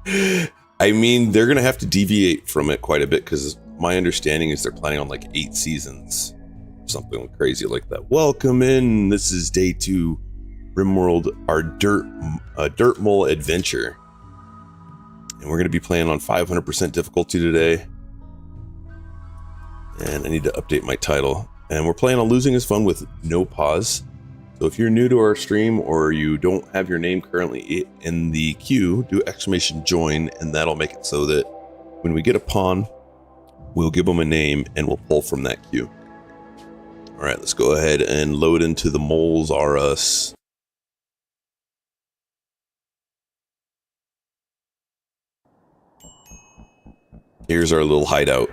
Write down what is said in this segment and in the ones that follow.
I mean, they're going to have to deviate from it quite a bit because my understanding is they're planning on like 8 seasons. Something crazy like that. Welcome in. This is day 2, RimWorld, our Dirtmole adventure. And we're going to be playing on 500% difficulty today. And I need to update my title. And we're playing on Losing is Fun with no pause. So if you're new to our stream or you don't have your name currently in the queue, do !join, and that'll make it so that when we get a pawn, we'll give them a name and we'll pull from that queue. All right, let's go ahead and load into the Moles R Us. Here's our little hideout.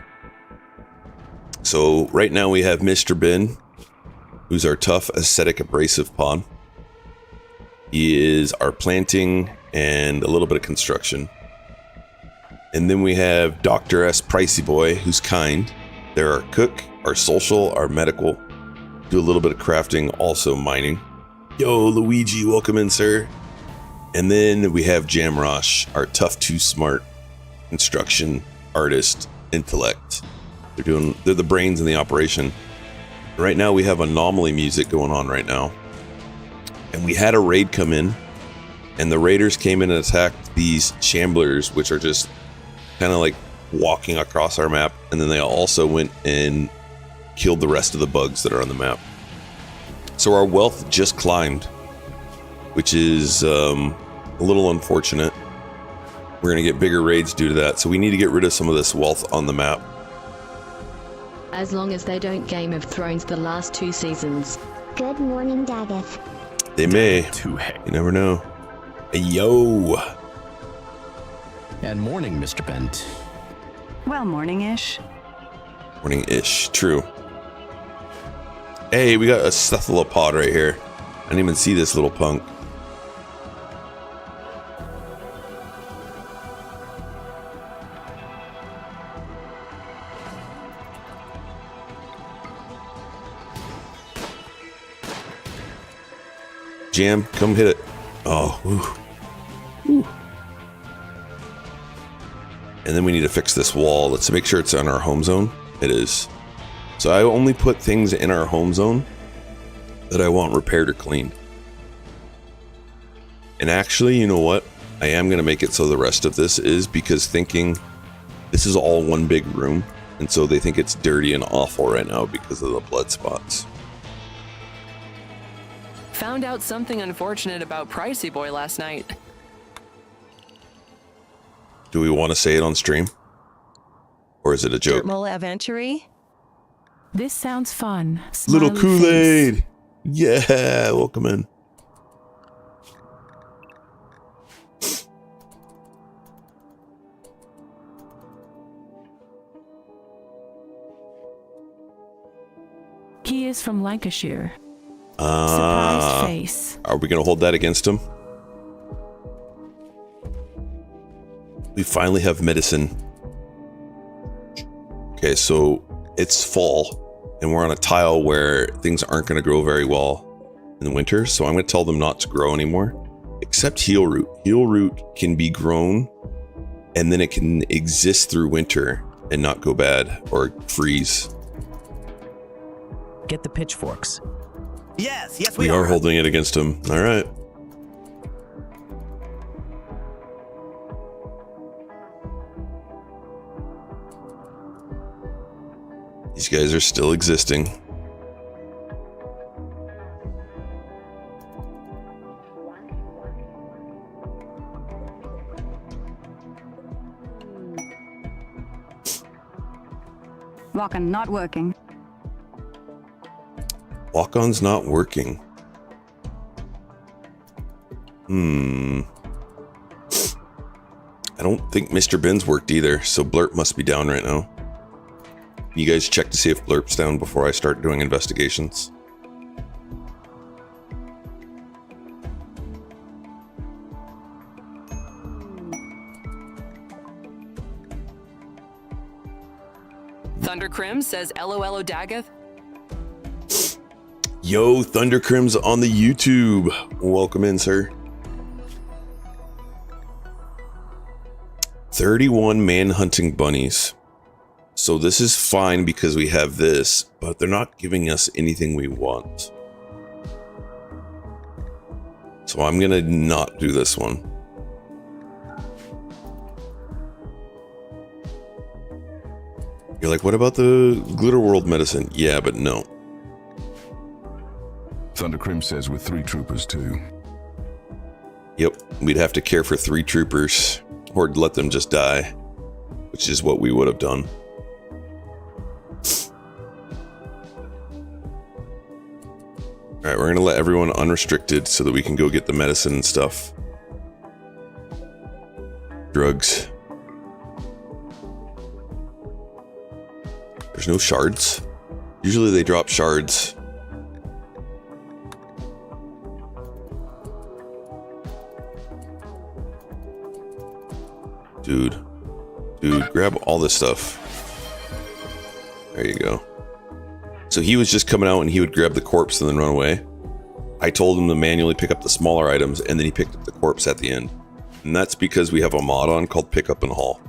So right now we have Mr. Ben, who's our tough, ascetic, abrasive pawn. He is our planting and a little bit of construction. And then we have Dr. S. Pricey Boy, who's kind. They're our cook, our social, our medical. Do a little bit of crafting, also mining. Yo, Luigi, welcome in, sir. And then we have Jamrosh, our tough, too smart, construction, artist, intellect. They're the brains in the operation. Right now we have anomaly music going on right now. And we had a raid come in, and the raiders came in and attacked these shamblers, which are just kind of like walking across our map. And then they also went and killed the rest of the bugs that are on the map. So our wealth just climbed, which is a little unfortunate. We're going to get bigger raids due to that. So we need to get rid of some of this wealth on the map. As long as they don't Game of Thrones the last 2 seasons. Good morning, Daggeth. They may. You never know. Hey, yo. And morning, Mr. Bent. Well, morning-ish. Morning-ish, true. Hey, we got a cephalopod right here. I didn't even see this little punk. Jam, come hit it. Oh, woo. Woo. And then we need to fix this wall. Let's make sure it's on our home zone. It is. So I only put things in our home zone that I want repaired or cleaned. And actually, you know what? I am going to make it so the rest of this is, because thinking this is all one big room. And so they think it's dirty and awful right now because of the blood spots. Found out something unfortunate about Pricey Boy last night. Do we want to say it on stream? Or is it a joke? Dirtmole Aventure? This sounds fun. Little Kool-Aid! Yeah, welcome in. He is from Lancashire. Surprised face. Are we going to hold that against him? We finally have medicine. Okay, so it's fall, and we're on a tile where things aren't going to grow very well in the winter, so I'm going to tell them not to grow anymore, except heel root. Heel root can be grown, and then it can exist through winter and not go bad or freeze. Get the pitchforks. Yes, we are holding it against him. All right. These guys are still existing. Walking, not working. Walk-on's not working. I don't think Mr. Ben's worked either, so Blurp must be down right now. You guys check to see if Blurp's down before I start doing investigations. Thundercrim says LOL Daggeth. Yo, Thundercrim's on the YouTube. Welcome in, sir. 31 man-hunting bunnies. So this is fine because we have this, but they're not giving us anything we want. So I'm gonna not do this one. You're like, what about the Glitter World medicine? Yeah, but no. Thundercrim says with 3 troopers too. Yep, we'd have to care for 3 troopers or let them just die, which is what we would have done. Alright, we're gonna let everyone unrestricted so that we can go get the medicine and stuff. Drugs. There's no shards. Usually they drop shards. Dude, grab all this stuff. There you go. So he was just coming out and he would grab the corpse and then run away. I told him to manually pick up the smaller items and then he picked up the corpse at the end. And that's because we have a mod on called Pick Up and Haul.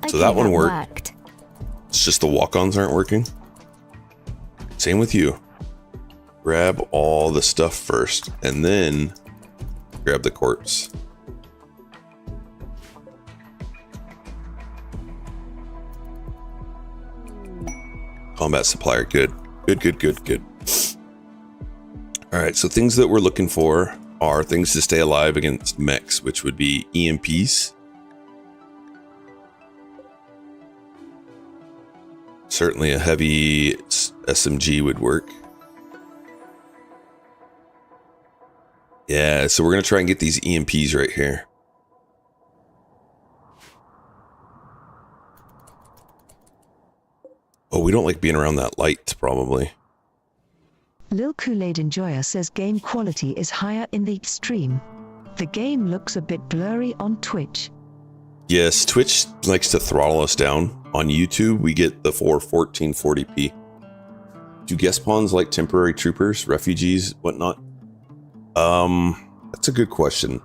So that one worked. It's just the walk-ons aren't working. Same with you. Grab all the stuff first and then grab the corpse. Combat supplier, good. Good. Alright, so things that we're looking for are things to stay alive against mechs, which would be EMPs. Certainly a heavy SMG would work. Yeah, so we're going to try and get these EMPs right here. Oh, we don't like being around that light, probably. Lil Kool-Aid Enjoyer says game quality is higher in the extreme. The game looks a bit blurry on Twitch. Yes, Twitch likes to throttle us down. On YouTube, we get the 1440p. Do guest pawns like temporary troopers, refugees, whatnot? That's a good question.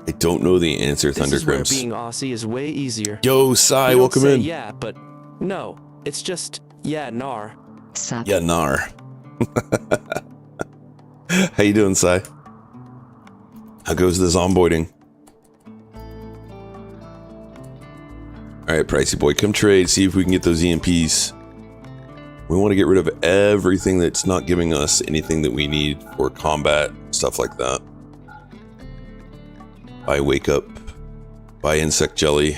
I don't know the answer, Thundercrims. This is where being Aussie is way easier. Yo, Sai, you don't welcome say in. Yeah, but no, it's just yeah, nar. Sup? Yeah, nar. How you doing, Sai? How goes this onboarding? Alright, Pricey Boy, come trade, see if we can get those EMPs. We want to get rid of everything that's not giving us anything that we need for combat, stuff like that. Buy Wake Up, buy Insect Jelly.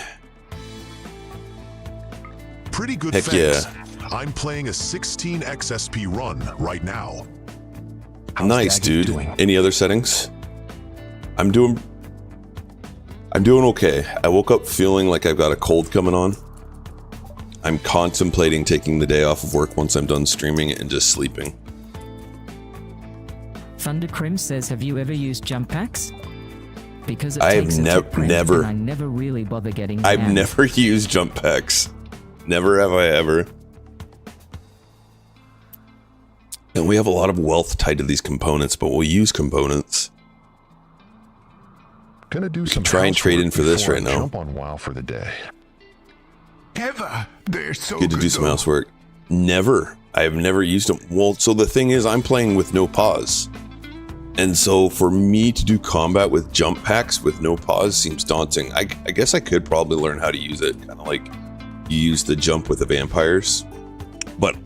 Pretty good. Heck thanks. yeah. I'm playing a 16 XSP run right now. How's nice, dude. Any other settings? I'm doing okay. I woke up feeling like I've got a cold coming on. I'm contemplating taking the day off of work once I'm done streaming and just sleeping. Thundercrim says, have you ever used jump packs? Because it I've takes never. I never really bother getting. I've never used jump packs. Never have I ever. And we have a lot of wealth tied to these components, but we'll use components. Gonna do some try and trade in for this right now. Jump on WoW for the day. Ever, they're so good to do some housework. Never. I've never used them. Well, so the thing is, I'm playing with no pause. And so for me to do combat with jump packs with no pause seems daunting. I guess I could probably learn how to use it. Kind of like you use the jump with the vampires. But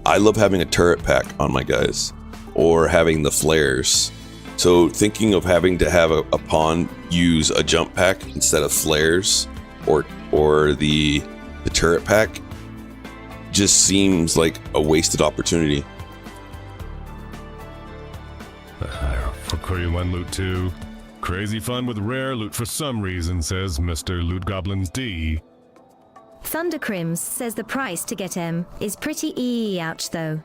I love having a turret pack on my guys. Or having the flares. So thinking of having to have a pawn use a jump pack instead of flares or the turret pack just seems like a wasted opportunity. For Korean loot 2. Crazy fun with rare loot for some reason, says Mr. Loot Goblins D. Thundercrims says the price to get M is pretty ouch though.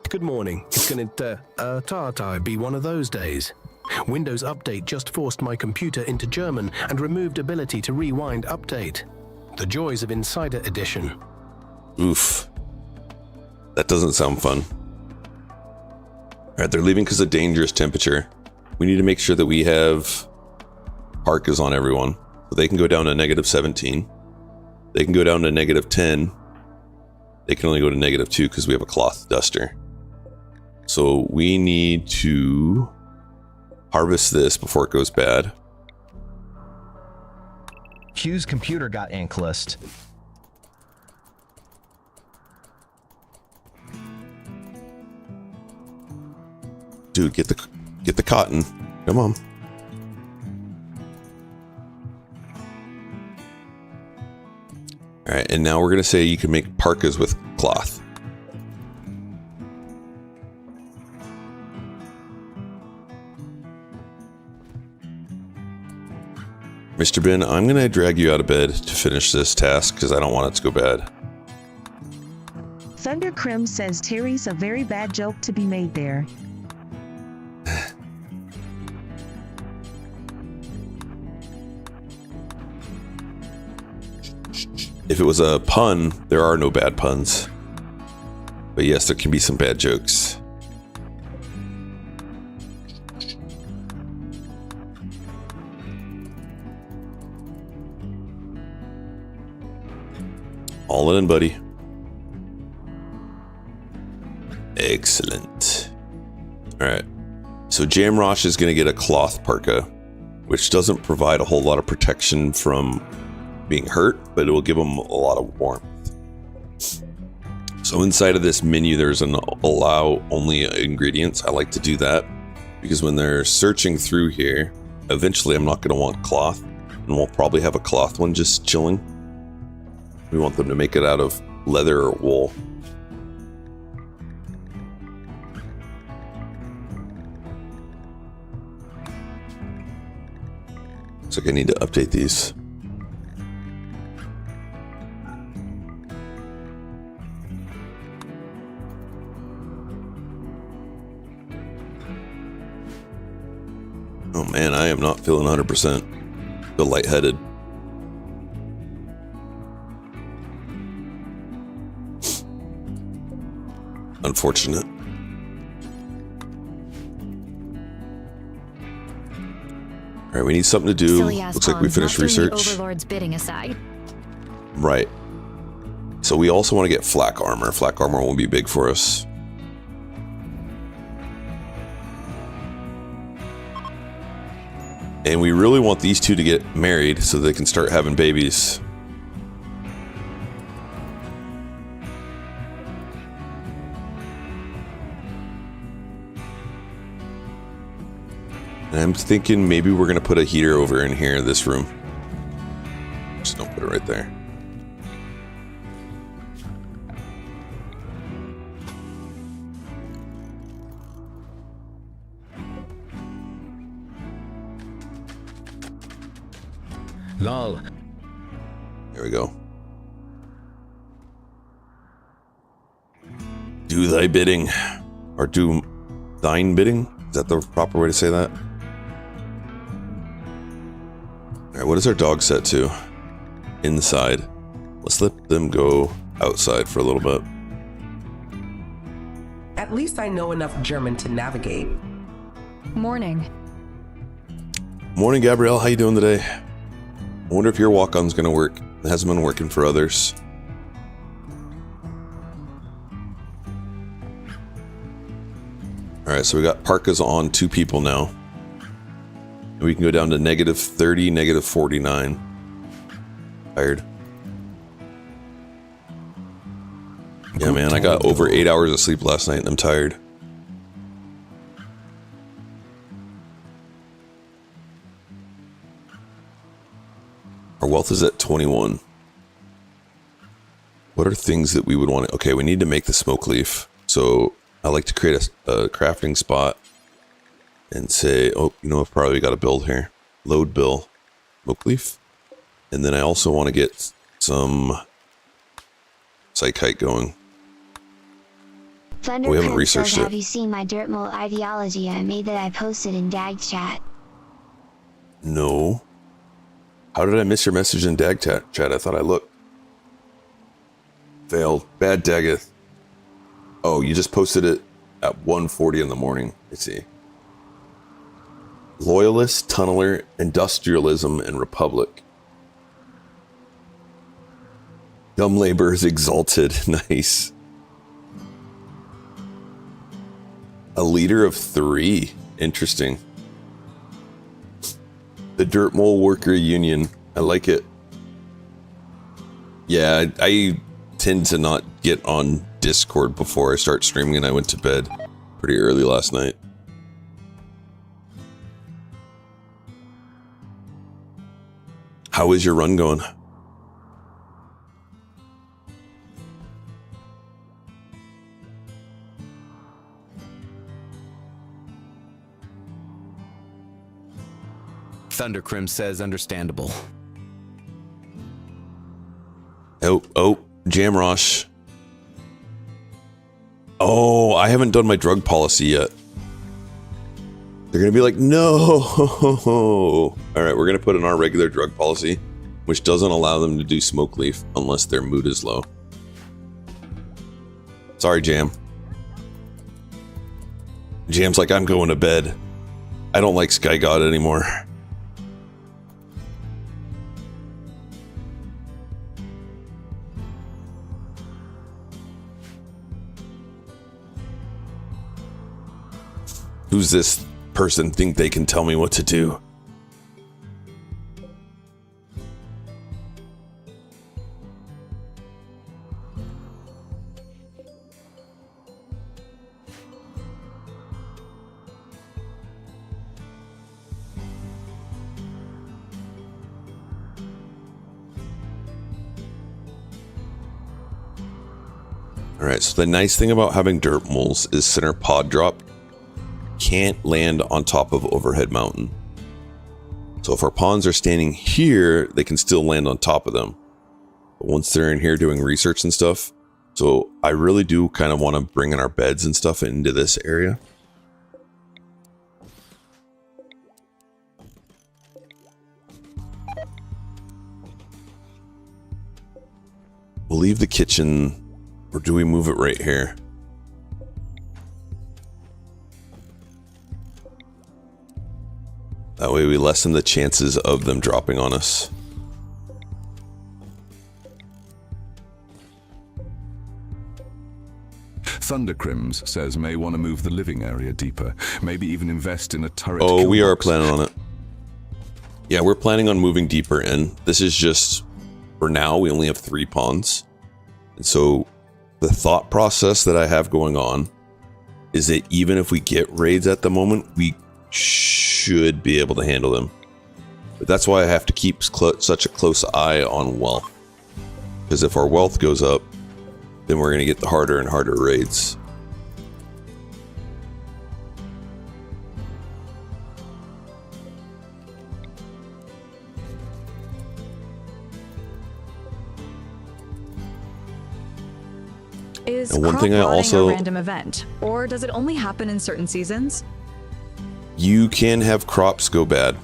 Good morning. It's gonna be one of those days. Windows Update just forced my computer into German and removed ability to rewind update. The joys of Insider Edition. Oof. That doesn't sound fun. Alright, they're leaving because of dangerous temperature. we need to make sure that we have parkas on everyone. So they can go down to -17. They can go down to -10. They can only go to -2 because we have a cloth duster. So we need to harvest this before it goes bad. Q's computer got anklist. Dude, get the cotton. Come on. All right, and now we're gonna say you can make parkas with cloth. Mr. Ben, I'm gonna drag you out of bed to finish this task because I don't want it to go bad. Thunder Crim says Terry's a very bad joke to be made there. If it was a pun, there are no bad puns. But yes, there can be some bad jokes. All in, buddy. Excellent. All right. So Jamrosh is going to get a cloth parka, which doesn't provide a whole lot of protection from being hurt, but it will give them a lot of warmth. So inside of this menu, there's an allow only ingredients. I like to do that because when they're searching through here, eventually I'm not going to want cloth, and we'll probably have a cloth one just chilling. We want them to make it out of leather or wool. Looks like I need to update these. Oh man, I am not feeling 100%. Feel lightheaded. Unfortunate. All right, we need something to do. Looks like we finished research. Overlord's bidding aside. Right. So we also want to get flak armor. Flak armor will be big for us. And we really want these two to get married so they can start having babies. And I'm thinking maybe we're going to put a heater over in here in this room. Just don't put it right there. Lol. There we go. Do thy bidding. Or do thine bidding? Is that the proper way to say that? Alright, what is our dog set to? Inside. Let's let them go outside for a little bit. At least I know enough German to navigate. Morning. Morning, Gabrielle. How you doing today? I wonder if your walk-on's gonna work. It hasn't been working for others. Alright, so we got parkas on 2 people now. And we can go down to -30, -49. Tired. Yeah, man, I got over 8 hours of sleep last night and I'm tired. Our wealth is at 21. What are things that we would want to... Okay, we need to make the smoke leaf. So I like to create a crafting spot and say, oh, you know, I've probably got a build here. Load bill, smoke leaf. And then I also want to get some psychite going. Thunder we haven't Crimp researched says, it. have you seen my Dirtmole ideology I made that I posted in Dag's chat? No. How did I miss your message in Dag chat? I thought I looked. Failed. Bad Daggeth. Oh, you just posted it at 1:40 in the morning. I see. Loyalist, Tunneler, Industrialism, and Republic. Dumb labor is exalted. Nice. A leader of 3. Interesting. The Dirtmole Worker Union. I like it. Yeah, I tend to not get on Discord before I start streaming, and I went to bed pretty early last night. How is your run going? Thundercrim says understandable. Oh, Jamrosh. Oh, I haven't done my drug policy yet. They're going to be like, no. All right, we're going to put in our regular drug policy, which doesn't allow them to do smoke leaf unless their mood is low. Sorry, Jam. Jam's like, I'm going to bed. I don't like Sky God anymore. Who's this person think they can tell me what to do? All right, so the nice thing about having Dirtmoles is center pod drop can't land on top of overhead mountain. So if our pawns are standing here, they can still land on top of them. But once they're in here doing research and stuff, so I really do kind of want to bring in our beds and stuff into this area. We'll leave the kitchen, or do we move it right here? That way we lessen the chances of them dropping on us. Thundercrims says may want to move the living area deeper. Maybe even invest in a turret. Oh, we are planning on it. Yeah, we're planning on moving deeper in. This is just, for now, we only have 3 pawns. And so the thought process that I have going on is that even if we get raids at the moment, we should be able to handle them. But that's why I have to keep such a close eye on wealth. Because if our wealth goes up, then we're going to get the harder and harder raids. Is and one thing I crop rotting also a random event, or does it only happen in certain seasons? You can have crops go bad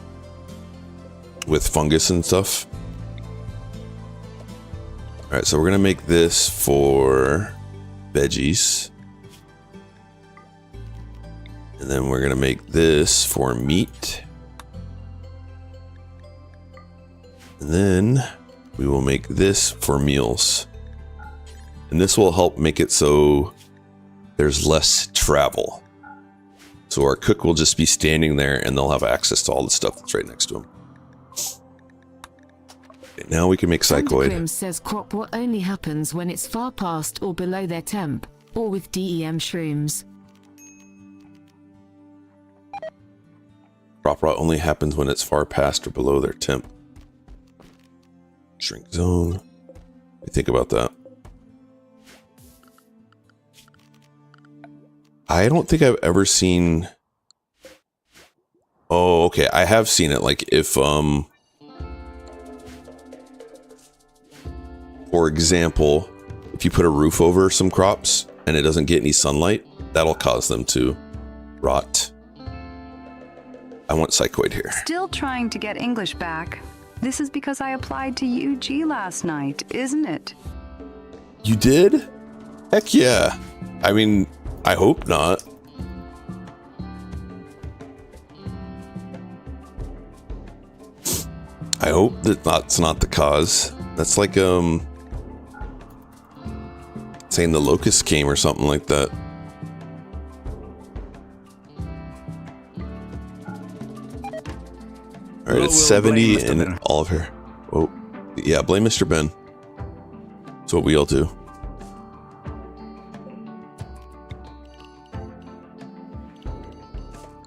with fungus and stuff. All right, so we're gonna make this for veggies, and then we're gonna make this for meat, and then we will make this for meals, and this will help make it so there's less travel. So our cook will just be standing there and they'll have access to all the stuff that's right next to him. Okay, now we can make psychoid. Thundercrim says crop rot only happens when it's far past or below their temp, or with DEM shrooms. Crop rot only happens when it's far past or below their temp. Shrink zone. What do you think about that? I don't think I've ever seen... Oh, okay. I have seen it. Like if, for example, if you put a roof over some crops and it doesn't get any sunlight, that'll cause them to rot. I want psychoid here. Still trying to get English back. This is because I applied to UG last night, isn't it? You did? Heck yeah. I mean... I hope not. I hope that that's not the cause. That's like, saying the locust came or something like that. Alright, it's 70 and all of her. Oh, yeah, blame Mr. Ben. That's what we all do.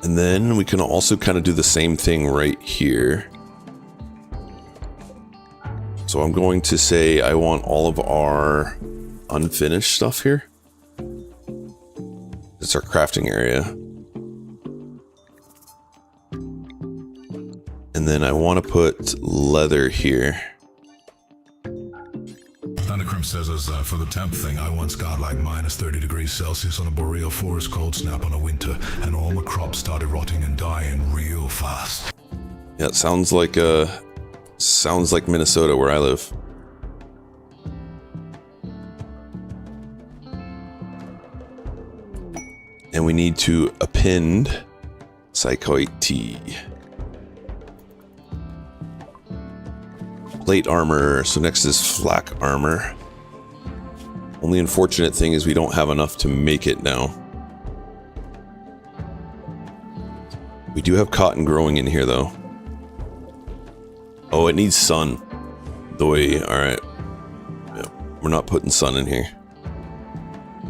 And then we can also kind of do the same thing right here. So I'm going to say I want all of our unfinished stuff here. It's our crafting area. And then I want to put leather here. Thundercrim says for the temp thing, I once got like minus 30 degrees Celsius on a boreal forest cold snap on a winter, and all my crops started rotting and dying real fast. Yeah, it sounds like Minnesota where I live. And we need to append Psychoid T. Plate armor, so next is flak armor. Only unfortunate thing is we don't have enough to make it now. We do have cotton growing in here though. Oh, it needs sun. Alright. Yeah, we're not putting sun in here.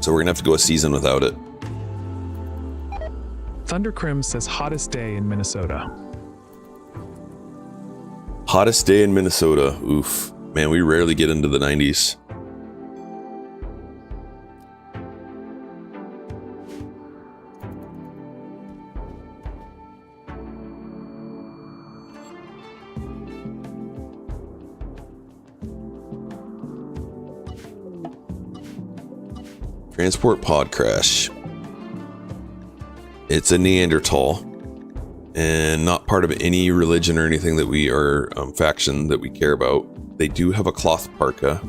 So we're gonna have to go a season without it. Thundercrim says hottest day in Minnesota. Hottest day in Minnesota. Oof. Man, we rarely get into the 90s. Transport pod crash. It's a Neanderthal. And not part of any religion or anything that we are faction that we care about. They do have a cloth parka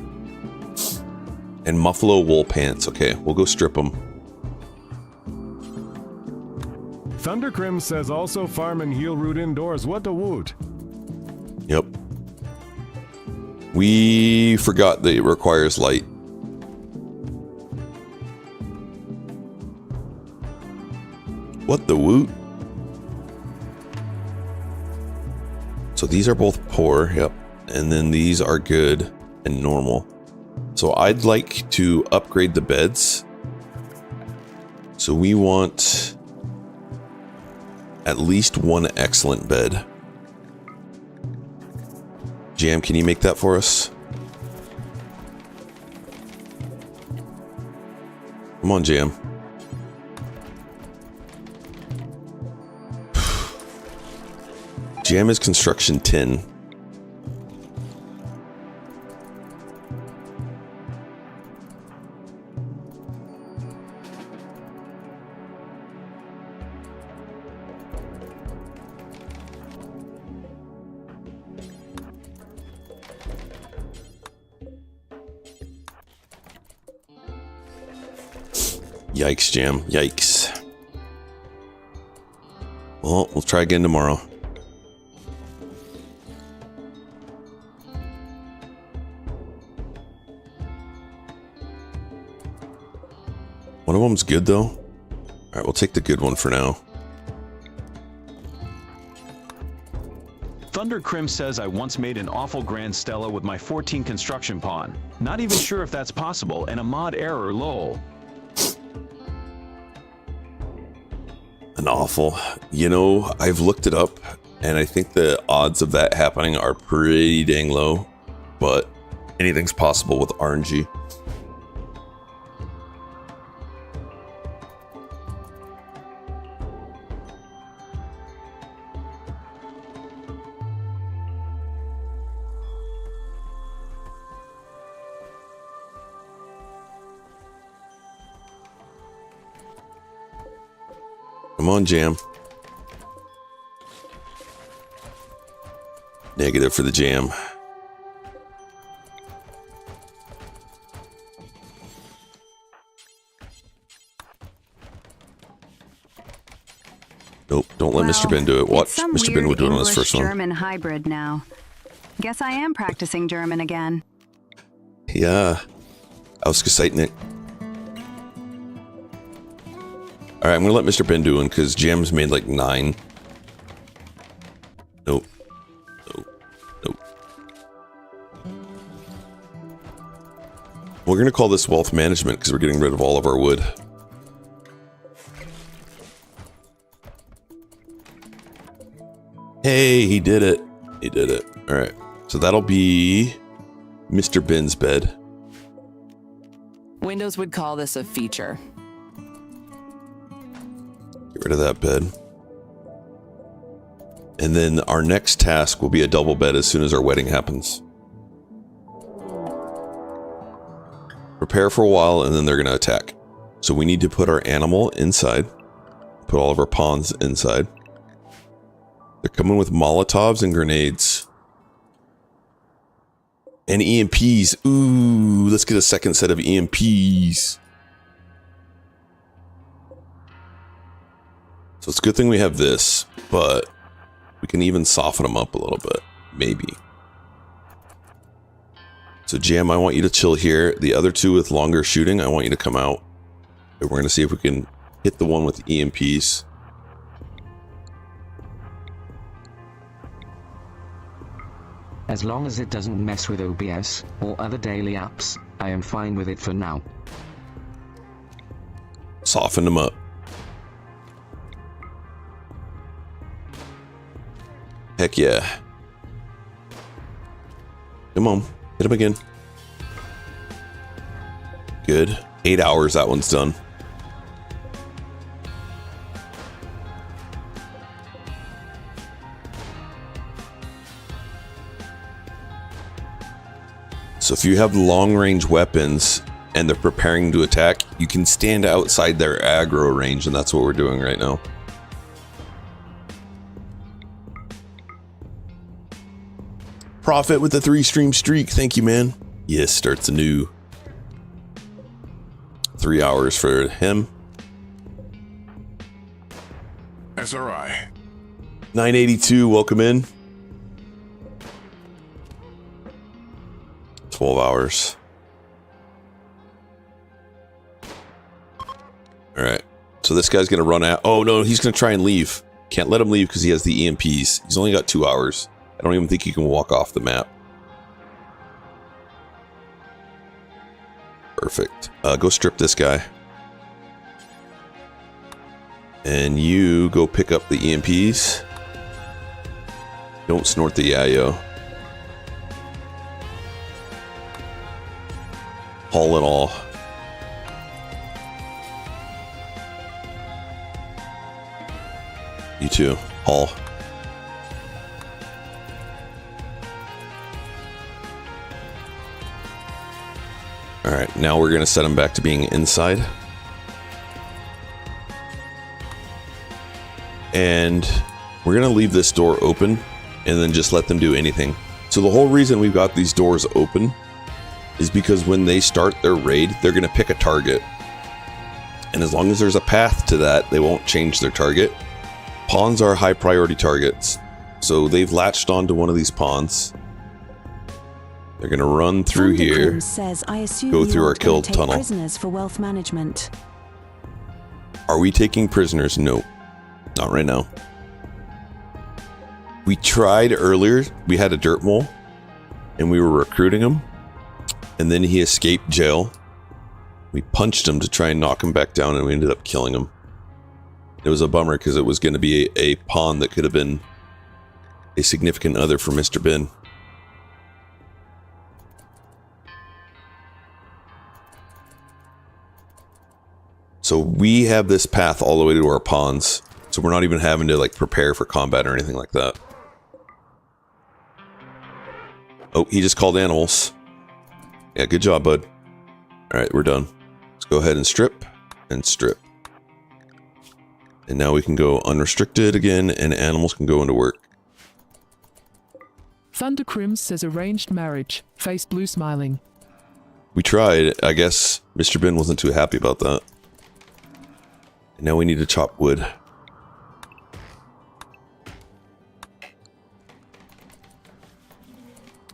and muffalo wool pants. Okay, we'll go strip them. Thundercrim says also farm and heel root indoors. What a woot. Yep. We forgot that it requires light. What the woot? So these are both poor, yep. And then these are good and normal. So I'd like to upgrade the beds. So we want at least one excellent bed. Jam, can you make that for us? Come on, Jam. Jam is construction 10. Yikes, Jam. Yikes. Well, we'll try again tomorrow. One of them's good though. Alright, we'll take the good one for now. Thundercrim says I once made an awful grand Stella with my 14 construction pawn. Not even sure if that's possible, and a mod error, lol. An awful. You know, I've looked it up, and I think the odds of that happening are pretty dang low. But anything's possible with RNG. Come on, Jam. Negative for the Jam. Nope, don't let Mr. Ben do it. Watch, Mr. Ben will do it on his first one. German hybrid now. Guess I am practicing German again. Yeah. Ausgezeichnet. Alright, I'm gonna let Mr. Ben do one because Jam's made like 9. Nope. Nope. We're gonna call this wealth management because we're getting rid of all of our wood. Hey, he did it. He did it. Alright. So that'll be Mr. Ben's bed. Windows would call this a feature. Get rid of that bed. And then our next task will be a double bed as soon as our wedding happens. Prepare for a while and then they're going to attack. So we need to put our animal inside. Put all of our pawns inside. They're coming with Molotovs and grenades. And EMPs. Ooh, let's get a second set of EMPs. So it's a good thing we have this, but we can even soften them up a little bit. Maybe. So Jam, I want you to chill here. The other two with longer shooting, I want you to come out. And we're going to see if we can hit the one with EMPs. As long as it doesn't mess with OBS or other daily apps, I am fine with it for now. Soften them up. Heck yeah. Come on, hit him again. Good. 8 hours, that one's done. So if you have long-range weapons and they're preparing to attack, you can stand outside their aggro range, and that's what we're doing right now. Profit with the 3-stream streak. Thank you, man. Yes, starts anew. 3 hours for him. SRI. 982, welcome in. 12 hours. Alright. So this guy's gonna run out. Oh no, he's gonna try and leave. Can't let him leave because he has the EMPs. He's only got 2 hours. I don't even think he can walk off the map. Perfect. Go strip this guy. And you go pick up the EMPs. Don't snort the yayo. Haul it all. You too. Haul. Alright, now we're going to set them back to being inside. And we're going to leave this door open and then just let them do anything. So the whole reason we've got these doors open is because when they start their raid, they're going to pick a target. And as long as there's a path to that, they won't change their target. Pawns are high priority targets. So they've latched onto one of these pawns. They're going to run through here, says, I assume go through our kill take tunnel. Prisoners for wealth management. Are we taking prisoners? No, not right now. We tried earlier. We had a Dirtmole, and we were recruiting him. And then he escaped jail. We punched him to try and knock him back down, and we ended up killing him. It was a bummer because it was going to be a pawn that could have been a significant other for Mr. Ben. So we have this path all the way to our pawns. So we're not even having to like prepare for combat or anything like that. Oh, he just called animals. Yeah, good job, bud. Alright, we're done. Let's go ahead and strip and strip. And now we can go unrestricted again and animals can go into work. Thunder Crims says arranged marriage. Face blue smiling. We tried. I guess Mr. Ben wasn't too happy about that. And now we need to chop wood.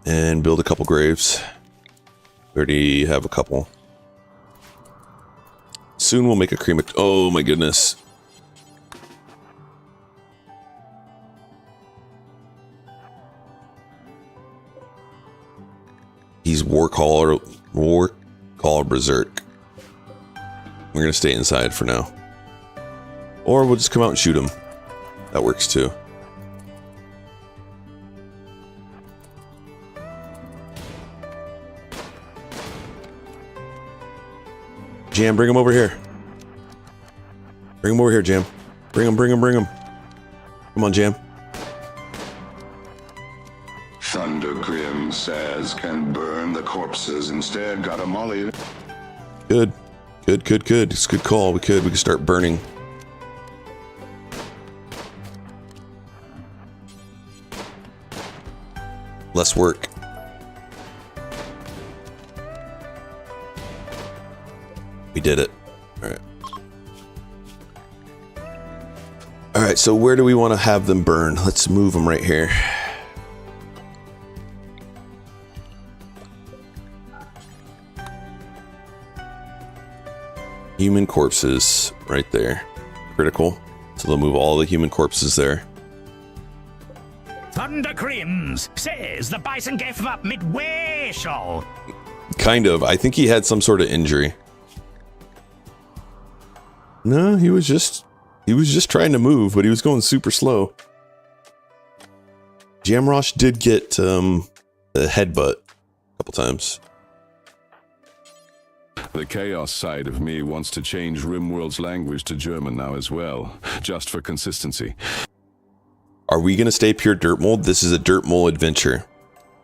And build a couple graves. We already have a couple. Soon we'll make a crematorium. Oh my goodness. He's Warcaller Berserk. We're gonna stay inside for now. Or we'll just come out and shoot him. That works too. Jam, bring him over here. Bring him over here, Jam. Bring him. Come on, Jam. Thunder Grim says can burn the corpses instead. Got a molly. Good. It's a good call. We could start burning. Less work. We did it. Alright, so where do we want to have them burn? Let's move them right here. Human corpses right there. Critical. So they'll move all the human corpses there. Thunder Crims says the bison gave up midway, so. Kind of. I think he had some sort of injury. No, he was just trying to move, but he was going super slow. Jamrosh did get a headbutt a couple times. The chaos side of me wants to change RimWorld's language to German now as well, just for consistency. Are we going to stay pure Dirtmole? This is a Dirtmole adventure.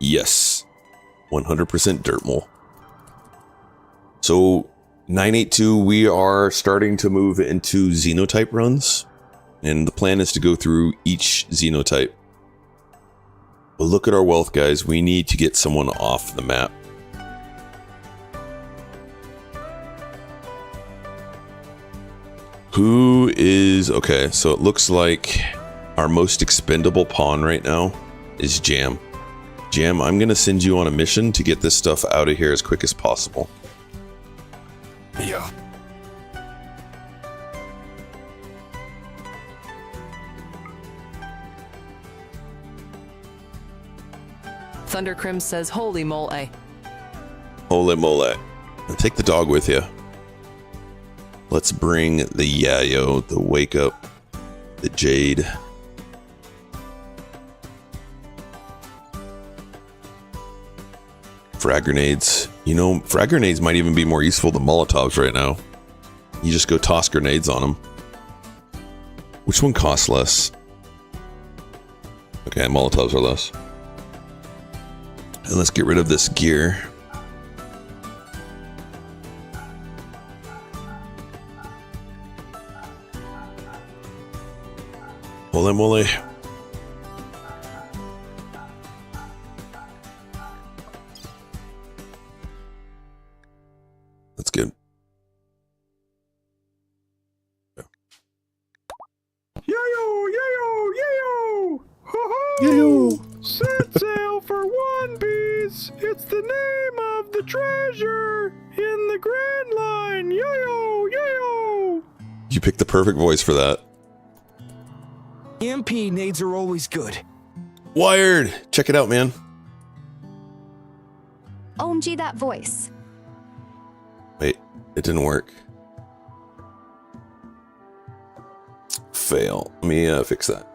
Yes. 100% Dirtmole. So, 982, we are starting to move into xenotype runs. And the plan is to go through each xenotype. But look at our wealth, guys. We need to get someone off the map. Who is... Okay, so it looks like our most expendable pawn right now is Jam. Jam, I'm going to send you on a mission to get this stuff out of here as quick as possible. Yeah. Thunder Crim says, holy mole. Holy mole. And take the dog with you. Let's bring the Yayo, the Wake Up, the Jade. Frag grenades. You know, frag grenades might even be more useful than Molotovs right now. You just go toss grenades on them. Which one costs less? Okay, Molotovs are less. And let's get rid of this gear. Mole. That's good. Yayo! Yayo! Set sail for One Piece! It's the name of the treasure in the Grand Line! Yayo! You picked the perfect voice for that. EMP nades are always good. Wired! Check it out, man. OMG, that voice. Wait, it didn't work. Fail. Let me fix that.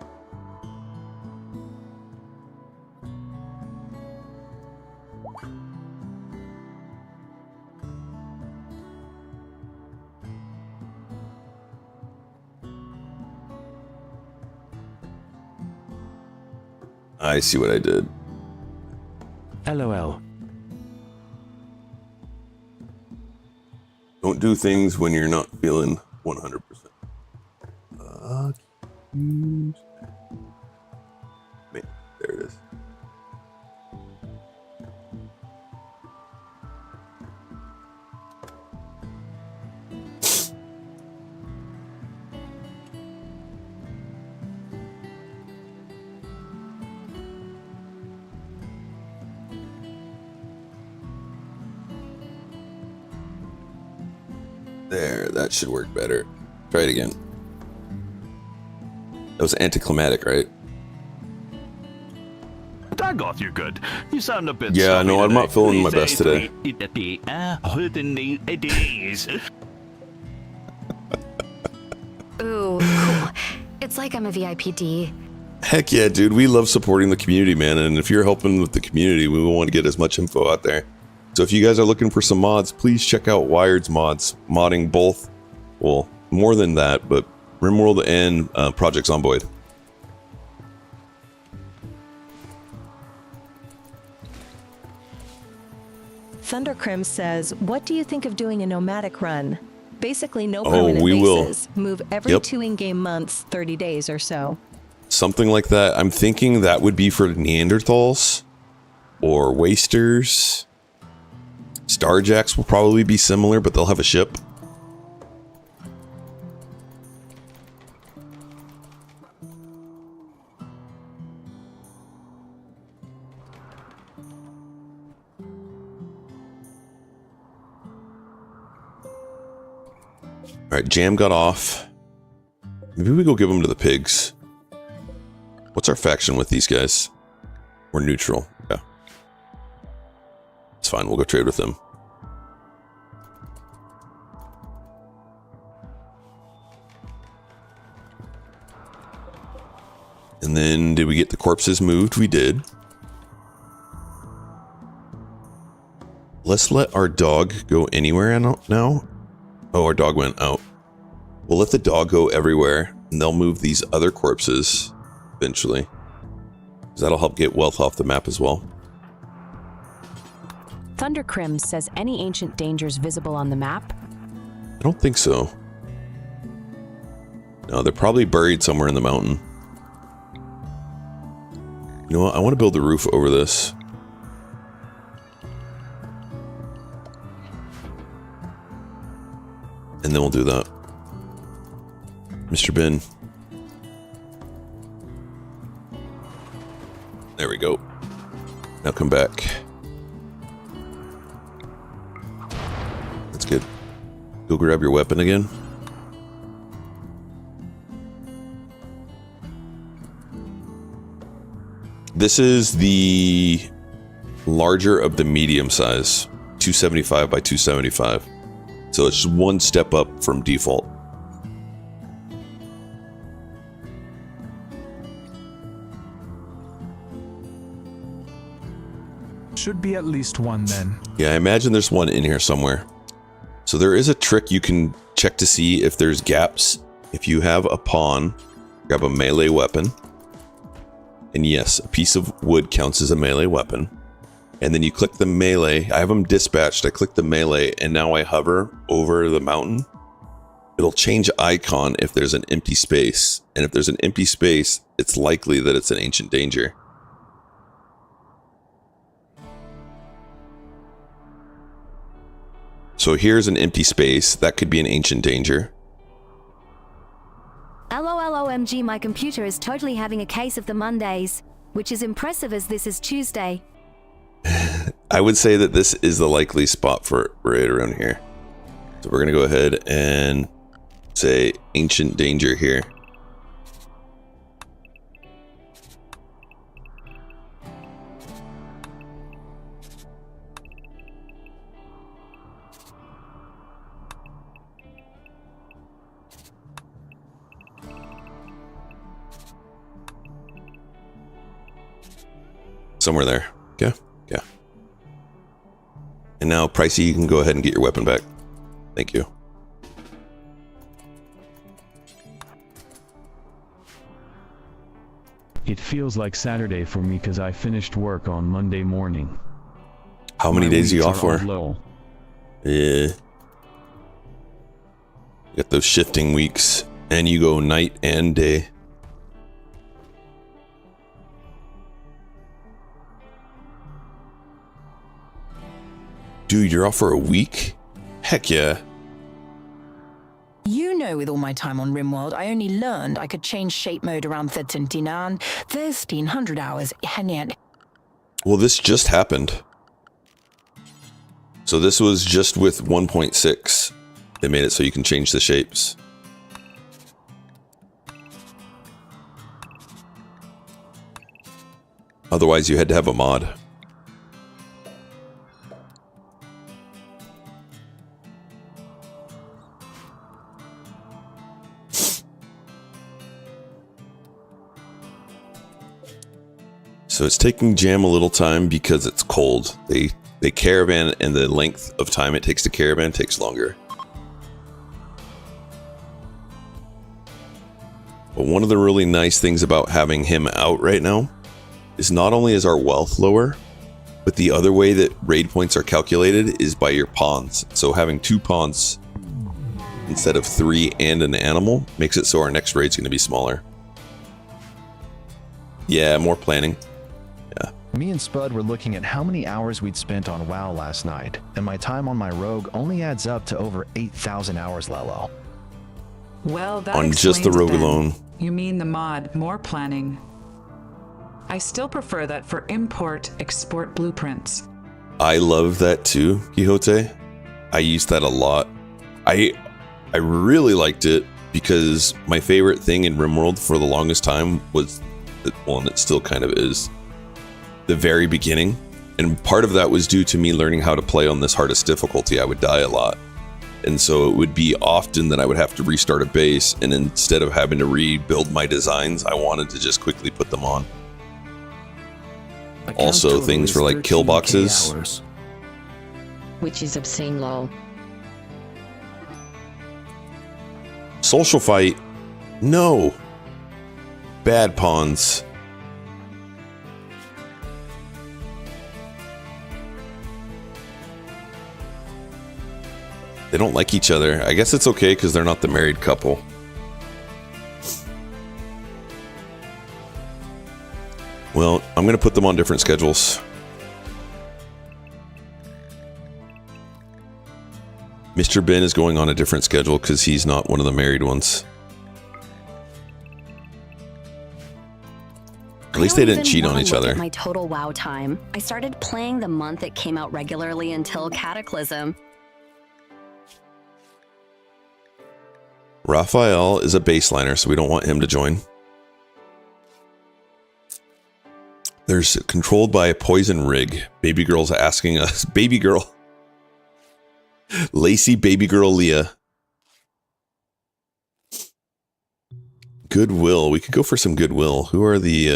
I see what I did. LOL. Don't do things when you're not feeling 100%. Man, there it is. There, that should work better. Try it again. That was anticlimactic, right? Dagoth, you're good. You sound a bit Yeah, no, I'm not feeling my best today. Ooh, cool. It's like I'm a VIPD. Heck yeah, dude. We love supporting the community, man. And if you're helping with the community, we want to get as much info out there. So if you guys are looking for some mods, please check out Wired's mods. Modding both, well, more than that, but RimWorld and Project Zomboid. Thundercrim says, what do you think of doing a nomadic run? Basically no Oh, permanent we will. bases. Move every Yep. 2 in-game months, 30 days or so. Something like that. I'm thinking that would be for Neanderthals or Wasters. Starjacks will probably be similar, but they'll have a ship. Alright, Jam got off. Maybe we go give them to the pigs. What's our faction with these guys? We're neutral. Yeah. It's fine, we'll go trade with them. And then, did we get the corpses moved? We did. Let's let our dog go anywhere now. Oh, our dog went out. We'll let the dog go everywhere, and they'll move these other corpses eventually. Because that'll help get wealth off the map as well. Thundercrim says any ancient dangers visible on the map? I don't think so. No, they're probably buried somewhere in the mountain. You know what? I want to build a roof over this. And then we'll do that. Mr. Bin. There we go. Now come back. That's good. Go grab your weapon again. This is the larger of the medium size. 275 by 275. So it's just one step up from default. Should be at least one then. Yeah, I imagine there's one in here somewhere. So there is a trick you can check to see if there's gaps. If you have a pawn, grab a melee weapon. And yes, a piece of wood counts as a melee weapon. And then you click the melee. I have them dispatched. I click the melee, and now I hover over the mountain. It'll change icon if there's an empty space. And if there's an empty space, it's likely that it's an ancient danger. So here's an empty space. That could be an ancient danger. LOLOMG, my computer is totally having a case of the Mondays, which is impressive as this is Tuesday. I would say that this is the likely spot for right around here. So we're going to go ahead and say ancient danger here. Somewhere there. Yeah. Yeah. And now, Pricey, you can go ahead and get your weapon back. Thank you. It feels like Saturday for me because I finished work on Monday morning. How many days are you off for? Yeah. You got those shifting weeks, and you go night and day. Dude, you're off for a week? Heck yeah. You know, with all my time on RimWorld, I only learned I could change shape mode around 1300 hours. Well, this just happened. So this was just with 1.6. They made it so you can change the shapes. Otherwise, you had to have a mod. So it's taking Jam a little time because it's cold. They caravan, and the length of time it takes to caravan takes longer. But one of the really nice things about having him out right now is not only is our wealth lower, but the other way that raid points are calculated is by your pawns. So having 2 pawns instead of 3 and an animal makes it so our next raid's going to be smaller. Yeah, more planning. Yeah. Me and Spud were looking at how many hours we'd spent on WoW last night, and my time on my rogue only adds up to over 8,000 hours, Lelo. Well, that on just the rogue alone. You mean the mod, more planning. I still prefer that for import-export blueprints. I love that too, Quixote. I used that a lot. I really liked it because my favorite thing in RimWorld for the longest time was, well, and it still kind of is, the very beginning. And part of that was due to me learning how to play on this hardest difficulty. I would die a lot. And so it would be often that I would have to restart a base, and instead of having to rebuild my designs, I wanted to just quickly put them on. Also, things for like kill boxes. Hours. Which is obscene, lol. Social fight? No. Bad pawns. They don't like each other. I guess it's okay because they're not the married couple. Well, I'm going to put them on different schedules. Mr. Ben is going on a different schedule because he's not one of the married ones. At least they didn't cheat on each other. My total WoW time. I started playing the month it came out regularly until Cataclysm. Raphael is a baseliner, so we don't want him to join. There's controlled by a poison rig. Baby girl's asking us. Baby girl. Lacey, baby girl Leah. Goodwill. We could go for some goodwill. Who are the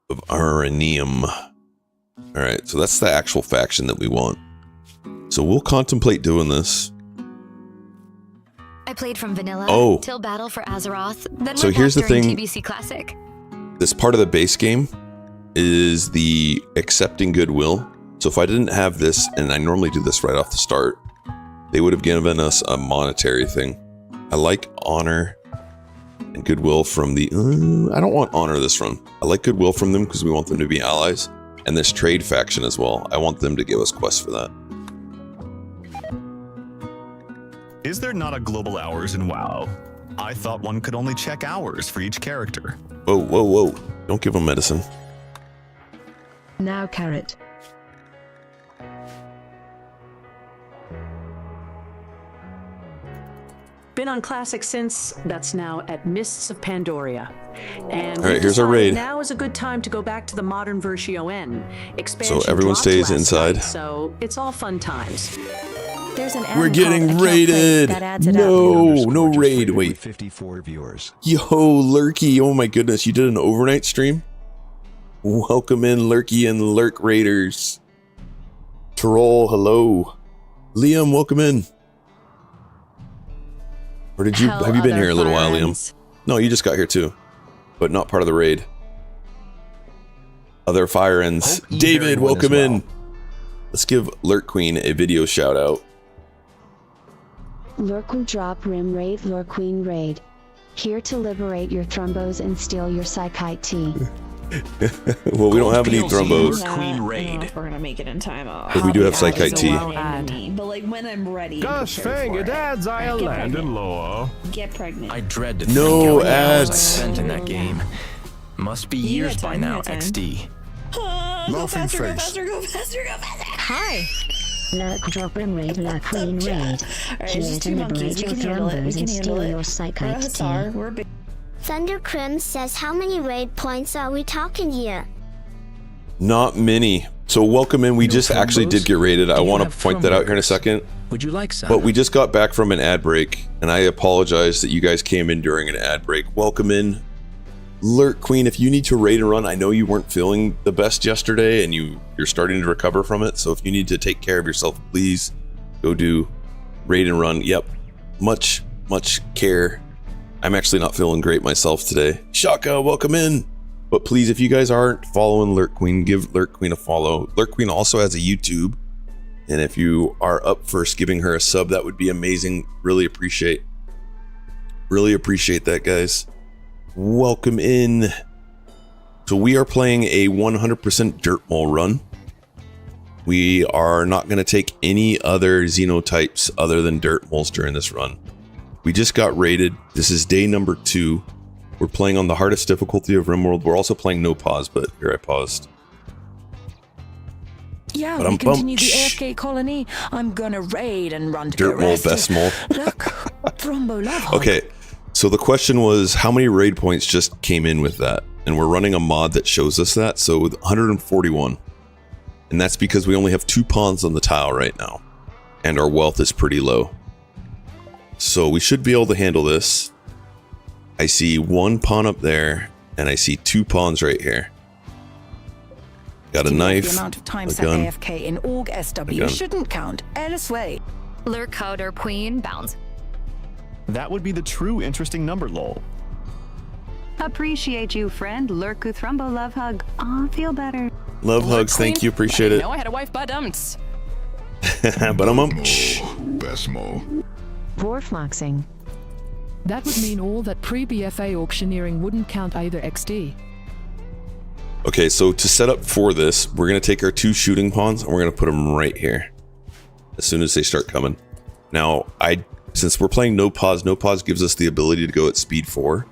of Aranium? Alright, so that's the actual faction that we want. So we'll contemplate doing this. I played from vanilla till battle for Azeroth, then so went here's the back during thing. TBC Classic. This part of the base game is the accepting goodwill. So if I didn't have this, and I normally do this right off the start, they would have given us a monetary thing. I like honor and goodwill from the... I don't want honor this from. I like goodwill from them because we want them to be allies. And this trade faction as well. I want them to give us quests for that. Is there not a global hours in WoW? I thought one could only check hours for each character. Whoa, whoa, whoa. Don't give them medicine. Now, Carrot. Been on Classic since. That's now at Mists of Pandoria. And all right, here's our raid. Now is a good time to go back to the modern version N. So everyone stays inside. So it's all fun times. There's an We're getting raided. No raid. Wait. 54 viewers. Yo, Lurky. Oh my goodness. You did an overnight stream? Welcome in, Lurky and Lurk Raiders. Troll, hello. Liam, welcome in. Or did you have you been here a little while, Liam? No, you just got here too. But not part of the raid. Other fire ends. David, welcome in. Let's give Lurk Queen a video shout out. Lurk will drop Rim Raid, Lurk Queen Raid. Here to liberate your thrombos and steal your psychite tea. Well, we don't have any thrombos. Queen Raid. We're gonna make it in time. But we do have psychite tea. But like when I'm ready. Gosh, fang it, ads! I landed lower. Get pregnant. I dread to think no how many hours I ads. spent in that game. Must be years by now, XD. Go faster, go faster, go faster. Hi. Lurk drop rim raid, lurk queen raid. Here to liberate your thrombos and steal your psychite tea. Thundercrim says, how many raid points are we talking here? Not many. So welcome in. We just actually did get raided. I want to point that out here in a second. Would you like some? But we just got back from an ad break, and I apologize that you guys came in during an ad break. Welcome in. Lurk Queen, if you need to raid and run, I know you weren't feeling the best yesterday, and you're starting to recover from it. So if you need to take care of yourself, please go do raid and run. Yep. Much care. I'm actually not feeling great myself today. Shaka, welcome in. But please, if you guys aren't following Lurk Queen, give Lurk Queen a follow. Lurk Queen also has a YouTube. And if you are up for giving her a sub, that would be amazing. Really appreciate that, guys. Welcome in. So we are playing a 100% Dirtmole run. We are not going to take any other xenotypes other than Dirtmoles during this run. We just got raided. This is day number 2. We're playing on the hardest difficulty of RimWorld. We're also playing no pause, but here I paused. Yeah, but we continue the AFK colony. I'm gonna raid and run to Dirtmole, best mole. Look, Thrombo love. Okay, so the question was how many raid points just came in with that? And we're running a mod that shows us that. So with 141. And that's because we only have 2 pawns on the tile right now. And our wealth is pretty low. So we should be able to handle this. I see 1 pawn up there, and I see 2 pawns right here. Got a knife, The amount of time a set gun. AFK in Org SW shouldn't count. Way. Lurk Coder Queen bounds. That would be the true interesting number, lol. Appreciate you, friend. Lurku Thrumbo love hug. Aw, feel better. Love hugs, thank you, appreciate it. No, I had a wife, but dumps. But I'm Best mole. Vorfloxing. That would mean all that pre-BFA auctioneering wouldn't count either XD. Okay, so to set up for this, we're going to take our 2 shooting pawns and we're going to put them right here as soon as they start coming. Now, since we're playing no pause gives us the ability to go at speed 4.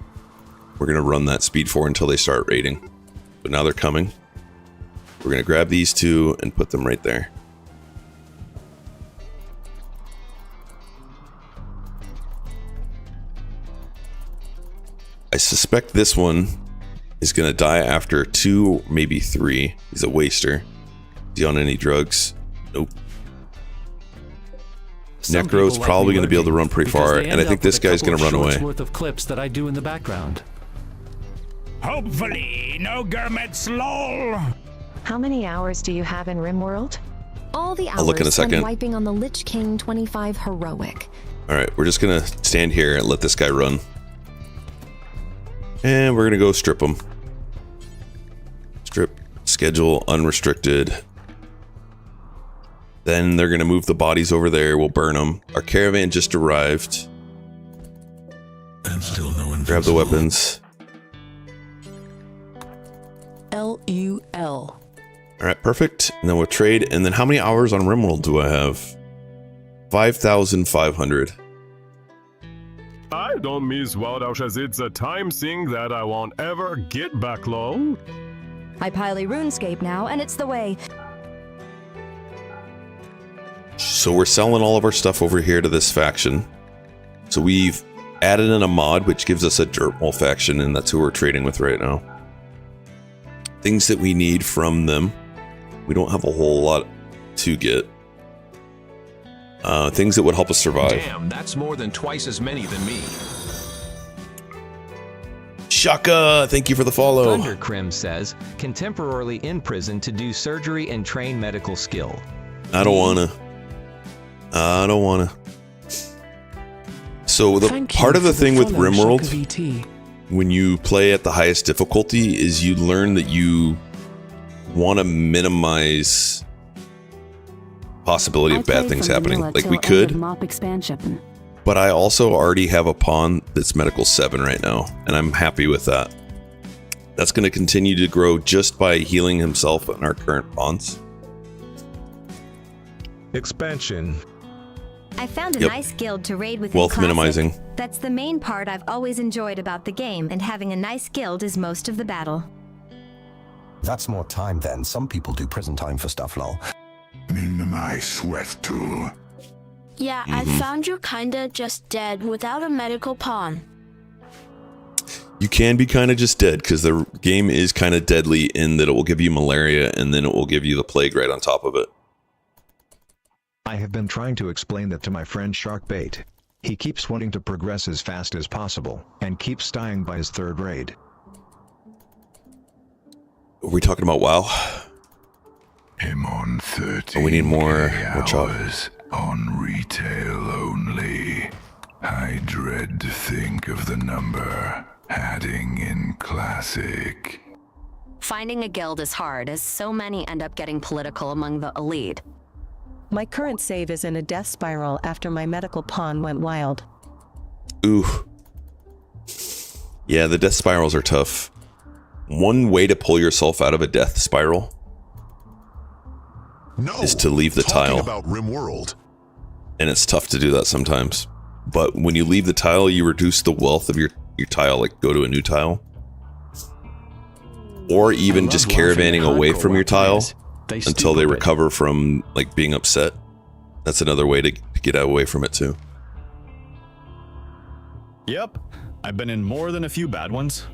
We're going to run that speed 4 until they start raiding. But now they're coming. We're going to grab these 2 and put them right there. I suspect this one is going to die after 2, maybe 3. He's a waster. Is he on any drugs? Nope. Necro's probably going to be able to run pretty far, and I think this guy's going to run away. Worth of clips that I do in the background. Hopefully, no Gurmets lol. How many hours do you have in RimWorld? All the hours I'll look in a second. wiping on the Lich King 25 heroic. Alright, we're just going to stand here and let this guy run. And we're going to go strip him. Strip, schedule, unrestricted. Then they're going to move the bodies over there. We'll burn them. Our caravan just arrived. And still no one. Grab the weapons. LUL. Alright, perfect. And then we'll trade. And then how many hours on RimWorld do I have? 5,500. I don't miss Wild as it's a time thing that I won't ever get back low. I piley RuneScape now, and it's the way. So we're selling all of our stuff over here to this faction. So we've added in a mod which gives us a Dirtmole faction, and that's who we're trading with right now. Things that we need from them. We don't have a whole lot to get. Things that would help us survive. Damn, that's more than twice as many than me. Shaka, thank you for the follow. Thundercrim says, contemporarily in prison to do surgery and train medical skill. I don't wanna. So the part of the thing with RimWorld, when you play at the highest difficulty, is you learn that you want to minimize possibility of bad things happening. Like we could, but I also already have a pawn that's medical 7 right now, and I'm happy with that. That's going to continue to grow just by healing himself and our current pawns. Expansion. I found a nice guild to raid with. Wealth minimizing. That's the main part I've always enjoyed about the game, and having a nice guild is most of the battle. That's more time then. Some people do prison time for stuff, lol. my sweat tool. Yeah, I found you kinda just dead without a medical pawn. You can be kind of just dead because the game is kind of deadly in that it will give you malaria and then it will give you the plague right on top of it. I have been trying to explain that to my friend Sharkbait. He keeps wanting to progress as fast as possible and keeps dying by his third raid. Are we talking about WoW? I'm on 30 we need more hours on retail only. I dread to think of the number adding in classic. Finding a guild is hard, as so many end up getting political among the elite. My current save is in a death spiral after my medical pawn went wild. Ooh. Yeah, the death spirals are tough. One way to pull yourself out of a death spiral is to leave the tile. About RimWorld. And it's tough to do that sometimes. But when you leave the tile, you reduce the wealth of your tile, like go to a new tile. Or even just caravanning away from your tile until they recover from like being upset. That's another way to get away from it too. Yep, I've been in more than a few bad ones.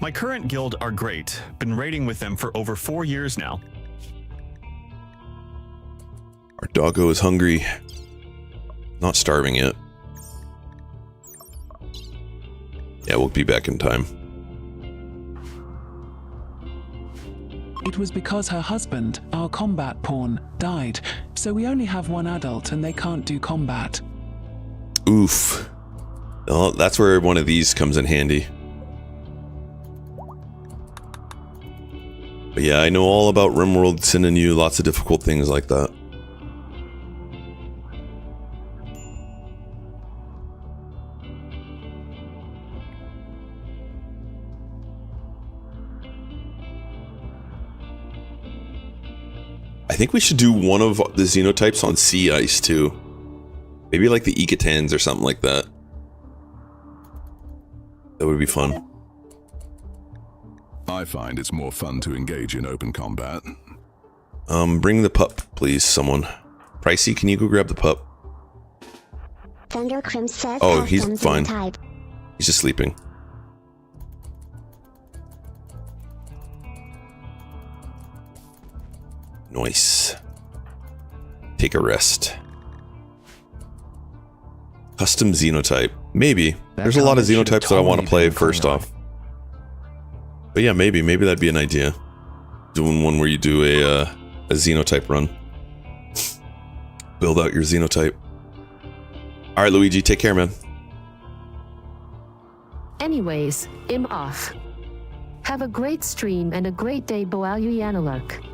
My current guild are great. Been raiding with them for over 4 years now. Our doggo is hungry. Not starving yet. Yeah, we'll be back in time. It was because her husband, our combat pawn, died, so we only have one adult and they can't do combat. Oof. Well, that's where one of these comes in handy. But yeah, I know all about RimWorld sending you lots of difficult things like that. I think we should do one of the xenotypes on sea ice too. Maybe like the Ecatans or something like that. That would be fun. I find it's more fun to engage in open combat. Bring the pup, please, someone. Pricey, can you go grab the pup? Thundercrim says Oh, he's customs fine. type. He's just sleeping. Nice. Take a rest. Custom xenotype. Maybe. There's a lot of xenotypes that I want to play first off. But yeah, maybe that'd be an idea. Doing one where you do a xenotype run. Build out your xenotype. Alright, Luigi, take care, man. Anyways, I'm off. Have a great stream and a great day, Boalu Yanalurk.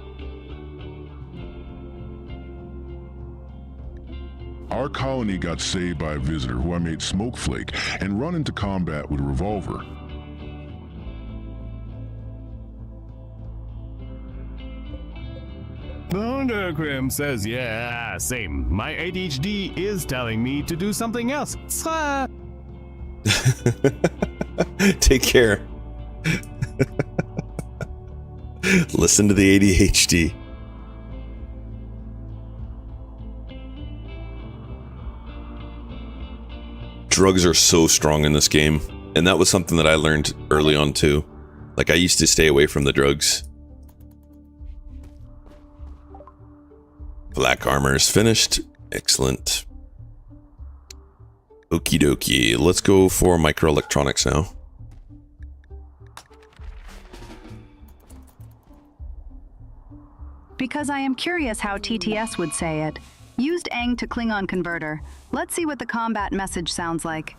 Our colony got saved by a visitor who I made Smokeflake and run into combat with a revolver. Thundercrim says, yeah, same. My ADHD is telling me to do something else. Take care. Listen to the ADHD. Drugs are so strong in this game, and that was something that I learned early on too. Like, I used to stay away from the drugs. Black armor is finished. Excellent. Okie dokie. Let's go for microelectronics now. Because I am curious how TTS would say it. Used Eng to Klingon converter. Let's see what the combat message sounds like.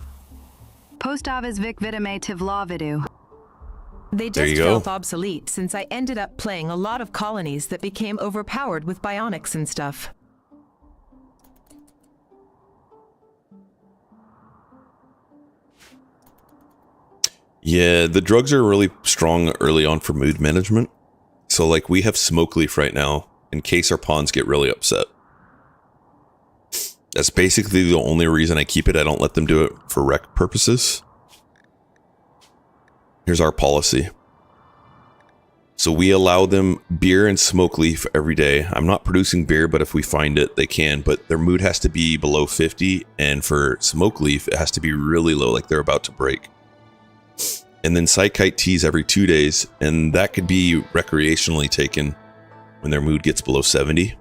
Postavis Vic Vidame Tivla Vidu. They just felt obsolete since I ended up playing a lot of colonies that became overpowered with bionics and stuff. Yeah, the drugs are really strong early on for mood management. So like we have Smoke Leaf right now in case our pawns get really upset. That's basically the only reason I keep it. I don't let them do it for rec purposes. Here's our policy. So we allow them beer and smoke leaf every day. I'm not producing beer, but if we find it, they can. But their mood has to be below 50. And for smoke leaf, it has to be really low, like they're about to break. And then Psychite teas every 2 days. And that could be recreationally taken when their mood gets below 70.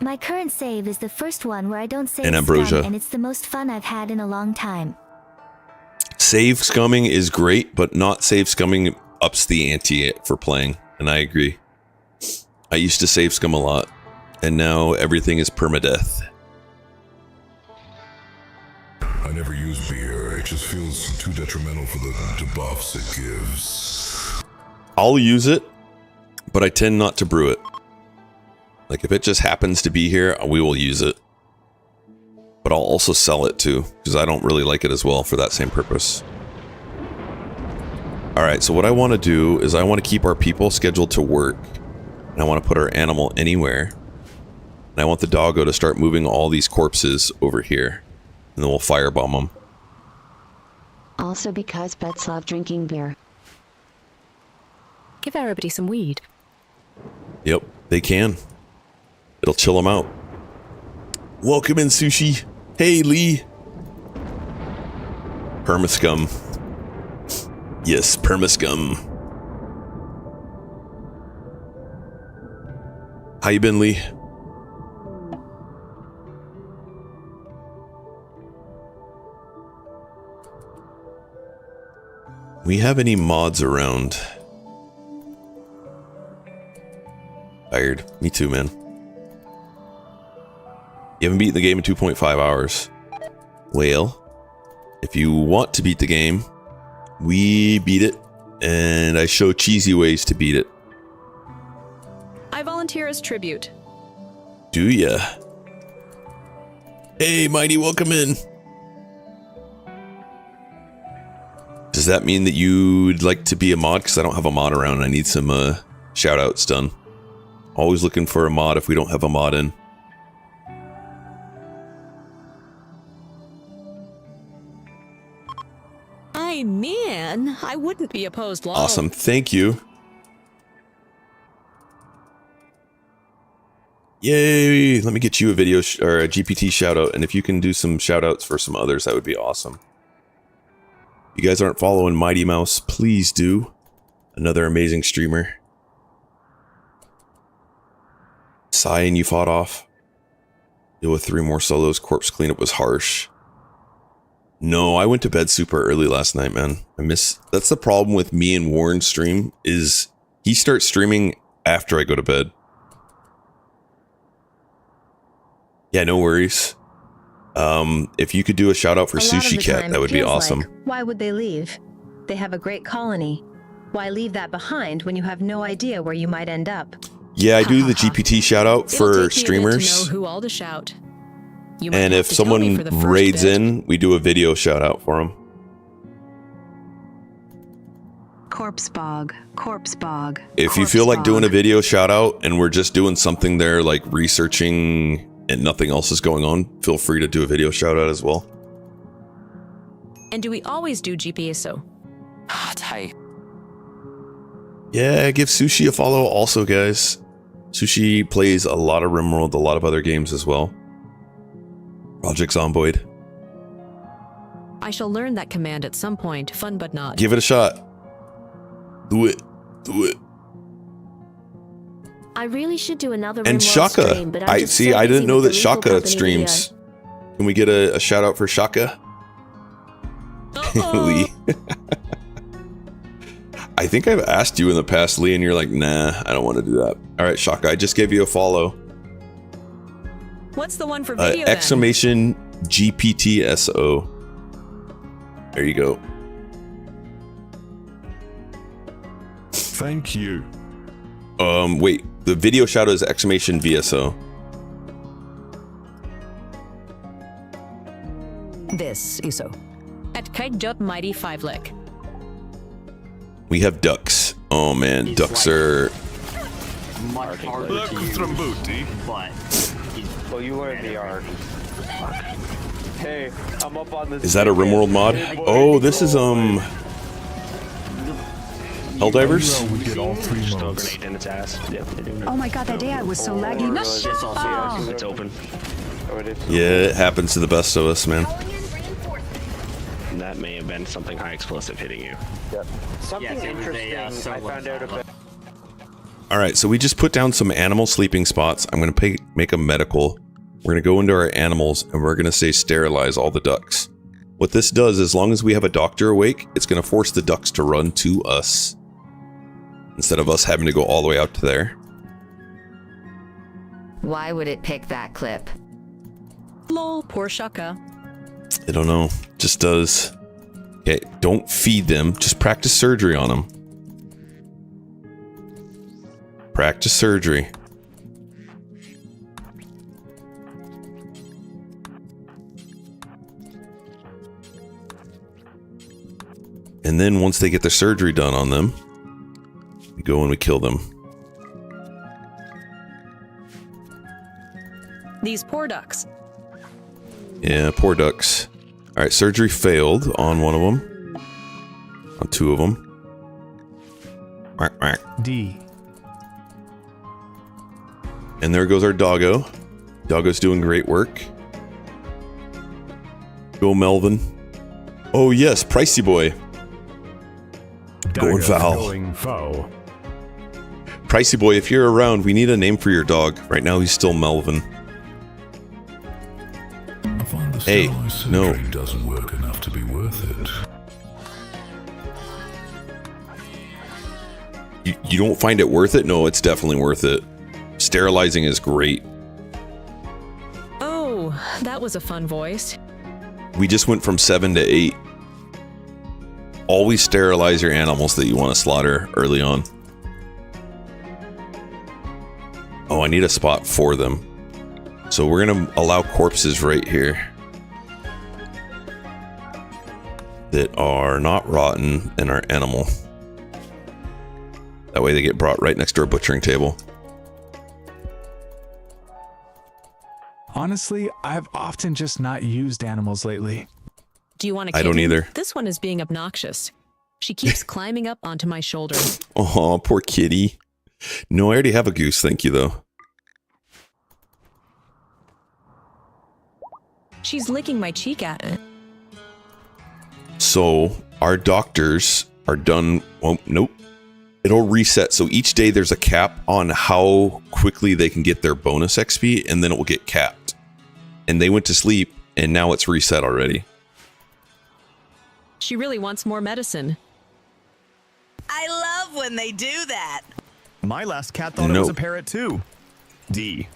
My current save is the first one where I don't save And Ambrosia. scum, and it's the most fun I've had in a long time. Save scumming is great, but not save scumming ups the ante for playing. And I agree. I used to save scum a lot. And now everything is permadeath. I never use beer. It just feels too detrimental for the debuffs it gives. I'll use it, but I tend not to brew it. Like if it just happens to be here, we will use it. But I'll also sell it too, because I don't really like it as well for that same purpose. Alright, so what I want to do is I want to keep our people scheduled to work. And I want to put our animal anywhere. And I want the doggo to start moving all these corpses over here. And then we'll firebomb them. Also because pets love drinking beer. Give everybody some weed. Yep, they can. It'll chill them out. Welcome in, Sushi. Hey, Lee. Permascum. Yes, Permascum. How you been, Lee? We have any mods around? Tired. Me too, man. You haven't beaten the game in 2.5 hours. Well, if you want to beat the game, we beat it, and I show cheesy ways to beat it. I volunteer as tribute. Do ya? Hey, Mighty, welcome in. Does that mean that you'd like to be a mod? Because I don't have a mod around. I need some shout-outs done. Always looking for a mod if we don't have a mod in. Man, I wouldn't be opposed long. Awesome, thank you. Yay! Let me get you a video or a GPT shout-out, and if you can do some shout-outs for some others, that would be awesome. If you guys aren't following Mighty Mouse, please do. Another amazing streamer. Sighing you fought off. Deal with 3 more solos. Corpse cleanup was harsh. No, I went to bed super early last night, man. That's the problem with me and Warren's stream, is he starts streaming after I go to bed. Yeah, no worries. If you could do a shout out for Sushi Cat, that would be awesome. Why would they leave? They have a great colony. Why leave that behind when you have no idea where you might end up? Yeah, I do the GPT shout out for streamers. To know who all to shout. And if someone raids in, we do a video shout out for them. Corpse bog, corpse bog. If you feel like doing a video shout out and we're just doing something there like researching and nothing else is going on, feel free to do a video shout out as well. And do we always do GPSO? Yeah, give Sushi a follow also, guys. Sushi plays a lot of RimWorld, a lot of other games as well. Project Zomboid. I shall learn that command at some point, fun but not. Give it a shot. Do it. Do it. I really should do another And RimWorld Shaka. stream, but I'm just so I didn't busy know with that the legal Shaka company streams. Can we get a shout out for Shaka? Lee. I think I've asked you in the past, Lee, and you're like, nah, I don't want to do that. All right, Shaka, I just gave you a follow. What's the one for video exclamation GPTSO. There you go. Thank you. Wait, the video shout out is exclamation VSO. This ISO. At Kite Job Mighty 5-Lick. We have ducks. Oh man, ducks are... Much harder to use, but well, you were in the arc. Hey, I'm up on this. Is that a RimWorld mod? Oh, this is Helldivers? Grenade in its ass. Yeah, Oh my god, that day I was so laggy. No, it's open. Yeah, it happens to the best of us, man. That may have been something high explosive hitting you. Yep. Something interesting I found out about. Alright, so we just put down some animal sleeping spots. I'm going to make a medical. We're going to go into our animals and we're going to say sterilize all the ducks. What this does, as long as we have a doctor awake, it's going to force the ducks to run to us. Instead of us having to go all the way out to there. Why would it pick that clip? Lol, poor Shaka. I don't know. Just does. Okay, don't feed them. Just practice surgery on them. Practice surgery. And then once they get their surgery done on them, we go and we kill them. These poor ducks. Yeah, poor ducks. Alright, surgery failed on one of them. On two of them. Quack, quack. D. And there goes our doggo. Doggo's doing great work. Go Melvin. Oh yes, Pricey Boy. Going foul. Going foul. Pricey Boy, if you're around, we need a name for your dog. Right now he's still Melvin. Hey, no. Doesn't work enough to be worth it. You don't find it worth it? No, it's definitely worth it. Sterilizing is great. Oh, that was a fun voice. We just went from 7 to 8. Always sterilize your animals that you want to slaughter early on. Oh, I need a spot for them. So we're going to allow corpses right here that are not rotten in our animal. That way they get brought right next to our butchering table. Honestly, I've often just not used animals lately. Do you want a I don't either. This one is being obnoxious. She keeps climbing up onto my shoulder. Oh, poor kitty. No, I already have a goose, thank you though. She's licking my cheek at it. So our doctors are done. Well, nope. It'll reset. So each day there's a cap on how quickly they can get their bonus XP, and then it will get capped. And they went to sleep, and now it's reset already. She really wants more medicine. I love when they do that. My last cat thought it was a parrot too. D.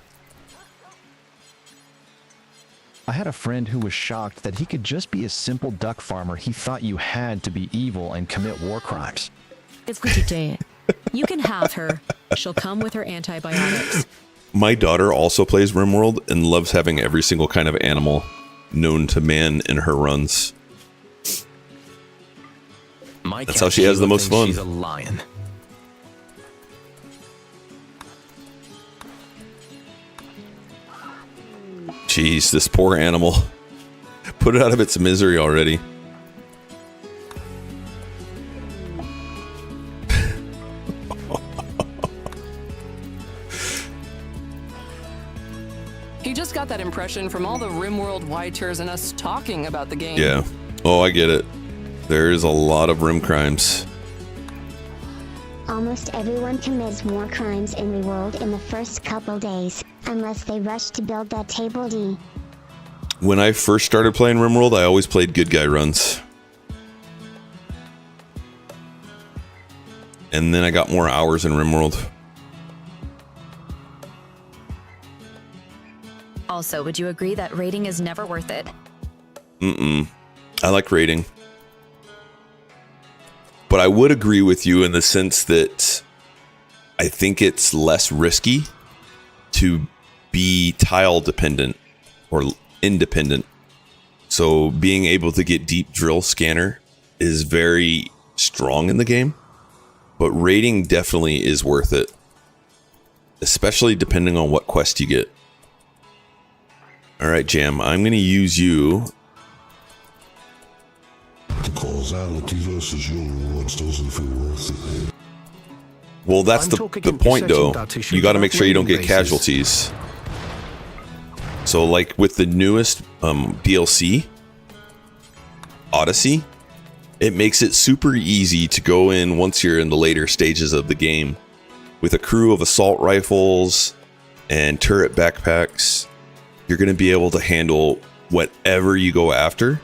I had a friend who was shocked that he could just be a simple duck farmer. He thought you had to be evil and commit war crimes. You can have her. She'll come with her antibiotics. My daughter also plays RimWorld and loves having every single kind of animal known to man in her runs. That's how she has the most fun. She's a lion. Jeez, this poor animal. Put it out of its misery already. He just got that impression from all the RimWorld Whiters and us talking about the game. Yeah. Oh, I get it. There's a lot of Rim crimes. Almost everyone commits war crimes in RimWorld in the first couple days, unless they rush to build that table D. When I first started playing RimWorld, I always played good guy runs. And then I got more hours in RimWorld. Also, would you agree that raiding is never worth it? I like raiding. But I would agree with you in the sense that I think it's less risky to be tile dependent or independent. So being able to get deep drill scanner is very strong in the game. But raiding definitely is worth it. Especially depending on what quest you get. Alright, Jam, I'm going to use you Causality versus your rewards doesn't feel worth it. Well, that's the point, though. You got to make sure you don't get casualties. So, like with the newest DLC, Odyssey, it makes it super easy to go in once you're in the later stages of the game with a crew of assault rifles and turret backpacks. You're going to be able to handle whatever you go after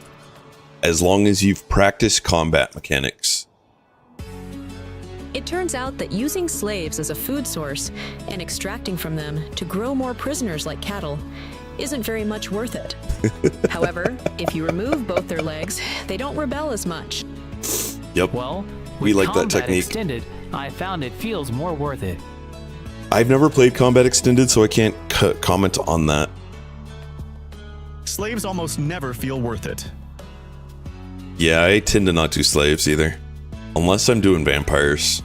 as long as you've practiced combat mechanics. It turns out that using slaves as a food source and extracting from them to grow more prisoners like cattle isn't very much worth it. However, if you remove both their legs, they don't rebel as much. Yep. Well, we like that Combat technique. Extended, I found it feels more worth it. I've never played Combat Extended, so I can't comment on that. Slaves almost never feel worth it. Yeah, I tend to not do slaves either. Unless I'm doing vampires.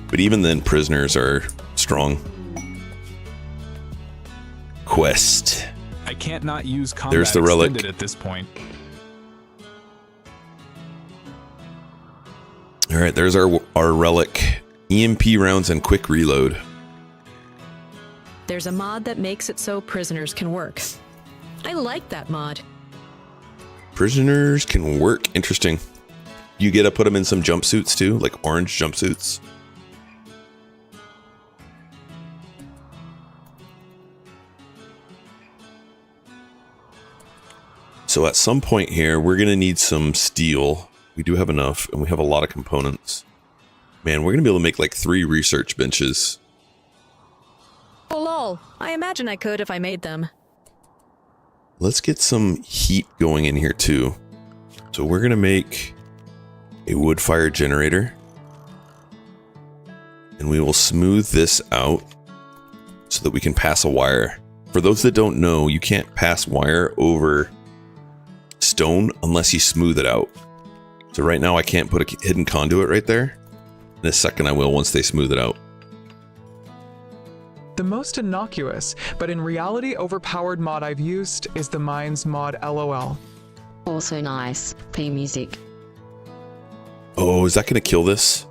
But even then, prisoners are strong. Quest. I can't not use Combat There's the relic. Extended at this point. Alright, there's our relic. EMP rounds and quick reload. There's a mod that makes it so prisoners can work. I like that mod. Prisoners can work. Interesting. You get to put them in some jumpsuits too, like orange jumpsuits. So at some point here, we're going to need some steel. We do have enough, and we have a lot of components. Man, we're going to be able to make like 3 research benches. Oh lol, I imagine I could if I made them. Let's get some heat going in here too. So we're going to make a wood fire generator. And we will smooth this out so that we can pass a wire. For those that don't know, you can't pass wire over stone unless you smooth it out. So right now I can't put a hidden conduit right there. In a second I will once they smooth it out. The most innocuous, but in reality overpowered mod I've used is the Mines mod LOL. Also nice. P music. Oh, is that going to kill this?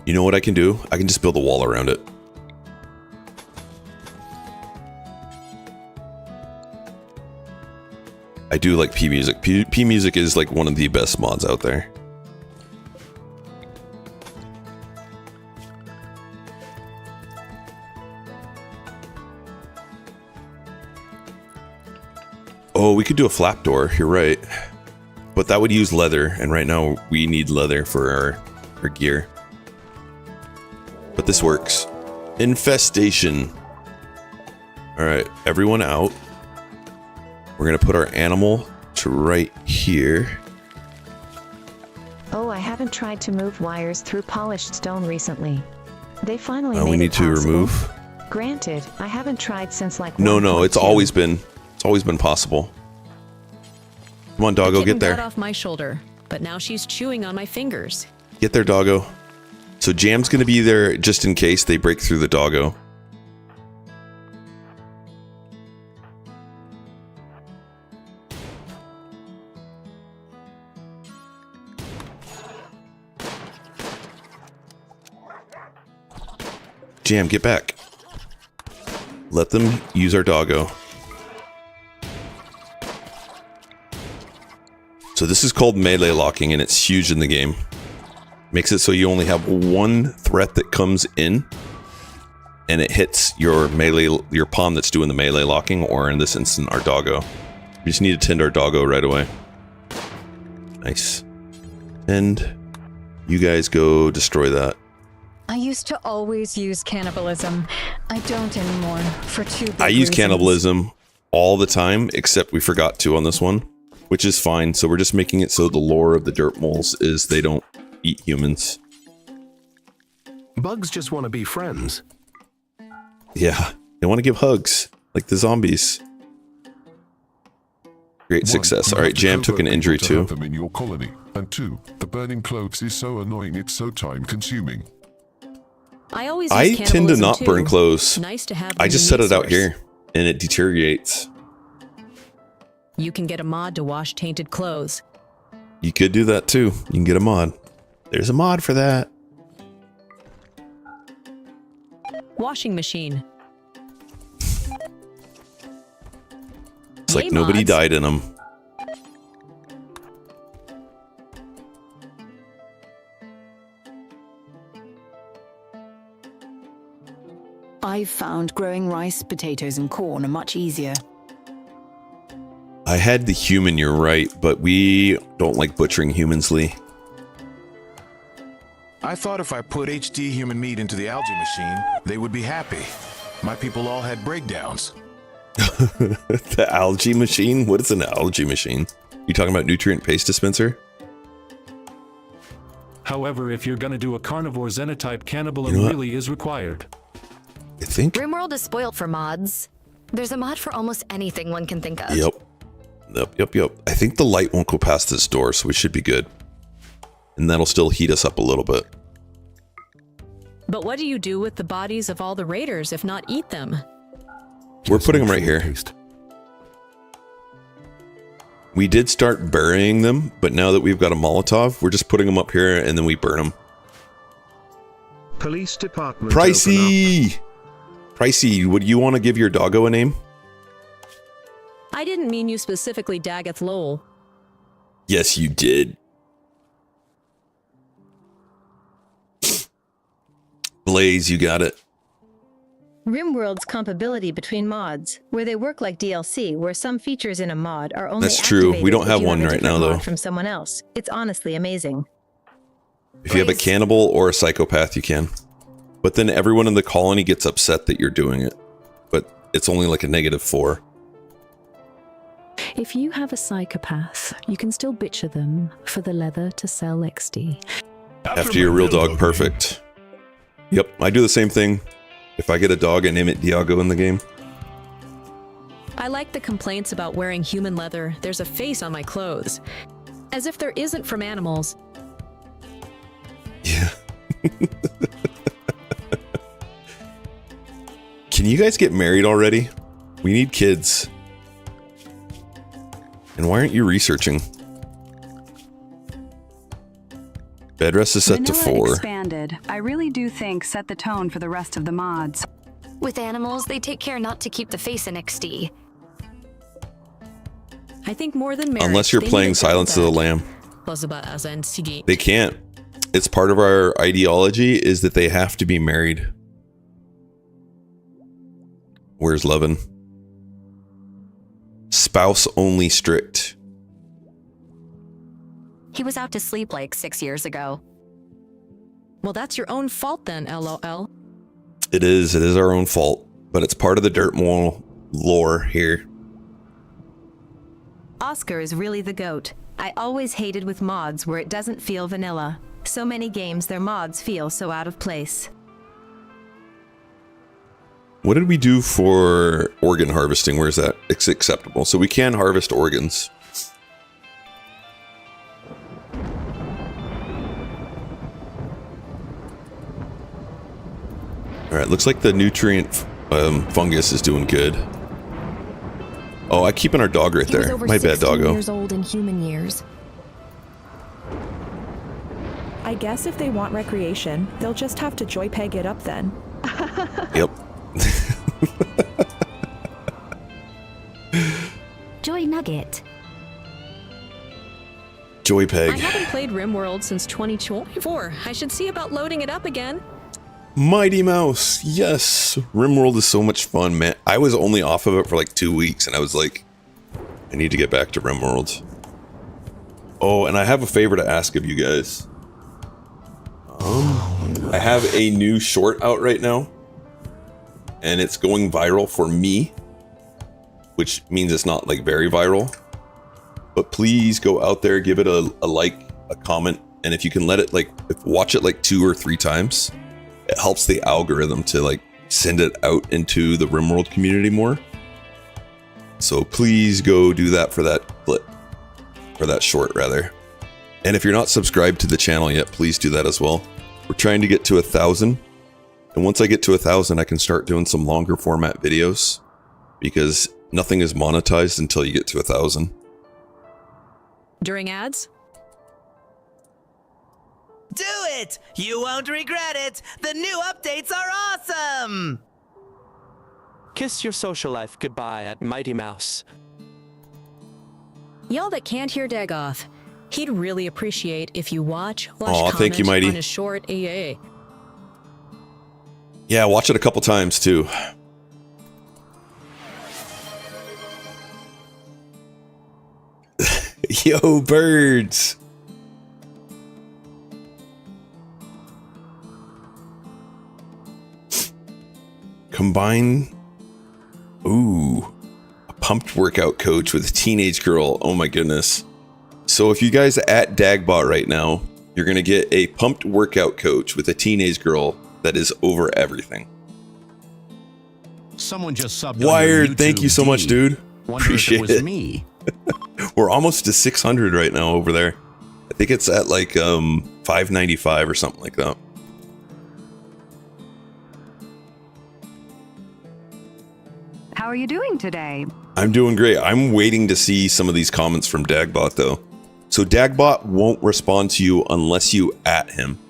You know what I can do? I can just build a wall around it. I do like P music. P music is like one of the best mods out there. Oh, we could do a flap door. You're right. But that would use leather, and right now we need leather for our gear. But this works. Infestation. Alright, everyone out. We're going to put our animal to right here. Oh, I haven't tried to move wires through polished stone recently. They finally made we need to remove. Granted, I haven't tried since like No, it's always been possible. Come on, doggo, get there. Got off my shoulder, but now she's chewing on my fingers. Get there, doggo. So Jam's going to be there just in case they break through the doggo. Jam, get back. Let them use our doggo. So this is called melee locking, and it's huge in the game. Makes it so you only have one threat that comes in, and it hits your pawn that's doing the melee locking, or in this instance, our doggo. We just need to tend our doggo right away. Nice. And you guys go destroy that. I used to always use cannibalism. I don't anymore, for 2 big I use reasons. cannibalism all the time, except we forgot to on this one, which is fine. So we're just making it so the lore of the Dirtmoles is they don't eat humans. Bugs just want to be friends. Yeah, they want to give hugs, like the zombies. Great success. All right, Jam took an injury too. Them in your colony. And 2, the burning clothes is so annoying it's so time consuming. I always I use tend to cannibalism not too. burn clothes. Nice to have. I the just set meat it out source. here and it deteriorates. You can get a mod to wash tainted clothes. You could do that too. You can get a mod. There's a mod for that. Washing machine. It's like Yay, nobody mods. died in them. I've found growing rice, potatoes, and corn are much easier. I had the human, you're right, but we don't like butchering humans, Lee. I thought if I put HD human meat into the algae machine, they would be happy. My people all had breakdowns. The algae machine? What is an algae machine? You talking about nutrient paste dispenser? However, if you're gonna do a carnivore xenotype, cannibalism You know what? really is required. I think. RimWorld is spoiled for mods. There's a mod for almost anything one can think of. Yep. I think the light won't go past this door, so we should be good. And that'll still heat us up a little bit. But what do you do with the bodies of all the raiders if not eat them? We're putting them right here. We did start burying them, but now that we've got a Molotov, we're just putting them up here and then we burn them. Police department. Pricey! Pricey, would you want to give your doggo a name? I didn't mean you specifically, Daggeth Lowell. Yes, you did. Blaze, you got it. RimWorld's compatibility between mods, where they work like DLC, where some features in a mod are only That's true. We activated don't if have you one a right different now, mod though. From someone else. It's honestly amazing. If you have a cannibal or a psychopath, you can. But then everyone in the colony gets upset that you're doing it. But it's only like a -4. If you have a psychopath, you can still bitcher them for the leather to sell XD. After your real dog, perfect. Yep, I do the same thing. If I get a dog, I name it Diago in the game. I like the complaints about wearing human leather. There's a face on my clothes. As if there isn't from animals. Yeah. Can you guys get married already? We need kids. And why aren't you researching? Bed rest is set to Vanilla 4. Expanded, I really do think set the tone for the rest of the mods. With animals, they take care not to keep the face in XD. I think more than marriage. Unless you're they playing need a Silence of the Lamb. They They can't. It's part of our ideology is that they have to be married. Where's Levin? Spouse only strict. He was out to sleep like 6 years ago. Well, that's your own fault then, LOL. It is our own fault, but it's part of the Dirtmole lore here. Oscar is really the GOAT. I always hated with mods where it doesn't feel vanilla. So many games, their mods feel so out of place. What did we do for organ harvesting? Where's that? It's acceptable. So we can harvest organs. Alright, looks like the nutrient fungus is doing good. Oh, I'm keeping our dog right He was there. over My bad, 16 doggo. years old in human years. I guess if they want recreation, they'll just have to joy peg it up then. Yep. Joy Nugget. Joy I Peg. haven't played RimWorld since 2024. I should see about loading it up again. Mighty Mouse. Yes. RimWorld is so much fun, man. I was only off of it for like 2 weeks and I was like, I need to get back to RimWorld. Oh, and I have a favor to ask of you guys. I have a new short out right now. And it's going viral for me. Which means it's not like very viral. But please go out there, give it a like, a comment. And if you can let it watch it like 2 or 3 times. It helps the algorithm to like send it out into the RimWorld community more. So please go do that for that clip. Or that short rather. And if you're not subscribed to the channel yet, please do that as well. We're trying to get to 1,000. And once I get to 1,000, I can start doing some longer format videos because nothing is monetized until you get to 1,000. During ads? Do it! You won't regret it! The new updates are awesome! Kiss your social life goodbye at Mighty Mouse. Y'all that can't hear Dagoth, he'd really appreciate if you watch, Aw, thank you, comment Mighty. on his short AA. Yeah, watch it a couple times too. Yo, birds. Combine. Ooh. A pumped workout coach with a teenage girl. Oh my goodness. So if you guys are at Dagbot right now, you're going to get a pumped workout coach with a teenage girl that is over everything. Someone just subbed Wired, thank you so much, dude. Appreciate it. Me. We're almost to 600 right now over there. I think it's at like 595 or something like that. How are you doing today? I'm doing great. I'm waiting to see some of these comments from Dagbot though. So Dagbot won't respond to you unless you at him.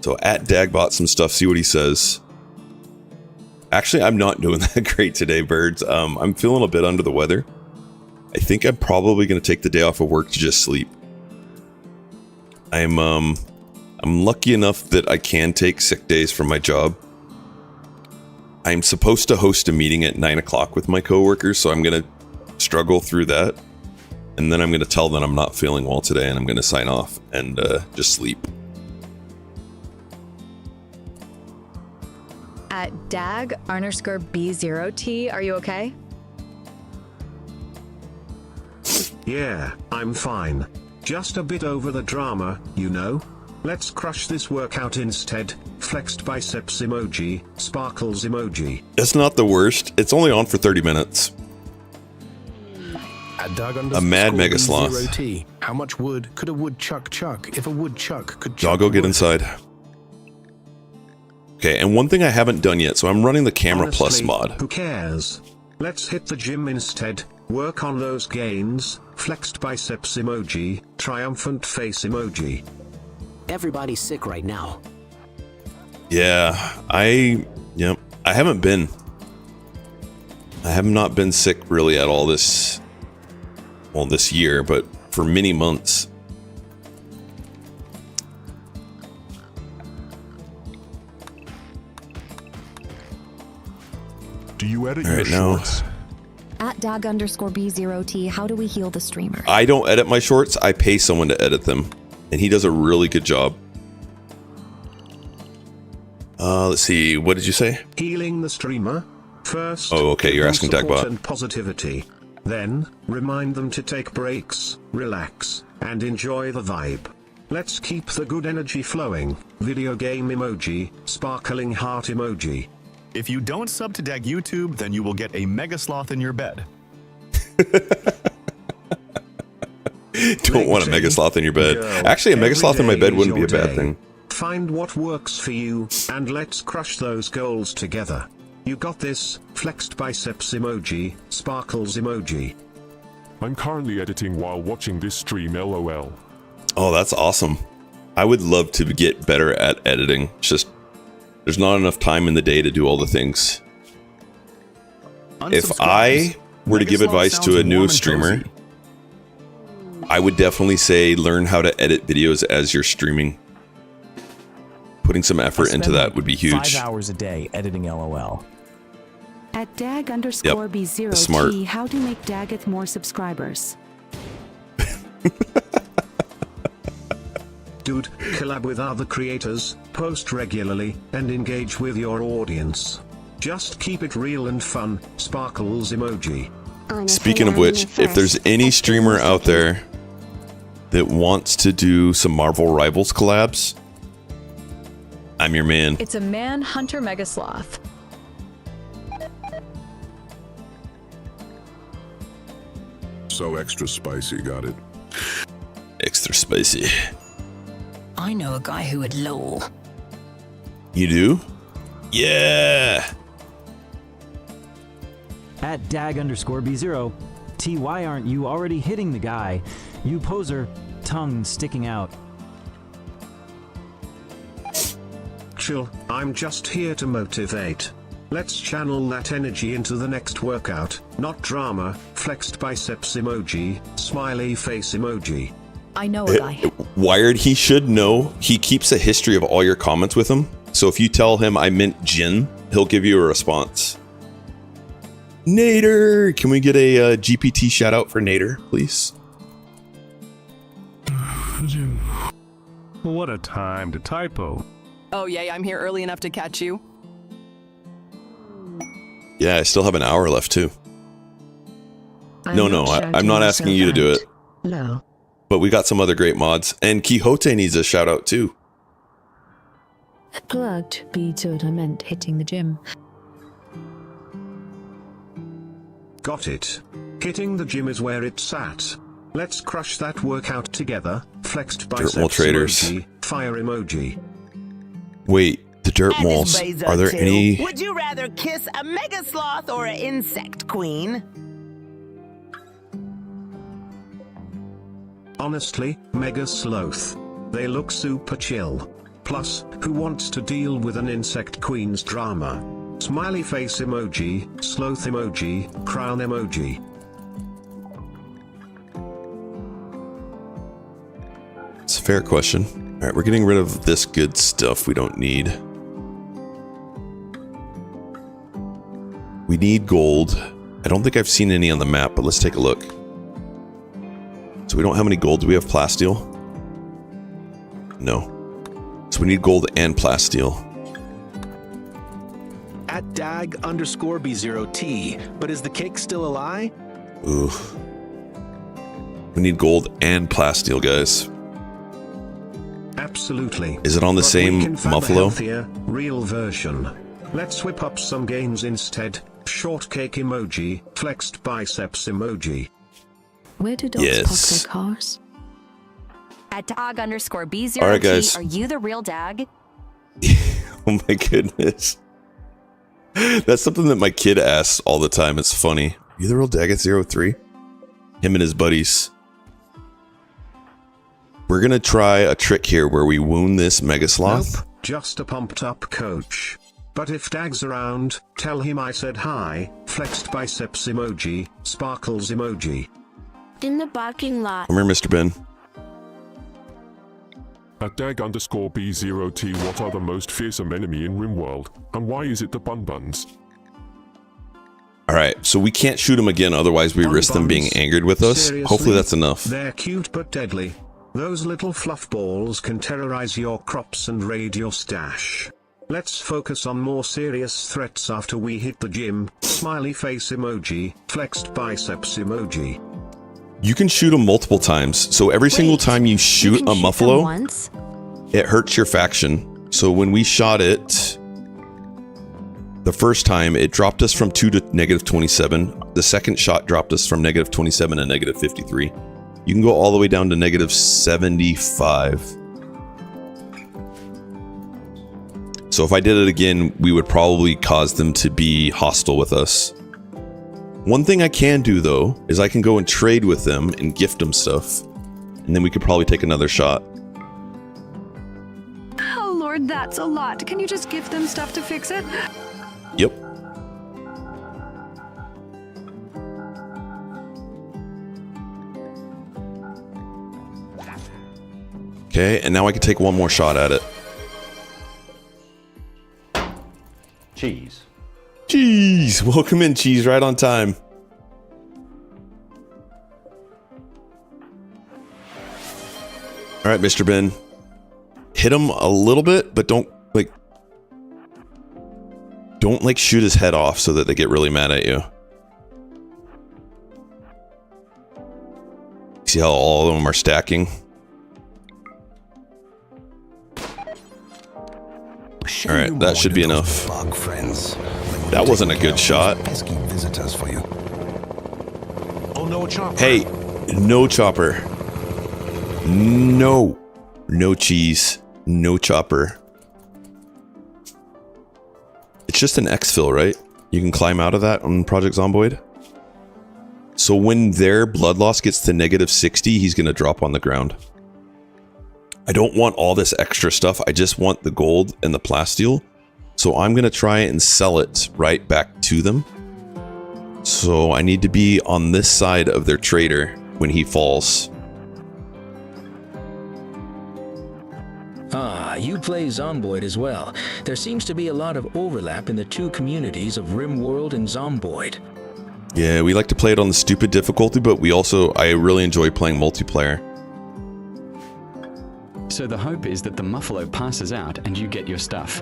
So at Dagbot some stuff, see what he says. Actually, I'm not doing that great today, birds. I'm feeling a bit under the weather. I think I'm probably going to take the day off of work to just sleep. I'm lucky enough that I can take sick days from my job. I'm supposed to host a meeting at 9 o'clock with my coworkers, so I'm going to struggle through that. And then I'm going to tell them I'm not feeling well today, and I'm going to sign off and just sleep. At dag_B0T, are you okay? Yeah, I'm fine. Just a bit over the drama, you know? Let's crush this workout instead. Flexed biceps emoji, sparkles emoji. It's not the worst. It's only on for 30 minutes. A mad mega sloth. How much wood could a woodchuck chuck if a woodchuck could chuck Doggo, get wood? inside. Okay, and one thing I haven't done yet, so I'm running the Camera Plus Honestly, mod. Who cares? Let's hit the gym instead. Work on those gains. Flexed biceps emoji, triumphant face emoji. Everybody's sick right now. Yeah, I haven't been. I have not been sick really at all this year, but for many months. Do you edit All your right, now, shorts? At dag_B0T, how do we heal the streamer? I don't edit my shorts. I pay someone to edit them, and he does a really good job. Let's see. What did you say? Healing the streamer. First, Oh, okay, you're asking support Dagbot. and positivity. Then, remind them to take breaks, relax, and enjoy the vibe. Let's keep the good energy flowing. Video game emoji, sparkling heart emoji. If you don't sub to Dag YouTube, then you will get a mega sloth in your bed. Don't want a mega sloth in your bed. Girl, Actually, a mega every sloth in my day bed is wouldn't be your a bad day. thing. Find what works for you, and let's crush those goals together. You got this. Flexed biceps emoji, sparkles emoji. I'm currently editing while watching this stream, LOL. Oh, that's awesome. I would love to get better at editing. It's just there's not enough time in the day to do all the things. If I were to give advice to a new streamer, I would definitely say learn how to edit videos as you're streaming. Putting some effort into that would be huge. 5 hours a day editing LOL. At dag_B0T, smart. how to make Daggett more subscribers? Dude, collab with other creators, post regularly, and engage with your audience. Just keep it real and fun. Sparkles emoji. Speaking of which, if there's any streamer out there that wants to do some Marvel Rivals collabs, I'm your man. It's a Manhunter Megasloth. So extra spicy, got it. Extra spicy. I know a guy who would lol. You do? Yeah. At dag_B0, T, why aren't you already hitting the guy? You poser, tongue sticking out. Chill, I'm just here to motivate. Let's channel that energy into the next workout, not drama. Flexed biceps emoji, smiley face emoji. I know a guy. Wired, he should know. He keeps a history of all your comments with him. So if you tell him I meant Jin, he'll give you a response. Nader! Can we get a GPT shout out for Nader, please? What a time to typo. Oh, yay, I'm here early enough to catch you. Yeah, I still have an hour left, too. No, I'm not asking you to do it. No. But we got some other great mods. And Quixote needs a shout out, too. Plugged B2, I meant hitting the gym. Got it. Hitting the gym is where it's at. Let's crush that workout together. Flexed biceps Dirtmole traders. emoji, fire emoji. Wait, the Dirtmoles. Are there any... Would you rather kiss a mega sloth or an insect queen? Honestly, mega sloth. They look super chill. Plus, who wants to deal with an insect queen's drama? Smiley face emoji, sloth emoji, crown emoji. It's a fair question. All right, we're getting rid of this good stuff we don't need. We need gold. I don't think I've seen any on the map, but let's take a look. So we don't have any gold. Do we have plasteel? No. So we need gold and plasteel. At dag_B0T, but is the cake still a lie? Ooh. We need gold and plasteel, guys. Absolutely. Is it on the But same we can find a Muffalo? healthier, real version. Let's whip up some gains instead. Shortcake emoji, flexed biceps emoji. Where do dogs park their cars? At dag_B0T, All right, guys. are you the real dag? Oh my goodness. That's something that my kid asks all the time. It's funny. Are you the real Daggett 03? Him and his buddies. We're gonna try a trick here where we wound this mega sloth. Nope, just a pumped up coach. But if Dag's around, tell him I said hi. Flexed biceps emoji, sparkles emoji. In the parking lot. Come here, Mr. Ben. At dag_B0T, what are the most fearsome enemy in RimWorld? And why is it the Bun Buns? Alright, so we can't shoot them again, otherwise we risk them being angered with us. Seriously? Hopefully that's enough. They're cute but deadly. Those little fluff balls can terrorize your crops and raid your stash. Let's focus on more serious threats after we hit the gym. Smiley face emoji, flexed biceps emoji. You can shoot them multiple times, so every single time you shoot a Muffalo, it hurts your faction. So when we shot it the first time, it dropped us from 2 to -27. The second shot dropped us from -27 to -53. You can go all the way down to -75. So if I did it again, we would probably cause them to be hostile with us. One thing I can do, though, is I can go and trade with them and gift them stuff. And then we could probably take another shot. Oh lord, that's a lot. Can you just give them stuff to fix it? Yep. Okay, and now I can take one more shot at it. Cheese. Cheese! Welcome in, Cheese, right on time. All right, Mr. Ben. Hit him a little bit, but don't shoot his head off so that they get really mad at you. See how all of them are stacking? All right, that should be enough. That wasn't a good shot. Oh, no chopper. Hey, no chopper. No. No cheese. No chopper. It's just an exfil, right? You can climb out of that on Project Zomboid. So when their blood loss gets to -60, he's going to drop on the ground. I don't want all this extra stuff. I just want the gold and the plasteel. So I'm going to try and sell it right back to them. So I need to be on this side of their trader when he falls. Ah, you play Zomboid as well. There seems to be a lot of overlap in the two communities of RimWorld and Zomboid. Yeah, we like to play it on the stupid difficulty, but I really enjoy playing multiplayer. So the hope is that the Muffalo passes out and you get your stuff.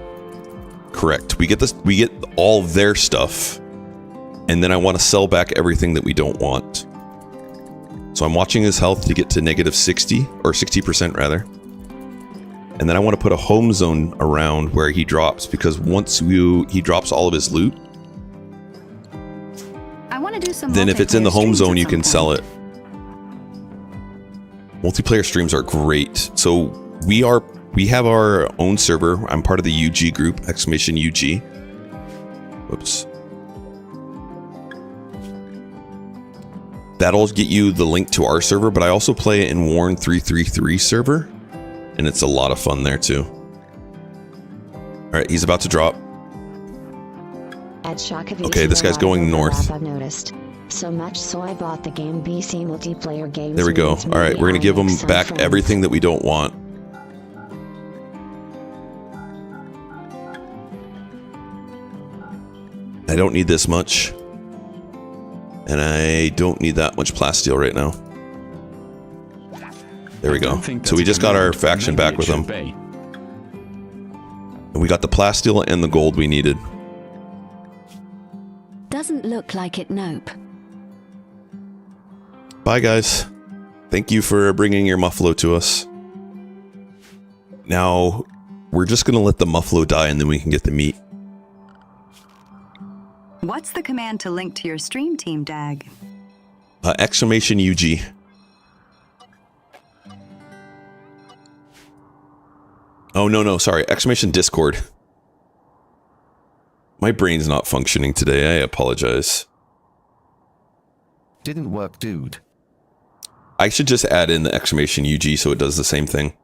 Correct. We get all their stuff, and then I want to sell back everything that we don't want. So I'm watching his health to get to -60, or 60% rather. And then I want to put a home zone around where he drops, because once he drops all of his loot, I want to do some. then if it's in the home zone, you can sell it. Multiplayer streams are great. So we have our own server. I'm part of the UG group, !UG. Whoops. That'll get you the link to our server, but I also play in Warren 333 server, and it's a lot of fun there too. All right, he's about to drop. Okay, this guy's going north. I've noticed. So much so I bought the game BC multiplayer games. There we go. All right, we're gonna give him back everything that we don't want. I don't need this much. And I don't need that much plasteel right now. There we go. So we just got our faction back with them. And we got the plasteel and the gold we needed. Doesn't look like it, nope. Bye, guys. Thank you for bringing your Muffalo to us. Now, we're just going to let the Muffalo die and then we can get the meat. What's the command to link to your stream team, Dag? !UG. Oh, no, sorry. !Discord. My brain's not functioning today. I apologize. Didn't work, dude. I should just add in the !UG so it does the same thing.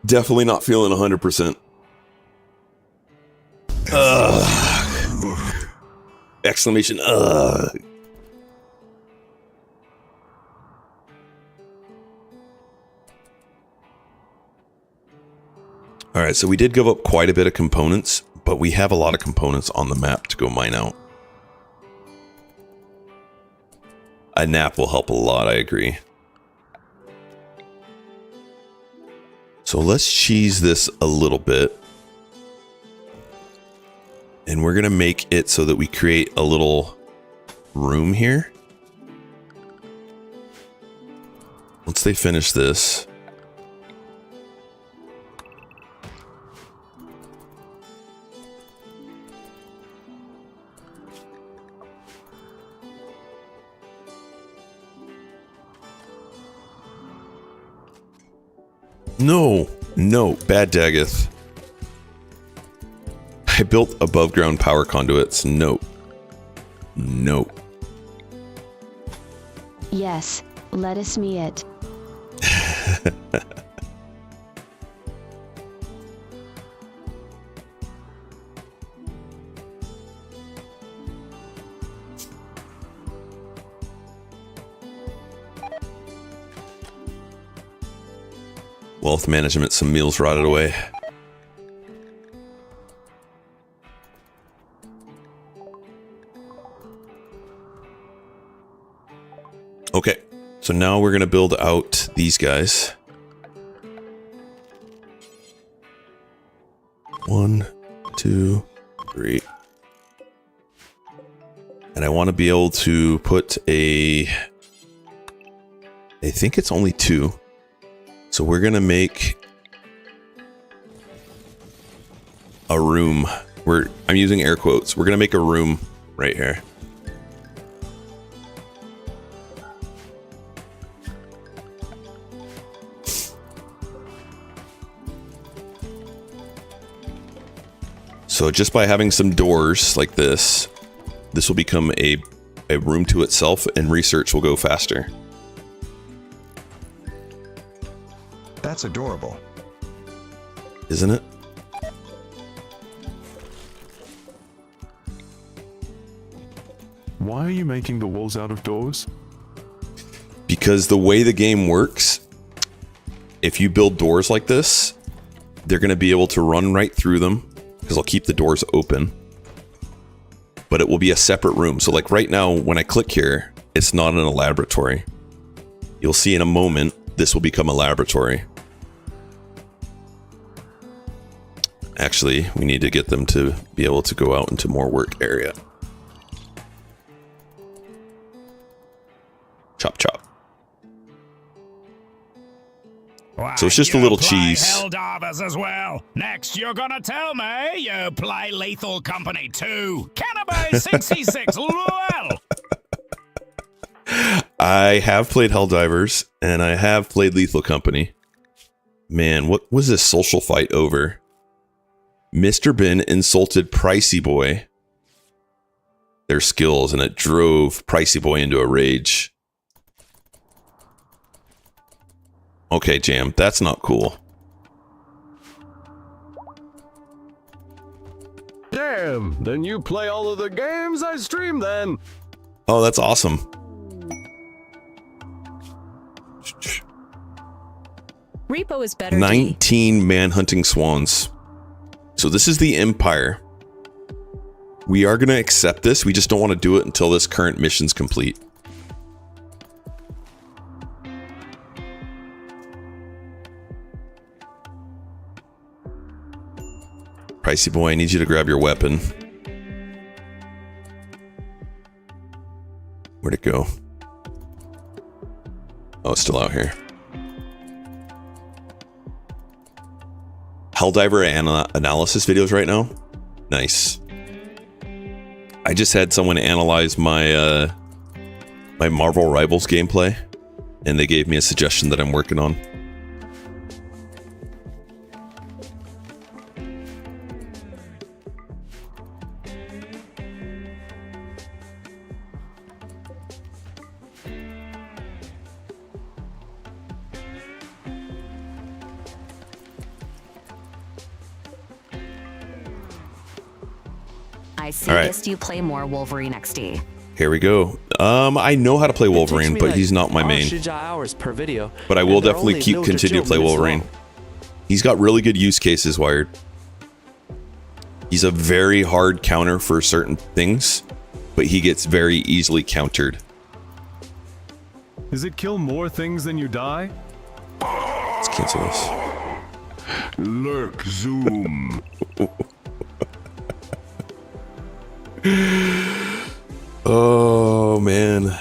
Definitely not feeling 100%. Exclamation, ugh. Alright, so we did give up quite a bit of components, but we have a lot of components on the map to go mine out. A nap will help a lot, I agree. So let's cheese this a little bit. And we're going to make it so that we create a little room here. Once they finish this. No, bad Daggeth. I built above ground power conduits. No. Yes, let us me it. Wealth management, some meals rotted away. Okay, so now we're going to build out these guys. 1, 2, 3. And I want to be able to put I think it's only 2. So we're going to make a room. I'm using air quotes. We're going to make a room right here. So just by having some doors like this will become a room to itself, and research will go faster. That's adorable. Isn't it? Why are you making the walls out of doors? Because the way the game works, if you build doors like this, they're going to be able to run right through them, because I'll keep the doors open. But it will be a separate room. So like right now, when I click here, it's not in a laboratory. You'll see in a moment, this will become a laboratory. Actually, we need to get them to be able to go out into more work area. Chop, chop. Why, so it's just a little cheese. Helldivers as well. Next, you're gonna tell me you play Lethal Company 2. Cannabis 66. Well. I have played Helldivers, and I have played Lethal Company. Man, what was this social fight over? Mr. Bin insulted Pricey Boy, their skills, and it drove Pricey Boy into a rage. Okay, Jam, that's not cool. Damn, then you play all of the games I stream then. Oh, that's awesome. Repo is better. 19 manhunting swans. So this is the Empire. We are going to accept this. We just don't want to do it until this current mission's complete. Pricey Boy, I need you to grab your weapon. Where'd it go? Oh, it's still out here. Helldiver analysis videos right now? Nice. I just had someone analyze my my Marvel Rivals gameplay, and they gave me a suggestion that I'm working on. I All suggest you play more Wolverine XD. Here we go. I know how to play Wolverine, but he's not my main. Hours per video, but I will definitely continue to play Wolverine. He's got really good use cases, Wired. He's a very hard counter for certain things, but he gets very easily countered. Does it kill more things than you die? Let's cancel this. Lurk zoom. Oh man,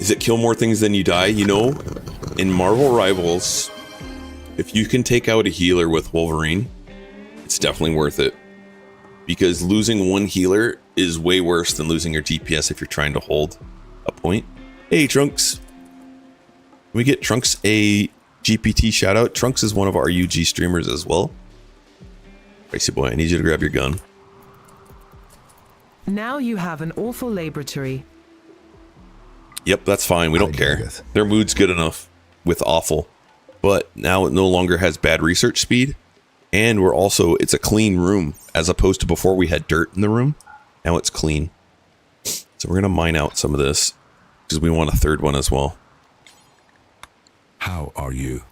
is it kill more things than you die? You know, in Marvel Rivals, if you can take out a healer with Wolverine, it's definitely worth it, because losing one healer is way worse than losing your DPS if you're trying to hold a point. Hey Trunks, can we get Trunks a GPT shout out? Trunks is one of our UG streamers as well. Racy Boy, I need you to grab your gun. Now you have an awful laboratory. Yep, that's fine. We don't care. Their mood's good enough with awful. But now it no longer has bad research speed. And we're also, it's a clean room. As opposed to before we had dirt in the room. Now it's clean. So we're going to mine out some of this. Because we want a third one as well. How are you?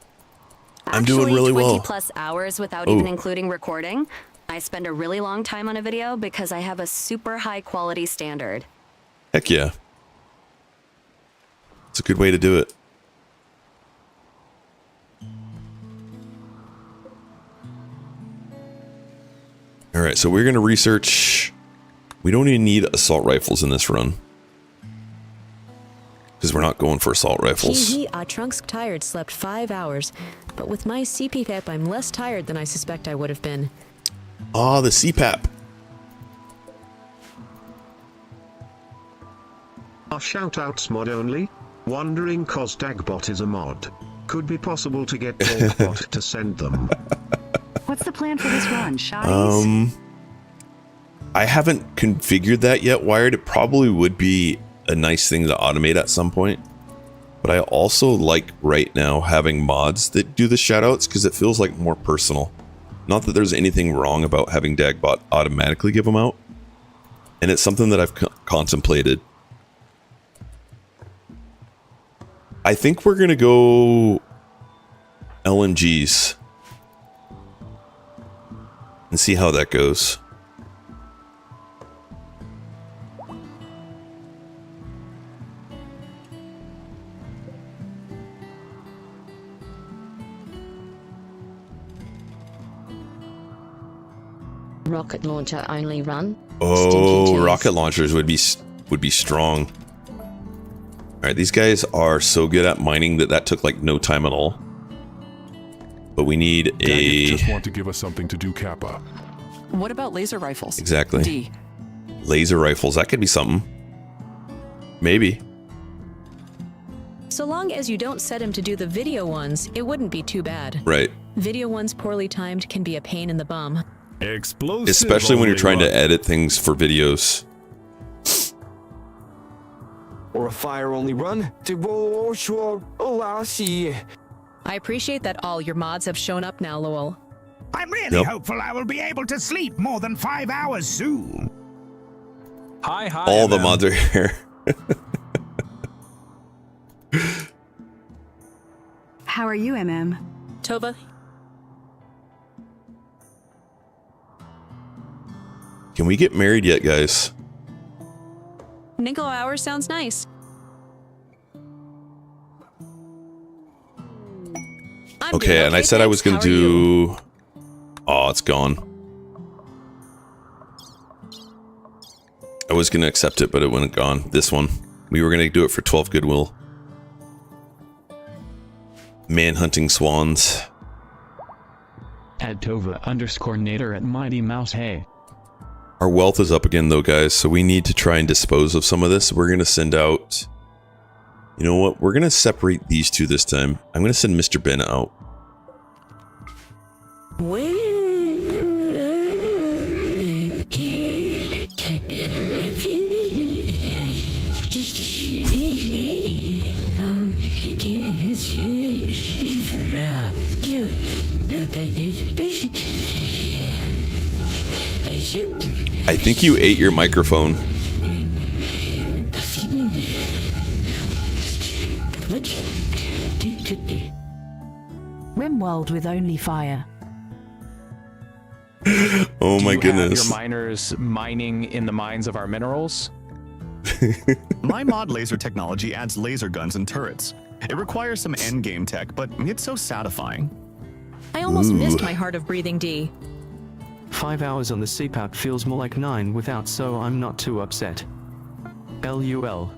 I'm doing really well. 20+ hours without even including recording. I spend a really long time on a video because I have a super high quality standard. Heck yeah. It's a good way to do it. Alright, so we're going to research... We don't even need assault rifles in this run. Because we're not going for assault rifles. Trunks tired slept 5 hours, but with my CPAP I'm less tired than I suspect I would have been. Ah, the CPAP. Are shoutouts mod only? Wondering cause Dagbot is a mod. Could be possible to get Dagbot to send them. What's the plan for this run, shotties? I haven't configured that yet, Wired. It probably would be a nice thing to automate at some point. But I also like right now having mods that do the shoutouts because it feels like more personal. Not that there's anything wrong about having Dagbot automatically give them out. And it's something that I've contemplated. I think we're going to go LMGs and see how that goes. Rocket launcher only run. Oh, rocket launchers would be strong. All right, these guys are so good at mining that took like no time at all. But we need a. Just want to give us something to do, Kappa. What about laser rifles? Exactly. D. Laser rifles. That could be something. Maybe. So long as you don't set him to do the video ones, it wouldn't be too bad. Right. Video ones poorly timed can be a pain in the bum. Explosive. Especially when you're trying to edit things for videos. Or a fire-only run. I appreciate that all your mods have shown up now, Lowell. I'm really hopeful I will be able to sleep more than 5 hours soon. Hi. All the mods are here. How are you, MM? Tova? Can we get married yet, guys? Nickel hour sounds nice. Okay, and I said I was going to do... Oh, it's gone. I was going to accept it, but it went gone. This one. We were going to do it for 12 goodwill. Man-hunting swans. Add Tova_Nader at Mighty Mouse Hey. Our wealth is up again, though, guys, so we need to try and dispose of some of this. We're going to send out... You know what? We're going to separate these two this time. I'm going to send Mr. Ben out. I think you ate your microphone. RimWorld with only fire. Oh my goodness. Have your miners mining in the mines of our minerals? My mod laser technology adds laser guns and turrets. It requires some endgame tech, but it's so satisfying. I almost missed my Heart of Breathing D. 5 hours on the CPAP feels more like 9 without, so I'm not too upset. LUL.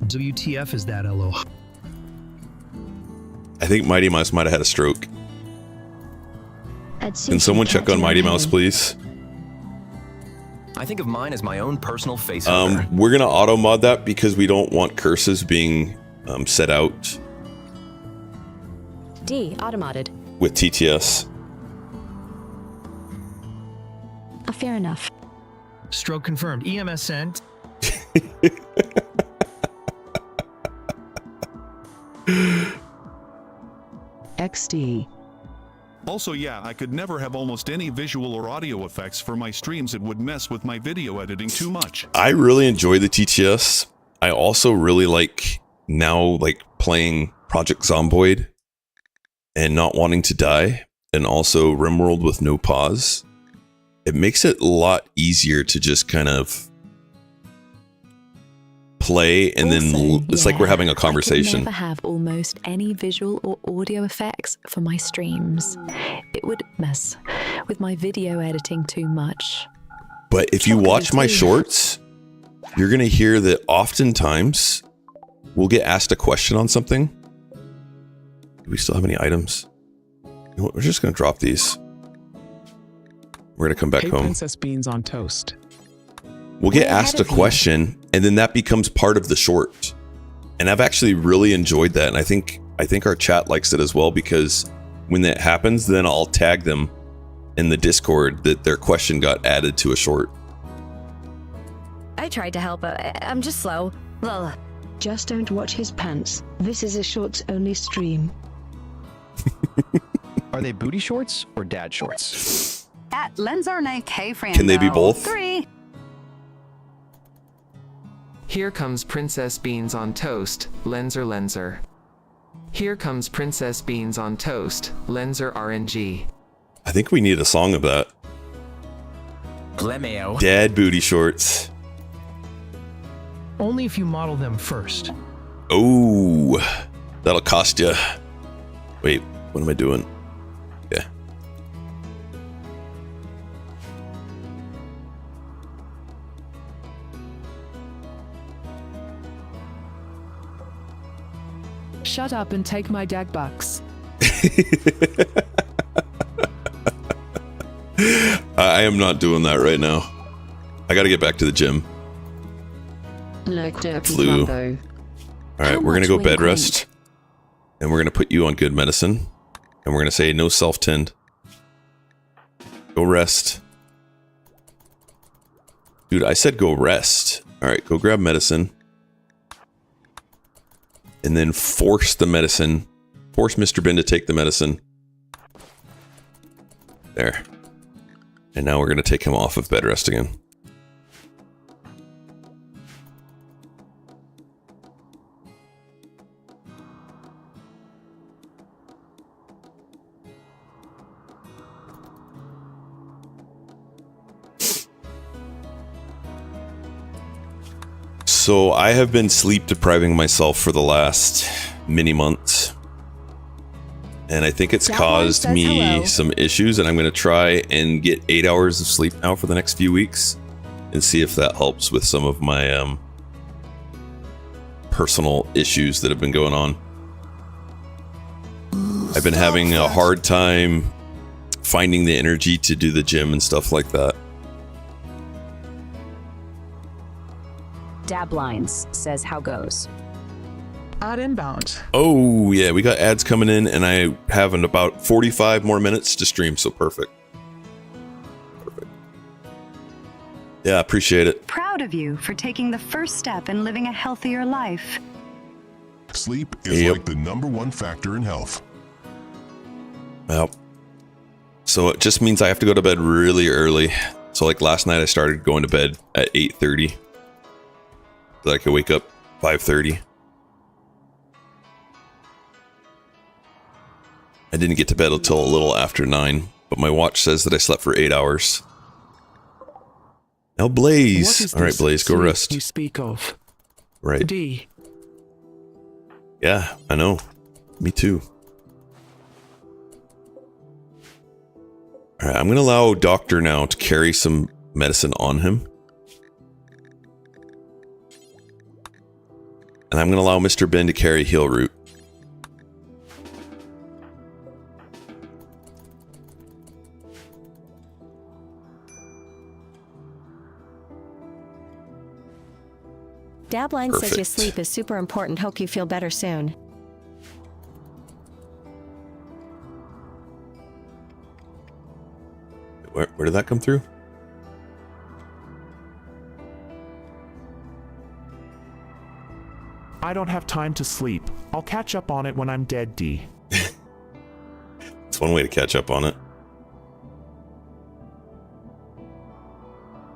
WTF is that, LO? I think Mighty Mouse might have had a stroke. Can someone check on Mighty Mouse, please? I think of mine as my own personal face. We're gonna auto mod that because we don't want curses being set out D. Automodded. with TTS. Fair enough. Stroke confirmed. EMS sent. XD. Also, yeah, I could never have almost any visual or audio effects for my streams. It would mess with my video editing too much. I really enjoy the TTS. I also really like now playing Project Zomboid and not wanting to die, and also RimWorld with no pause. It makes it a lot easier to just kind of play, and then it's like we're having a conversation. I never have almost any visual or audio effects for my streams. It would mess with my video editing too much. But if you watch my shorts, you're going to hear that oftentimes we'll get asked a question on something. Do we still have any items? You know what, we're just going to drop these. We're going to come back home. Princess beans on toast. We'll get asked a question, and then that becomes part of the short. And I've actually really enjoyed that, and I think our chat likes it as well, because when that happens, then I'll tag them in the Discord that their question got added to a short. I tried to help, I'm just slow. Ugh. Just don't watch his pants. This is a shorts-only stream. Are they booty shorts or dad shorts? At Lenzarne K. Frando. Can they be both? 3. Here comes Princess Beans on toast, Lenzer. Here comes Princess Beans on toast, Lenzer RNG. I think we need a song of that. Lemeo. Dad booty shorts. Only if you model them first. Oh, that'll cost you. Wait, what am I doing? Yeah. Shut up and take my dag bucks. I am not doing that right now. I got to get back to the gym. Like Flu. All right, we're going to go bed rest. And we're going to put you on good medicine. And we're going to say no self-tend. Go rest. Dude, I said go rest. All right, go grab medicine. And then force the medicine. Force Mr. Ben to take the medicine. There. And now we're going to take him off of bed rest again. So I have been sleep depriving myself for the last many months. And I think it's caused me some issues, and I'm going to try and get 8 hours of sleep now for the next few weeks and see if that helps with some of my personal issues that have been going on. I've been having a hard time finding the energy to do the gym and stuff like that. Dablines says how goes. Ad inbound. Oh, yeah, we got ads coming in, and I have in about 45 more minutes to stream, so perfect. Perfect. Yeah, appreciate it. Proud of you for taking the first step in living a healthier life. Sleep is like the #1 factor in health. Well, so it just means I have to go to bed really early. So like last night I started going to bed at 8:30. So I could wake up 5:30. I didn't get to bed until a little after 9, but my watch says that I slept for 8 hours. Now Blaze. All right, Blaze, go rest. You speak of. Right. D. Yeah, I know. Me too. All right, I'm going to allow Doctor now to carry some medicine on him. And I'm going to allow Mr. Ben to carry Heal Root. Dabline says your sleep is super important. Hope you feel better soon. Where did that come through? I don't have time to sleep. I'll catch up on it when I'm dead, D. It's one way to catch up on it.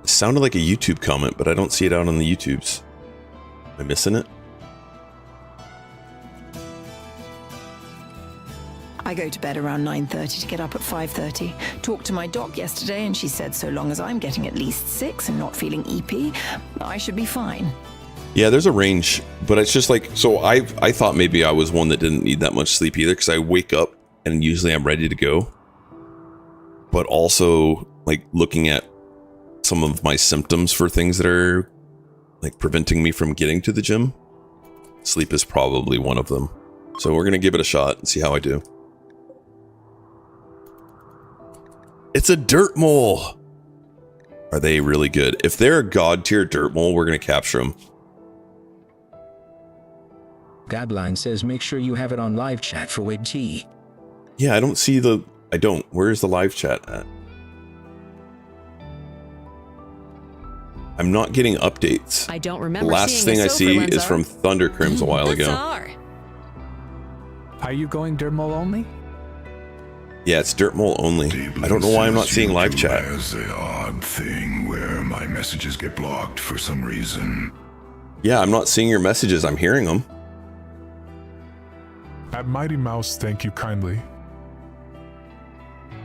It sounded like a YouTube comment, but I don't see it out on the YouTubes. Am I missing it? I go to bed around 9:30 to get up at 5:30. Talked to my doc yesterday and she said so long as I'm getting at least 6 and not feeling EP, I should be fine. Yeah, there's a range, but it's just like, so I thought maybe I was one that didn't need that much sleep either, because I wake up and usually I'm ready to go. But also, like, looking at some of my symptoms for things that are like preventing me from getting to the gym, sleep is probably one of them. So we're gonna give it a shot and see how I do. It's a Dirtmole. Are they really good? If they're a god tier Dirtmole, we're gonna capture them. Dabline says make sure you have it on live chat for Wig T. Yeah, I don't see the... I don't. Where's the live chat at? I'm not getting updates. I don't remember. The last thing I see is from Thundercrims a while ago. Are you going Dirtmole only? Yeah, it's Dirtmole only. I don't know why I'm not seeing live chat. There's the odd thing where my messages get blocked for some reason. Yeah, I'm not seeing your messages. I'm hearing them. At Mighty Mouse, thank you kindly.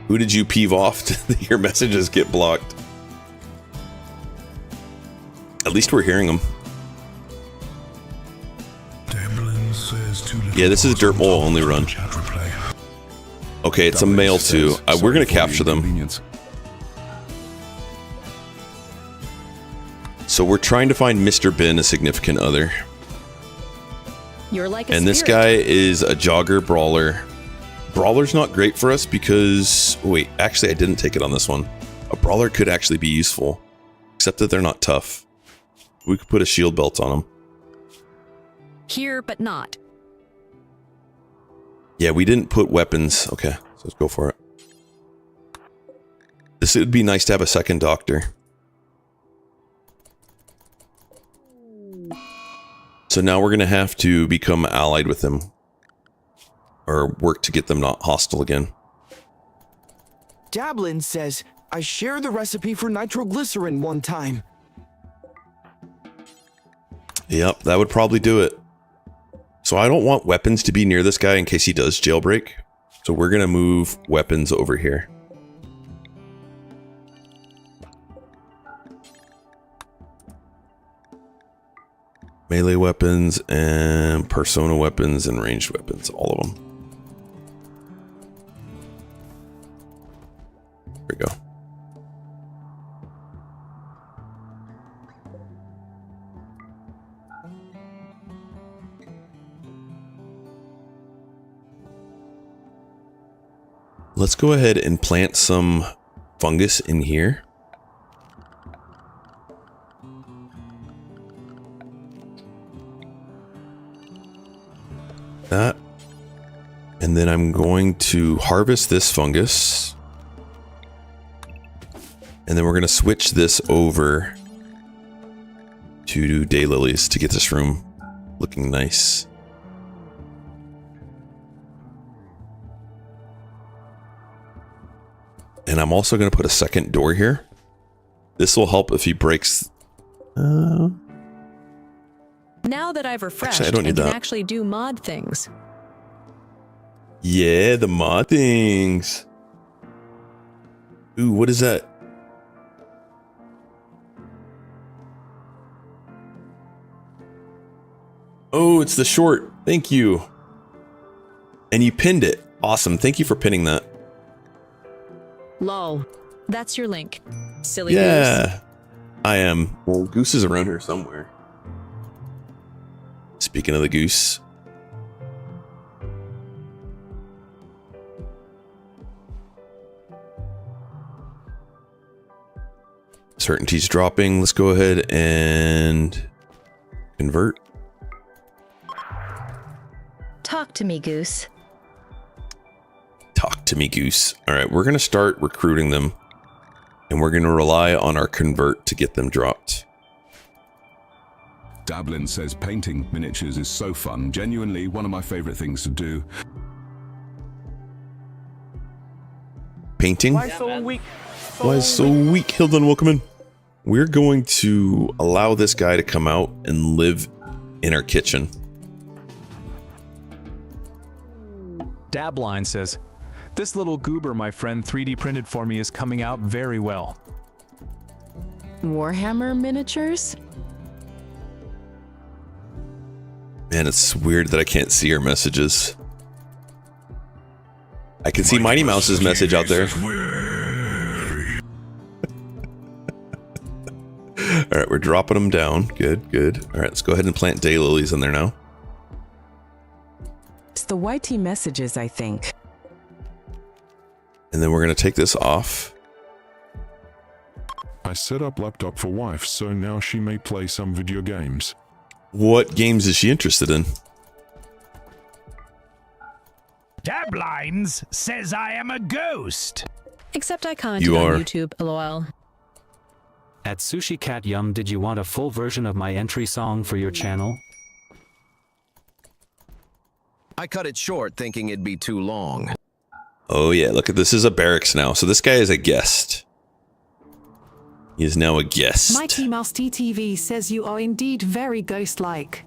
Who did you peeve off that your messages get blocked? At least we're hearing them. Yeah, this is Dirtmole only run. Okay, it's a male too. We're gonna capture them. So we're trying to find Mr. Bin, a significant other. You're like a and this guy is a jogger brawler. Brawler's not great for us because... Wait, actually I didn't take it on this one. A brawler could actually be useful. Except that they're not tough. We could put a shield belt on them. Here, but not. Yeah, we didn't put weapons. Okay, so let's go for it. This would be nice to have a second doctor. So now we're going to have to become allied with them. Or work to get them not hostile again. Dablin says, I shared the recipe for nitroglycerin one time. Yep, that would probably do it. So I don't want weapons to be near this guy in case he does jailbreak. So we're going to move weapons over here. Melee weapons and persona weapons and ranged weapons, all of them. There we go. Let's go ahead and plant some fungus in here. That. And then I'm going to harvest this fungus. And then we're going to switch this over to daylilies to get this room looking nice. And I'm also going to put a second door here. This will help if he breaks... Now that I've refreshed, actually, I don't need I can that. actually do mod things. Yeah, the mod things. Ooh, what is that? Oh, it's the short. Thank you. And you pinned it. Awesome. Thank you for pinning that. Lol. That's your link. Silly goose. Yeah, I am. Well, Goose is around here somewhere. Speaking of the Goose. Certainty's dropping. Let's go ahead and convert. Talk to me, Goose. Talk to me, Goose. All right, we're going to start recruiting them. And we're going to rely on our convert to get them dropped. Dablin says painting miniatures is so fun. Genuinely one of my favorite things to do. Painting? Why so weak? Why so weak? Hilden, welcome in. We're going to allow this guy to come out and live in our kitchen. Dabline says, this little goober my friend 3D printed for me is coming out very well. Warhammer miniatures? Man, it's weird that I can't see our messages. I can see Mighty Mouse's message out there. All right, we're dropping them down. Good, good. All right, let's go ahead and plant daylilies in there now. It's the YT messages, I think. And then we're going to take this off. I set up laptop for wife, so now she may play some video games. What games is she interested in? Dabline Lines says I am a ghost. Except I can't You on are. YouTube, lol. At Sushi Cat Yum, did you want a full version of my entry song for your channel? I cut it short thinking it'd be too long. Oh yeah, look at this is a barracks now. So this guy is a guest. He is now a guest. Mighty Mouse TTV says you are indeed very ghost-like.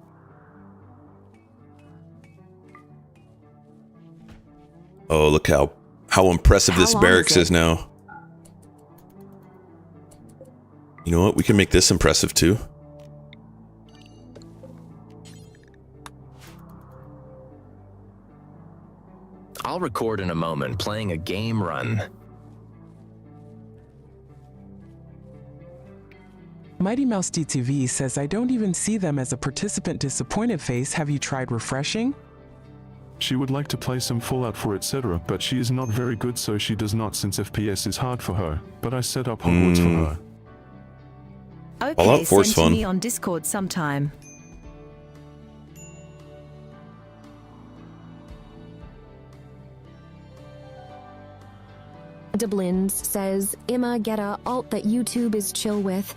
Oh, look how impressive this long barracks is it? is now. You know what? We can make this impressive too. I'll record in a moment playing a game run. Mighty Mouse DTV says I don't even see them as a participant disappointed face. Have you tried refreshing? She would like to play some Fallout 4 etc, but she is not very good, so she does not, since FPS is hard for her. But I set up Hogwarts for her. Okay, Fallout 4 's send fun. me on Discord sometime. Dublins says, Emma, get a alt that YouTube is chill with.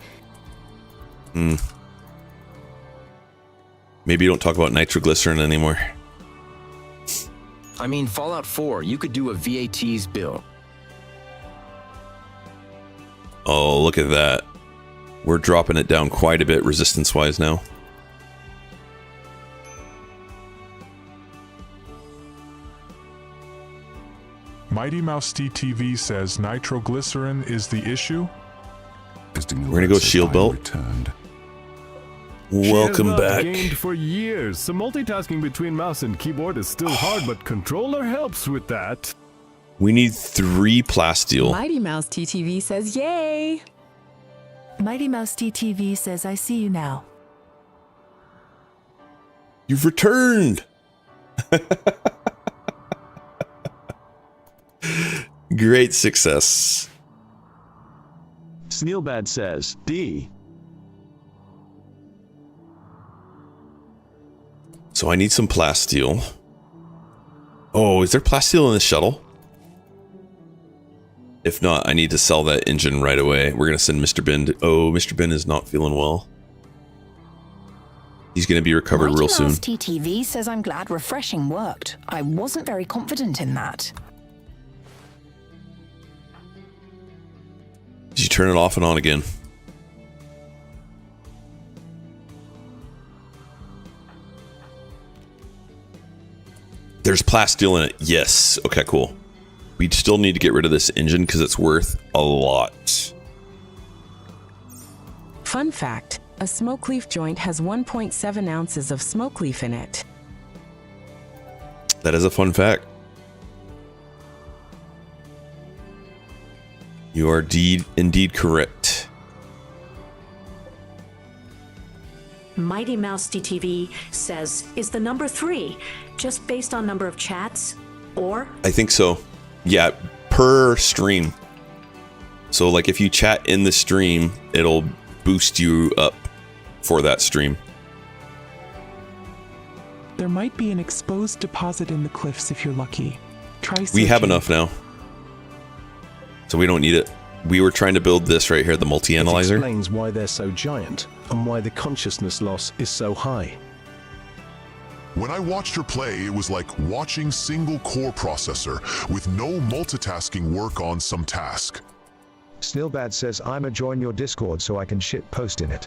Maybe don't talk about nitroglycerin anymore. I mean, Fallout 4, you could do a VAT's build. Oh, look at that. We're dropping it down quite a bit resistance-wise now. Mighty Mouse DTV says nitroglycerin is the issue. We're gonna go shield belt. Welcome She has not back. gamed for years, so multitasking between mouse and keyboard is still hard, but controller helps with that. We need 3 plasteel. Mighty Mouse TTV says yay! Mighty Mouse TTV says I see you now. You've returned! Great success. Sneelbad says, D. So I need some plasteel. Oh, is there plasteel in the shuttle? If not, I need to sell that engine right away. We're going to send Mr. Bin to... Oh, Mr. Bin is not feeling well. He's going to be recovered real soon. Mouse TTV says I'm glad refreshing worked. I wasn't very confident in that. Did you turn it off and on again? There's plasteel in it. Yes. Okay, cool. We still need to get rid of this engine because it's worth a lot. Fun fact, a smoke leaf joint has 1.7 ounces of smoke leaf in it. That is a fun fact. You are indeed correct. Mighty Mouse DTV says, is the number 3 just based on number of chats? Or? I think so. Yeah, per stream. So like if you chat in the stream, it'll boost you up for that stream. There might be an exposed deposit in the cliffs if you're lucky. Try searching. We have enough now. So we don't need it. We were trying to build this right here, the It multi-analyzer. explains why they're so giant and why the consciousness loss is so high. When I watched her play, it was like watching single core processor with no multitasking work on some task. Sneelbad says I'ma join your Discord so I can shit post in it.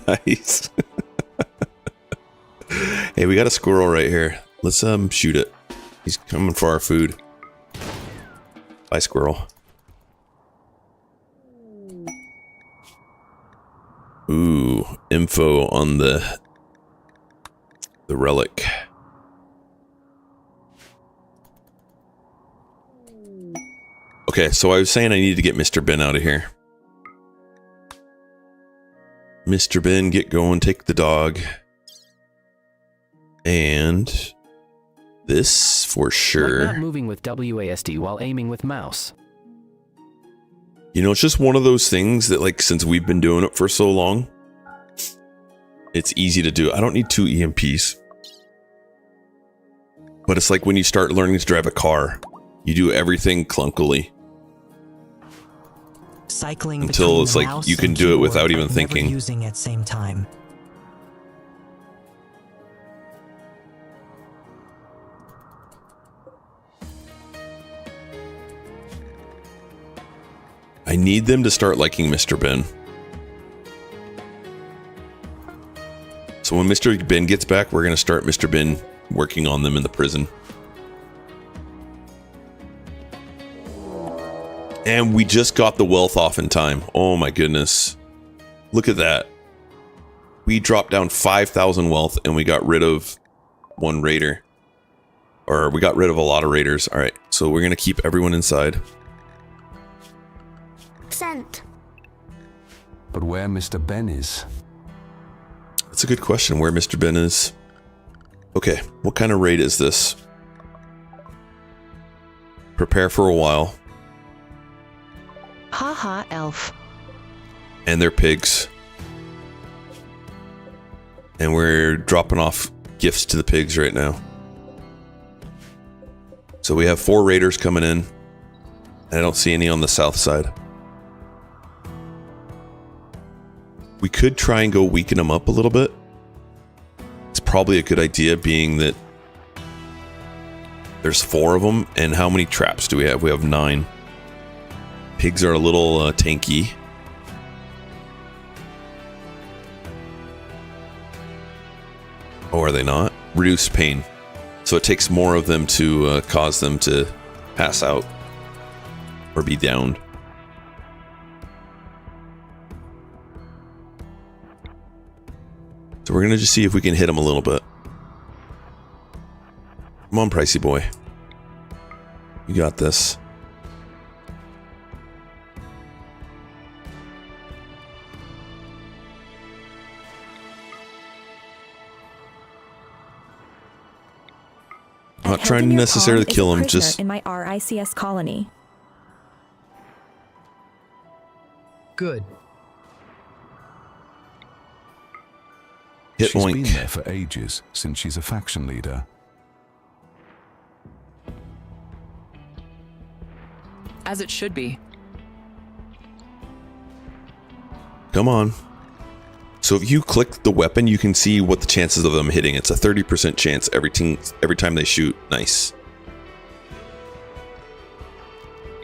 Nice. Hey, we got a squirrel right here. Let's shoot it. He's coming for our food. Bye, squirrel. Ooh, info on the relic. Okay, so I was saying I need to get Mr. Bin out of here. Mr. Bin, get going, take the dog. And this for sure. Like not moving with WASD while aiming with mouse. You know, it's just one of those things that, like, since we've been doing it for so long, it's easy to do. I don't need 2 EMPs. But it's like when you start learning to drive a car, you do everything clunkily. Cycling until it's like you can do it without even thinking. Using at same time. I need them to start liking Mr. Ben. So when Mr. Ben gets back, we're going to start Mr. Ben working on them in the prison. And we just got the wealth off in time. Oh my goodness. Look at that. We dropped down 5,000 wealth and we got rid of one raider. Or we got rid of a lot of raiders. All right, so we're going to keep everyone inside. Sent. But where Mr. Ben is? That's a good question, where Mr. Ben is. Okay, what kind of raid is this? Prepare for a while. Haha, elf. And they're pigs. And we're dropping off gifts to the pigs right now. So we have 4 raiders coming in. And I don't see any on the south side. We could try and go weaken them up a little bit. It's probably a good idea, being that there's 4 of them. And how many traps do we have? We have 9. Pigs are a little tanky. Oh, are they not? Reduce pain. So it takes more of them to cause them to pass out or be downed. So we're going to just see if we can hit him a little bit. Come on, Pricey boy. You got this. I'm not trying to necessarily kill him, just... in my RICS colony. Good. Hit She's oink. been there for ages, since she's a faction leader. As it should be. Come on. So if you click the weapon, you can see what the chances of them hitting. It's a 30% chance every time they shoot. Nice.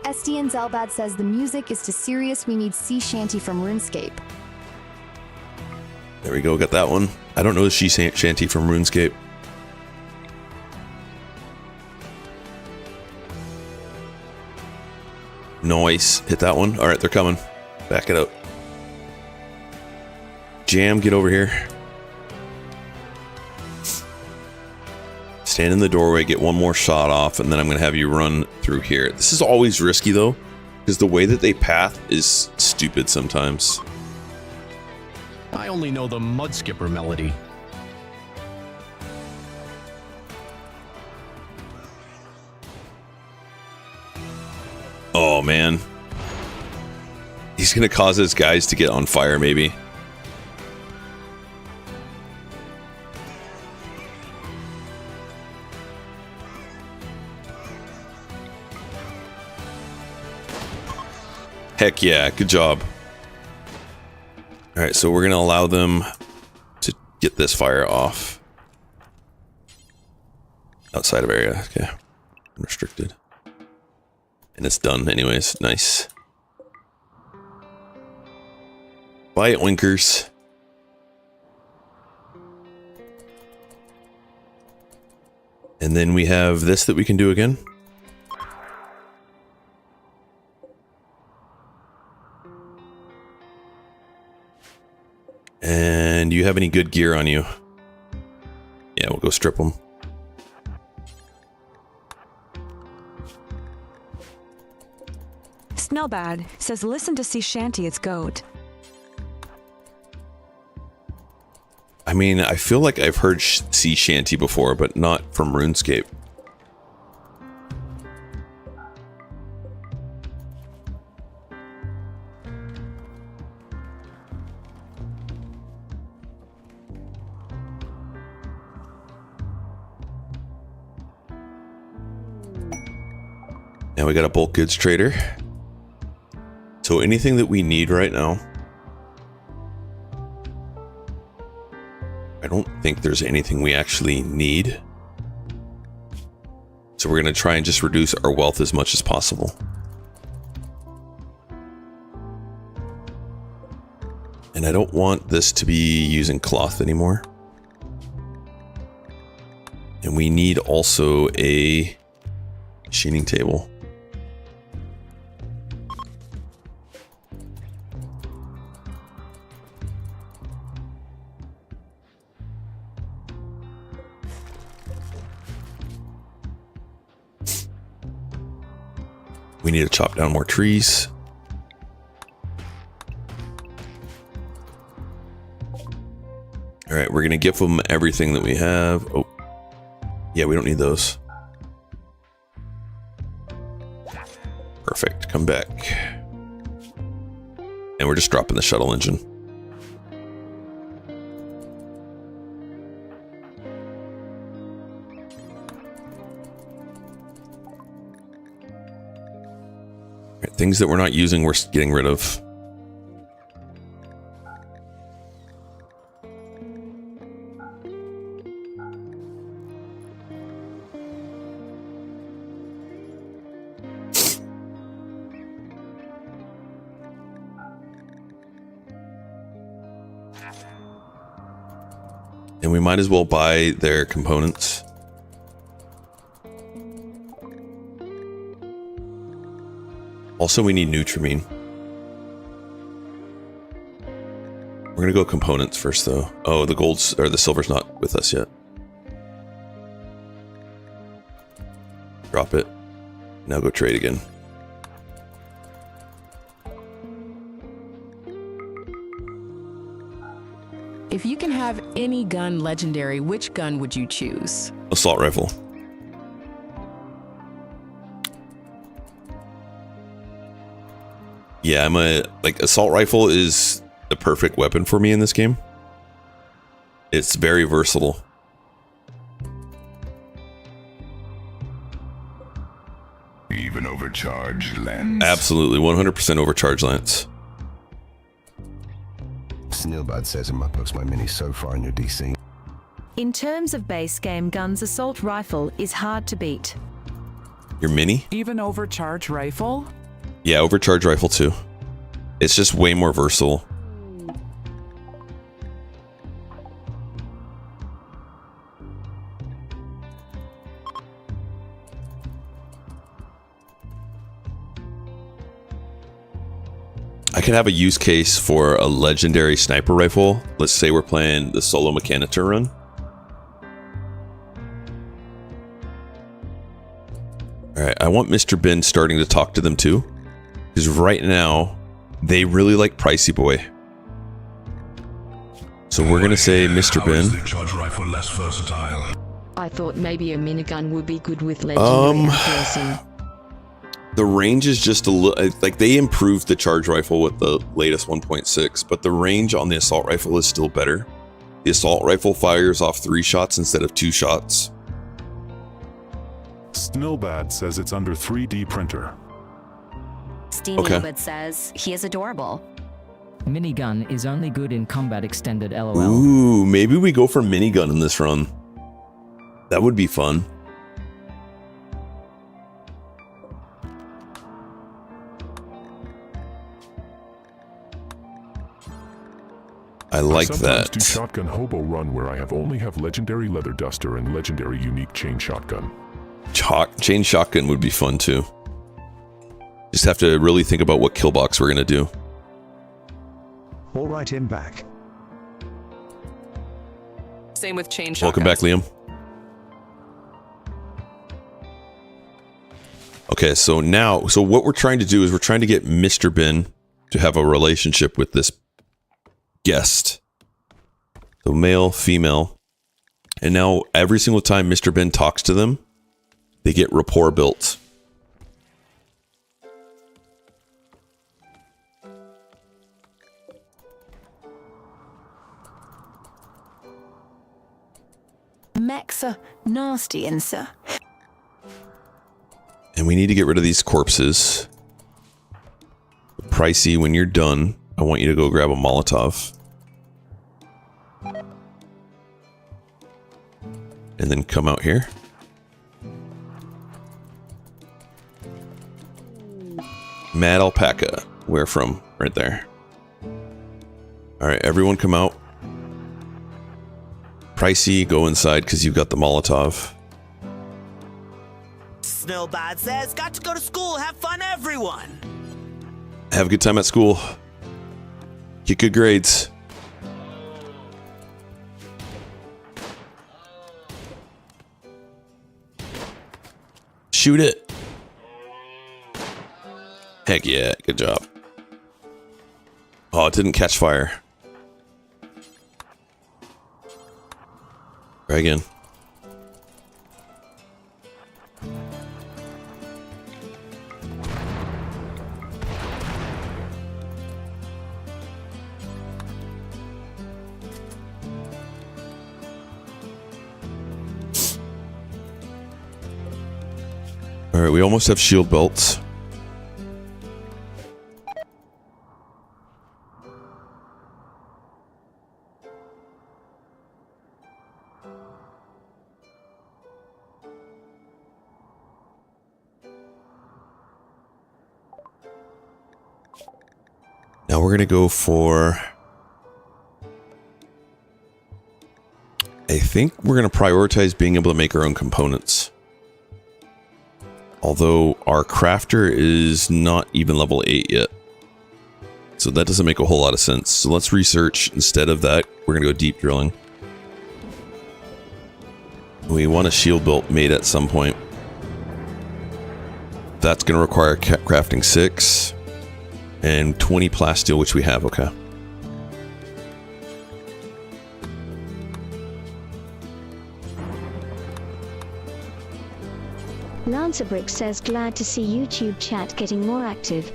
SDN Zelbad says the music is too serious. We need sea shanty from RuneScape. There we go. Got that one. I don't know the she shanty from RuneScape. Nice. Hit that one. All right, they're coming. Back it up. Jam, get over here. Stand in the doorway, get one more shot off, and then I'm going to have you run through here. This is always risky, though, because the way that they path is stupid sometimes. I only know the Mud Skipper melody. Oh, man. He's going to cause his guys to get on fire, maybe. Heck yeah, good job. Alright, so we're going to allow them to get this fire off. Outside of area, okay. Unrestricted. And it's done anyways, nice. Bye, oinkers. And then we have this that we can do again. And do you have any good gear on you? Yeah, we'll go strip them. Snellbad says listen to Sea Shanty, it's goat. I mean, I feel like I've heard Sea Shanty before, but not from RuneScape. Now we got a bulk goods trader. So anything that we need right now, I don't think there's anything we actually need. So we're going to try and just reduce our wealth as much as possible. And I don't want this to be using cloth anymore. And we need also a machining table. We need to chop down more trees. All right, we're going to give them everything that we have. Oh, yeah, we don't need those. Perfect, come back. And we're just dropping the shuttle engine. All right, things that we're not using, we're getting rid of. And we might as well buy their components. Also, we need Nutrimine. We're gonna go components first, though. Oh, the gold's or the silver's not with us yet. Drop it. Now go trade again. If you can have any gun legendary, which gun would you choose? Assault rifle. Yeah, assault rifle is the perfect weapon for me in this game. It's very versatile. Even overcharged lens. Absolutely, 100% overcharged lens. Snillbud says in my books my mini's so far in your DC. In terms of base game guns, assault rifle is hard to beat. Your mini? Even overcharged rifle? Yeah, overcharged rifle too. It's just way more versatile. I could have a use case for a legendary sniper rifle. Let's say we're playing the solo Mechanitor run. Alright, I want Mr. Ben starting to talk to them too. Because right now, they really like Pricey Boy. So we're gonna say, Mr. Ben. The charge rifle less versatile. I thought maybe a minigun would be good with legendary accuracy. The range is just a little, like they improved the charge rifle with the latest 1.6, but the range on the assault rifle is still better. The assault rifle fires off 3 shots instead of 2 shots. Snillbad says it's under 3D printer. Steamybud says he is adorable. Minigun is only good in combat extended LOL. Ooh, maybe we go for minigun in this run. That would be fun. I like sometimes that. Do shotgun hobo run where I only have legendary leather duster and legendary unique chain shotgun. Chain shotgun would be fun too. Just have to really think about what kill box we're gonna do. All right, him back. Same with chain Welcome back, Liam. Okay, so now, what we're trying to do is we're trying to get Mr. Ben to have a relationship with this guest. So male, female. And now every single time Mr. Ben talks to them, they get rapport built. Mechs are nasty, and sir. And And we need to get rid of these corpses. Pricey, when you're done, I want you to go grab a Molotov. And then come out here. Mad Alpaca. Where from? Right there. Alright, everyone come out. Pricey, go inside because you've got the Molotov. Snowbad says, got to go to school, have fun, everyone. Have a good time at school. Get good grades. Shoot it. Heck yeah, good job. Oh, it didn't catch fire. Try again. Alright, we almost have shield belts. Now we're going to go for... I think we're going to prioritize being able to make our own components. Although our crafter is not even level 8 yet. So that doesn't make a whole lot of sense. So let's research. Instead of that, we're going to go deep drilling. We want a shield belt made at some point. That's going to require crafting 6 and 20 plasteel, which we have. Okay. Lancerbrick says glad to see YouTube chat getting more active.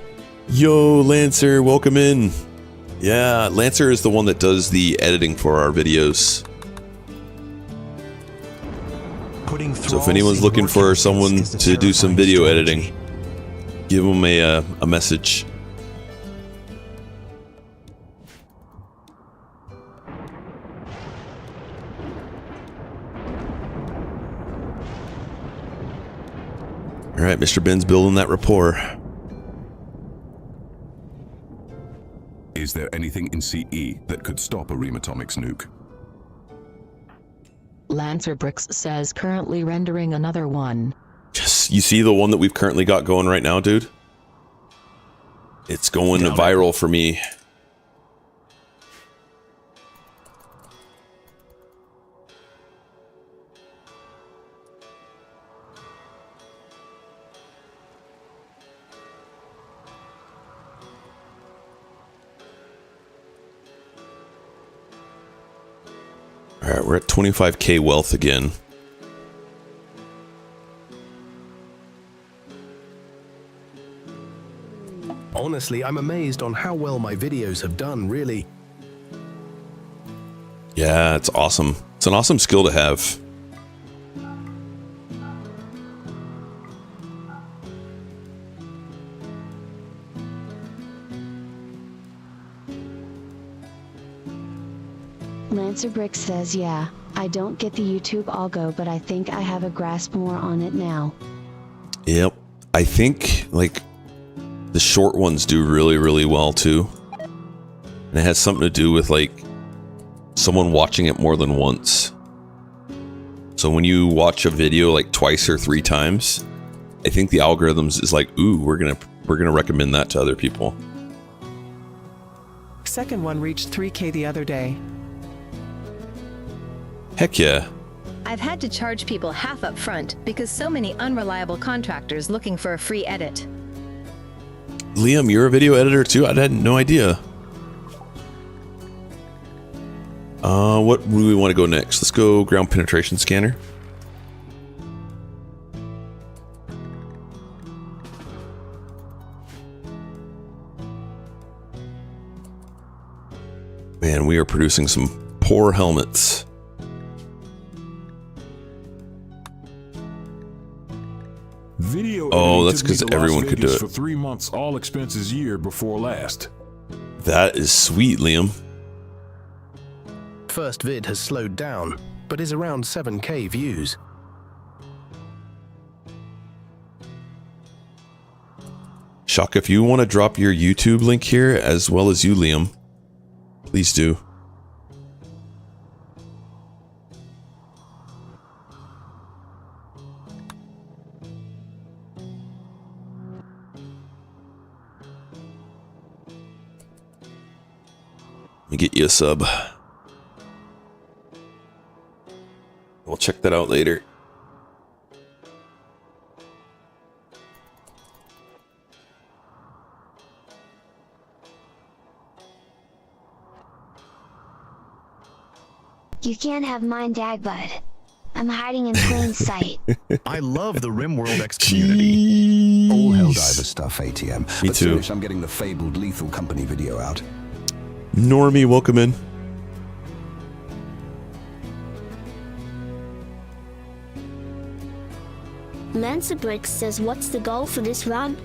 Yo, Lancer, welcome in. Yeah, Lancer is the one that does the editing for our videos. So if anyone's looking for someone to do some video editing, give them a message. All right, Mr. Ben's building that rapport. Is there anything in CE that could stop a RimAtomic's nuke? Lancerbricks says currently rendering another one. Yes, you see the one that we've currently got going right now, dude? It's going viral for me. Alright, we're at 25k wealth again. Honestly, I'm amazed on how well my videos have done, really. Yeah, it's awesome. It's an awesome skill to have. Lancerbrick says, yeah, I don't get the YouTube algo, but I think I have a grasp more on it now. Yep. I think, like, the short ones do really, really well, too. And it has something to do with, like, someone watching it more than once. So when you watch a video, like, twice or 3 times, I think the algorithms is like, ooh, we're gonna recommend that to other people. Second one reached 3K the other day. Heck yeah. I've had to charge people half up front because so many unreliable contractors looking for a free edit. Liam, you're a video editor too? I had no idea. What do we want to go next? Let's go ground penetration scanner. Man, we are producing some poor helmets. Video Oh, that's because everyone could do it. For 3 months, all expenses year before last. That is sweet, Liam. First vid has slowed down, but is around 7K views. Shock, if you want to drop your YouTube link here, as well as you, Liam, please do. Let me get you a sub. We'll check that out later. You can't have mine, Dagbud. I'm hiding in plain sight. I love the RimWorld X community. All Helldiver stuff, ATM. Me but too. Soonish, I'm getting the fabled Lethal Company video out. Normie, welcome in. Lancer Bricks says, what's the goal for this run?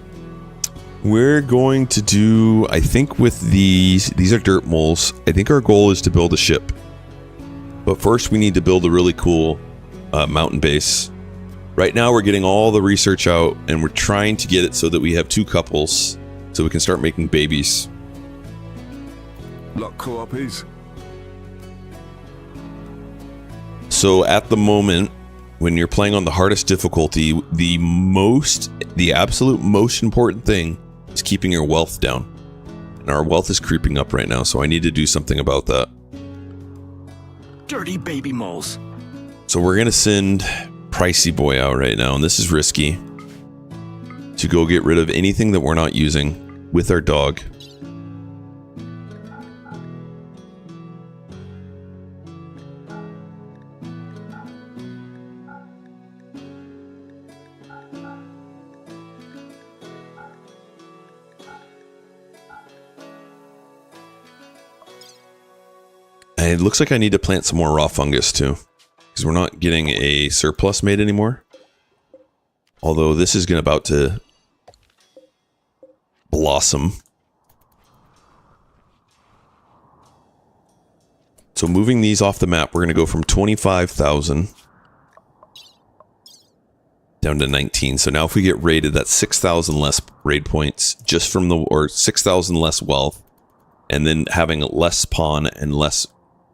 We're going to do, I think with these are Dirtmoles. I think our goal is to build a ship. But first we need to build a really cool mountain base. Right now we're getting all the research out and we're trying to get it so that we have 2 couples so we can start making babies. Lock co-opies. So at the moment, when you're playing on the hardest difficulty, the absolute most important thing is keeping your wealth down. And our wealth is creeping up right now, so I need to do something about that. Dirty baby moles. So we're gonna send Pricey Boy out right now, and this is risky, to go get rid of anything that we're not using with our dog. And it looks like I need to plant some more raw fungus too, because we're not getting a surplus made anymore. Although this is about to blossom. So moving these off the map, we're going to go from 25,000 down to 19. So now if we get raided, that's 6,000 less raid points just from or 6,000 less wealth. And then having less spawn and less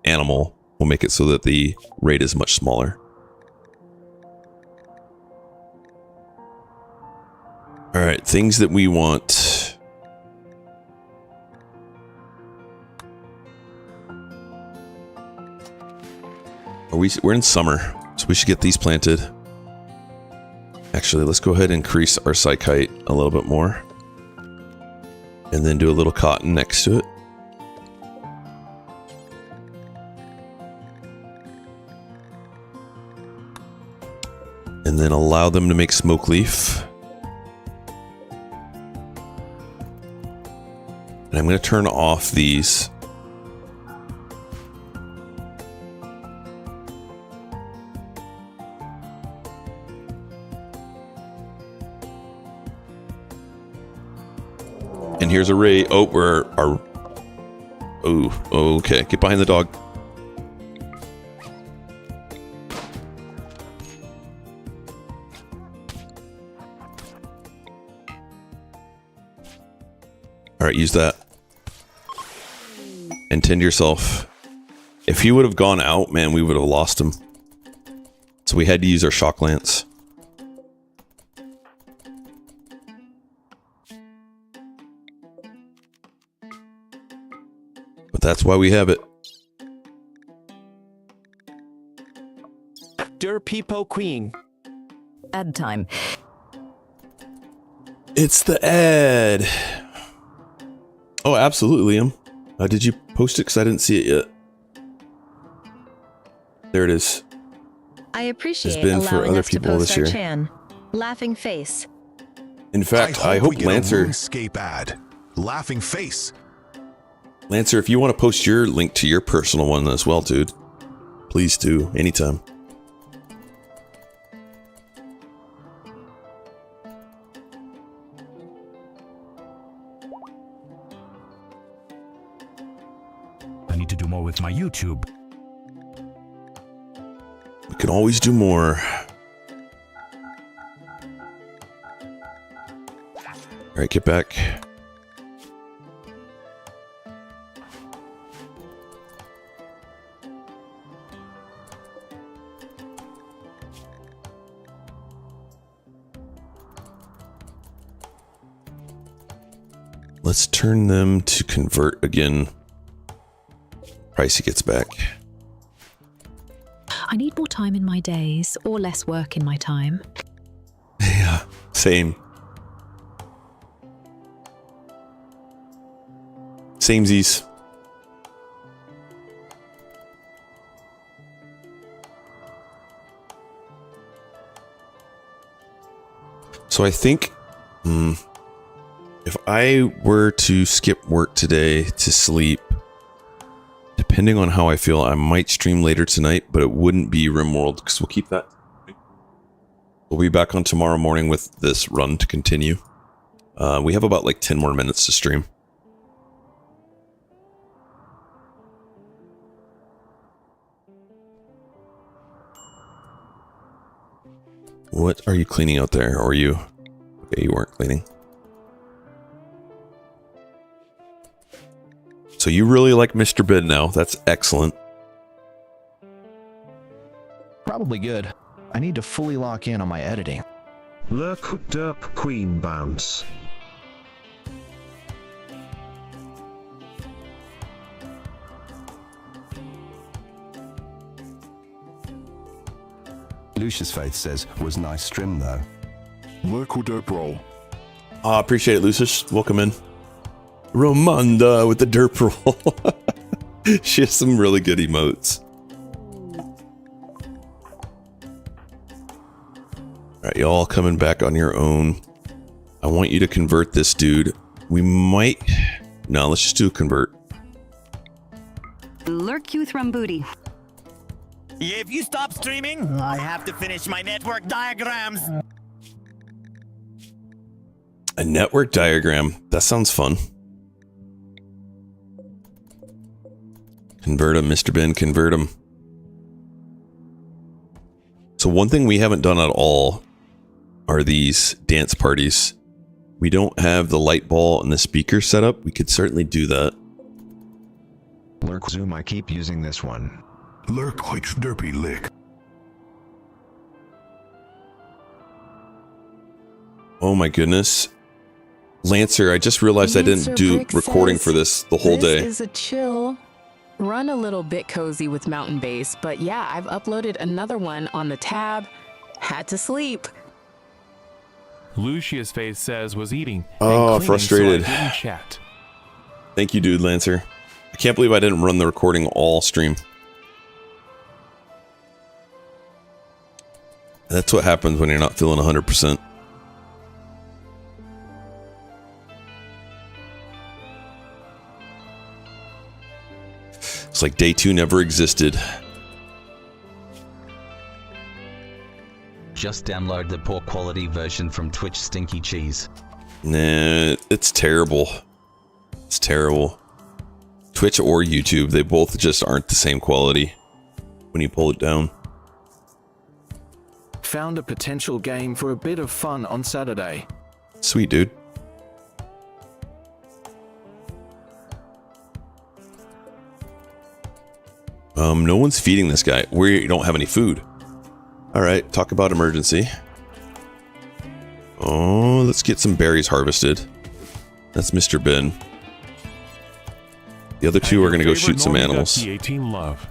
animal will make it so that the raid is much smaller. Alright, things that we want. We're in summer, so we should get these planted. Actually, let's go ahead and increase our psychite a little bit more. And then do a little cotton next to it. And then allow them to make smoke leaf. And I'm going to turn off these. And here's a ray. Oh, oh, okay. Get behind the dog. Alright, use that. And tend to yourself. If he would have gone out, man, we would have lost him. So we had to use our shock lance. But that's why we have it. Der Peepo Queen. Ad time. It's the ad. Oh, absolutely, Liam. Did you post it? Because I didn't see it yet. There it is. I appreciate It's been for allowing other us to people post this our year. chan. Laughing face. In fact, I hope we get Lancer... a RuneScape ad. Laughing face. Lancer, if you want to post your link to your personal one as well, dude, please do, anytime. I need to do more with my YouTube. We can always do more. All right, get back. Let's turn them to convert again. Pricey gets back. I need more time in my days, or less work in my time. Yeah, same. Samesies. So I think, if I were to skip work today to sleep, depending on how I feel, I might stream later tonight, but it wouldn't be RimWorld because we'll keep that. We'll be back on tomorrow morning with this run to continue. We have about like 10 more minutes to stream. What are you cleaning out there? Or are you? Okay, you weren't cleaning. So you really like Mr. Bin now. That's excellent. Probably good. I need to fully lock in on my editing. Lurk derp queen bounce. Lucius Faith says, was nice stream though. Lurk or Dirtmole. Appreciate it, Lucius. Welcome in. Romanda with the derp roll. She has some really good emotes. Alright, y'all coming back on your own. I want you to convert this dude. We might... No, let's just do a convert. Lurk you from booty. If you stop streaming, I have to finish my network diagrams. A network diagram. That sounds fun. Convert him, Mr. Ben, convert him. So one thing we haven't done at all are these dance parties. We don't have the light ball and the speaker set up. We could certainly do that. Lurk Zoom, I keep using this one. Lurk likes derpy lick. Oh my goodness. Lancer, I just realized I didn't do recording for this the whole day. This is a chill. Run a little bit cozy with Mountain Base, but yeah, I've uploaded another one on the tab. Had to sleep. Lucius Face says was eating. Oh, frustrated. So I didn't chat. Thank you, dude, Lancer. I can't believe I didn't run the recording all stream. That's what happens when you're not feeling 100%. It's like day 2 never existed. Just download the poor quality version from Twitch Stinky Cheese. Nah, it's terrible. It's terrible. Twitch or YouTube, they both just aren't the same quality when you pull it down. Found a potential game for a bit of fun on Saturday. Sweet, dude. No one's feeding this guy. We don't have any food. Alright, talk about emergency. Oh, let's get some berries harvested. That's Mr. Ben. The other two are going to go shoot some animals. 18 love.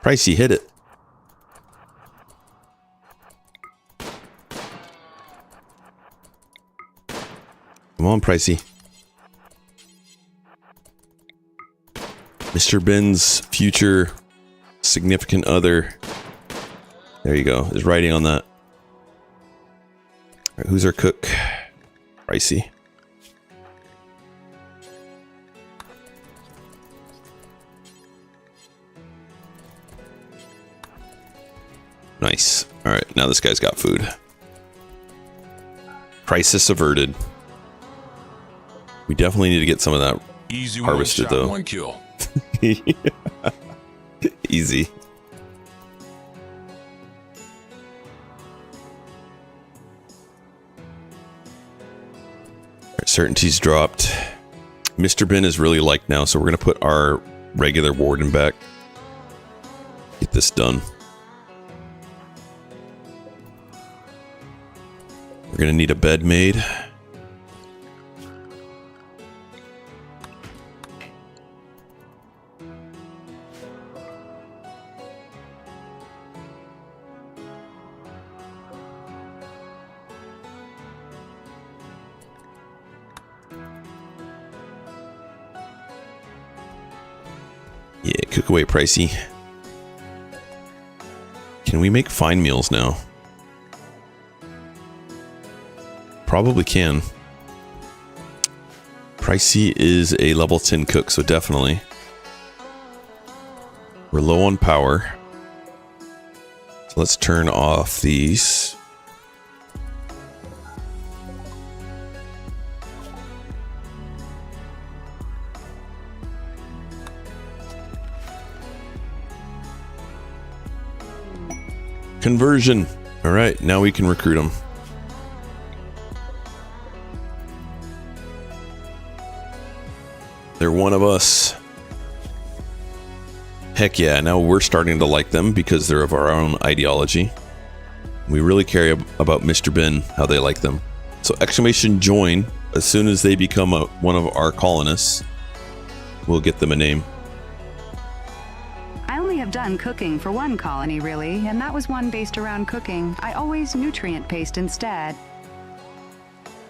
Pricey, hit it. Come on, Pricey. Mr. Ben's future significant other There you go. There's writing on that. All right, who's our cook? Pricey. Nice. All right, now this guy's got food. Crisis averted. We definitely need to get some of that Easy harvested, though. 1 kill. Easy. Certainty's dropped. Mr. Bin is really liked now, so we're going to put our regular warden back. Get this done. We're going to need a bed made. Yeah, cook away, Pricey. Can we make fine meals now? Probably can. Pricey is a level 10 cook, so definitely. We're low on power. So let's turn off these. Conversion. All right, now we can recruit them. They're one of us. Heck yeah, now we're starting to like them because they're of our own ideology. We really care about Mr. Bin, how they like them. So exclamation join, as soon as they become one of our colonists, we'll get them a name. I only have done cooking for one colony, really, and that was one based around cooking. I always nutrient paste instead.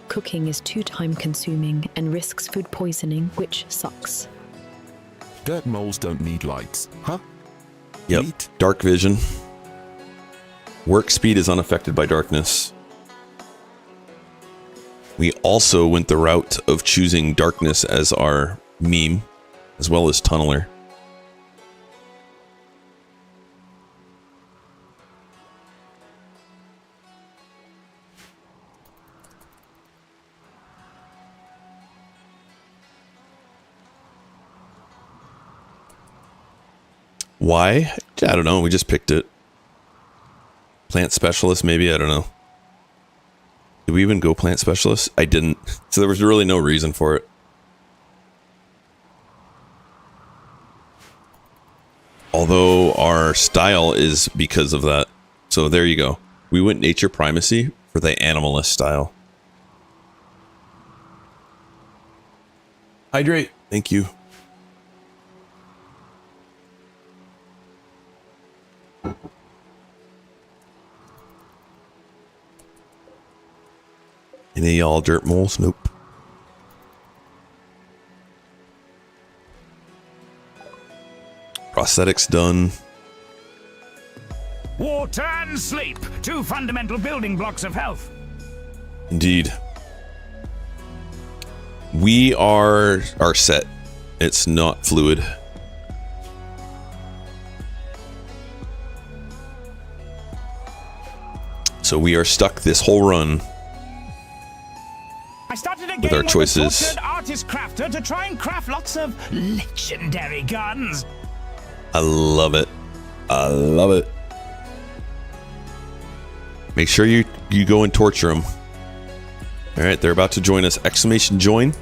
Cooking is too time-consuming and risks food poisoning, which sucks. Dirtmoles don't need lights, huh? Yep. Dark vision. Work speed is unaffected by darkness. We also went the route of choosing darkness as our meme, as well as tunneler. Why? I don't know. We just picked it. Plant specialist, maybe? I don't know. Did we even go plant specialist? I didn't. So there was really no reason for it. Although our style is because of that. So there you go. We went nature primacy for the animalist style. Hydrate. Thank you. Any of y'all dirt moles? Nope. Prosthetics done. Water and sleep, two fundamental building blocks of health. Indeed. We are set. It's not fluid. So we are stuck this whole run I started a with our choices. Tortured artist crafter to try and craft lots of legendary guns. I love it. I love it. Make sure you go and torture them. All right, they're about to join us. Exclamation join.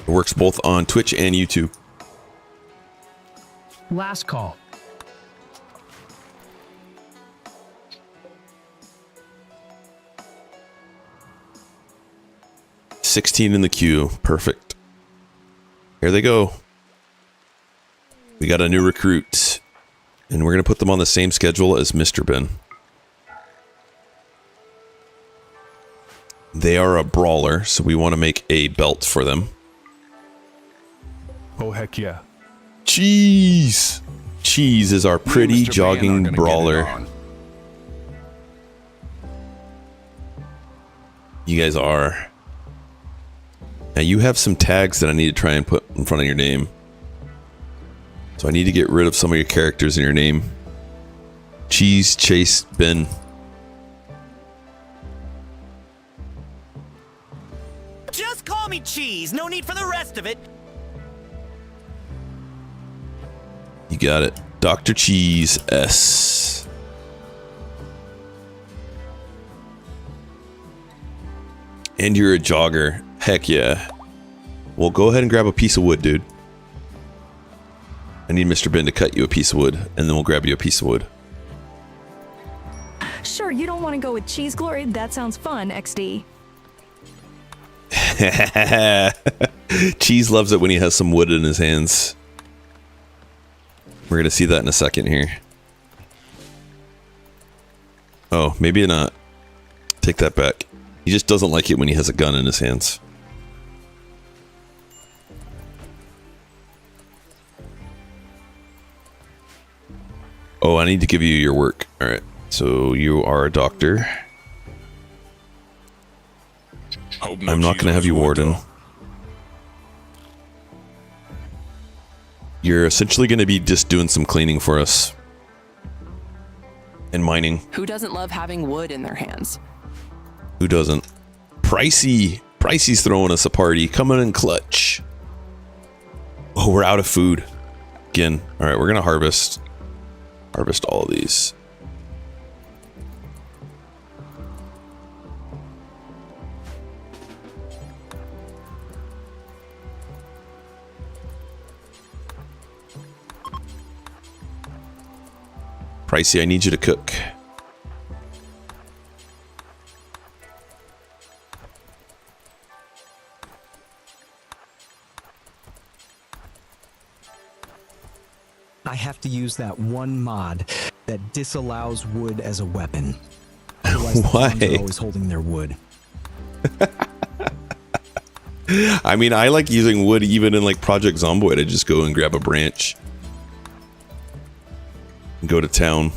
It works both on Twitch and YouTube. Last call. $16 in the queue. Perfect. Here they go. We got a new recruit. And we're going to put them on the same schedule as Mr. Ben. They are a brawler, so we want to make a belt for them. Oh, heck yeah. Cheese! Cheese is our pretty jogging brawler. You guys are. Now you have some tags that I need to try and put in front of your name. So I need to get rid of some of your characters in your name. Cheese, Chase, Ben. Just call me Cheese. No need for the rest of it. You got it. Dr. Cheese S. And you're a jogger. Heck yeah. Well, go ahead and grab a piece of wood, dude. I need Mr. Ben to cut you a piece of wood, and then we'll grab you a piece of wood. Sure, you don't want to go with Cheese Glory? That sounds fun, XD. Cheese loves it when he has some wood in his hands. We're going to see that in a second here. Oh, maybe not. Take that back. He just doesn't like it when he has a gun in his hands. Oh, I need to give you your work. All right. So you are a doctor. I'm not going to have you warden. You're essentially going to be just doing some cleaning for us. And mining. Who doesn't love having wood in their hands? Who doesn't? Pricey. Pricey's throwing us a party. Coming in clutch. Oh, we're out of food. Again. All right, we're going to harvest. Harvest all of these. Pricey, I need you to cook. I have to use that one mod that disallows wood as a weapon. Otherwise, the Why? clowns are always holding their wood. I mean, I like using wood even in like Project Zomboid. I just go and grab a branch. And go to town.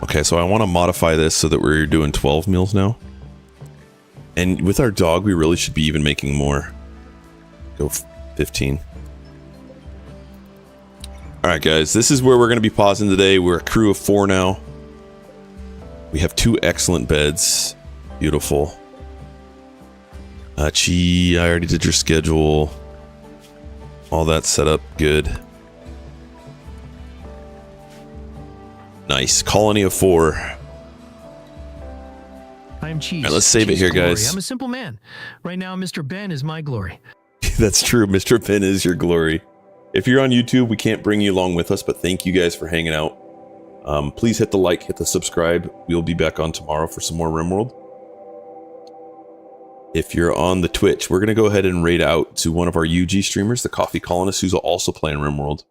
Okay, so I want to modify this so that we're doing 12 meals now. And with our dog, we really should be even making more. Go 15. Alright guys, this is where we're going to be pausing today. We're a crew of 4 now. We have 2 excellent beds. Beautiful. I already did your schedule. All that set up. Good. Nice. Colony of 4. I'm Cheese. All right, let's save it here, Glory. guys. I'm a simple man. Right now, Mr. Ben is my glory. That's true. Mr. Ben is your glory. If you're on YouTube, we can't bring you along with us, but thank you guys for hanging out. Please hit the like, hit the subscribe. We'll be back on tomorrow for some more RimWorld. If you're on the Twitch, we're going to go ahead and raid out to one of our UG streamers, the Coffee Colonist, who's also playing RimWorld.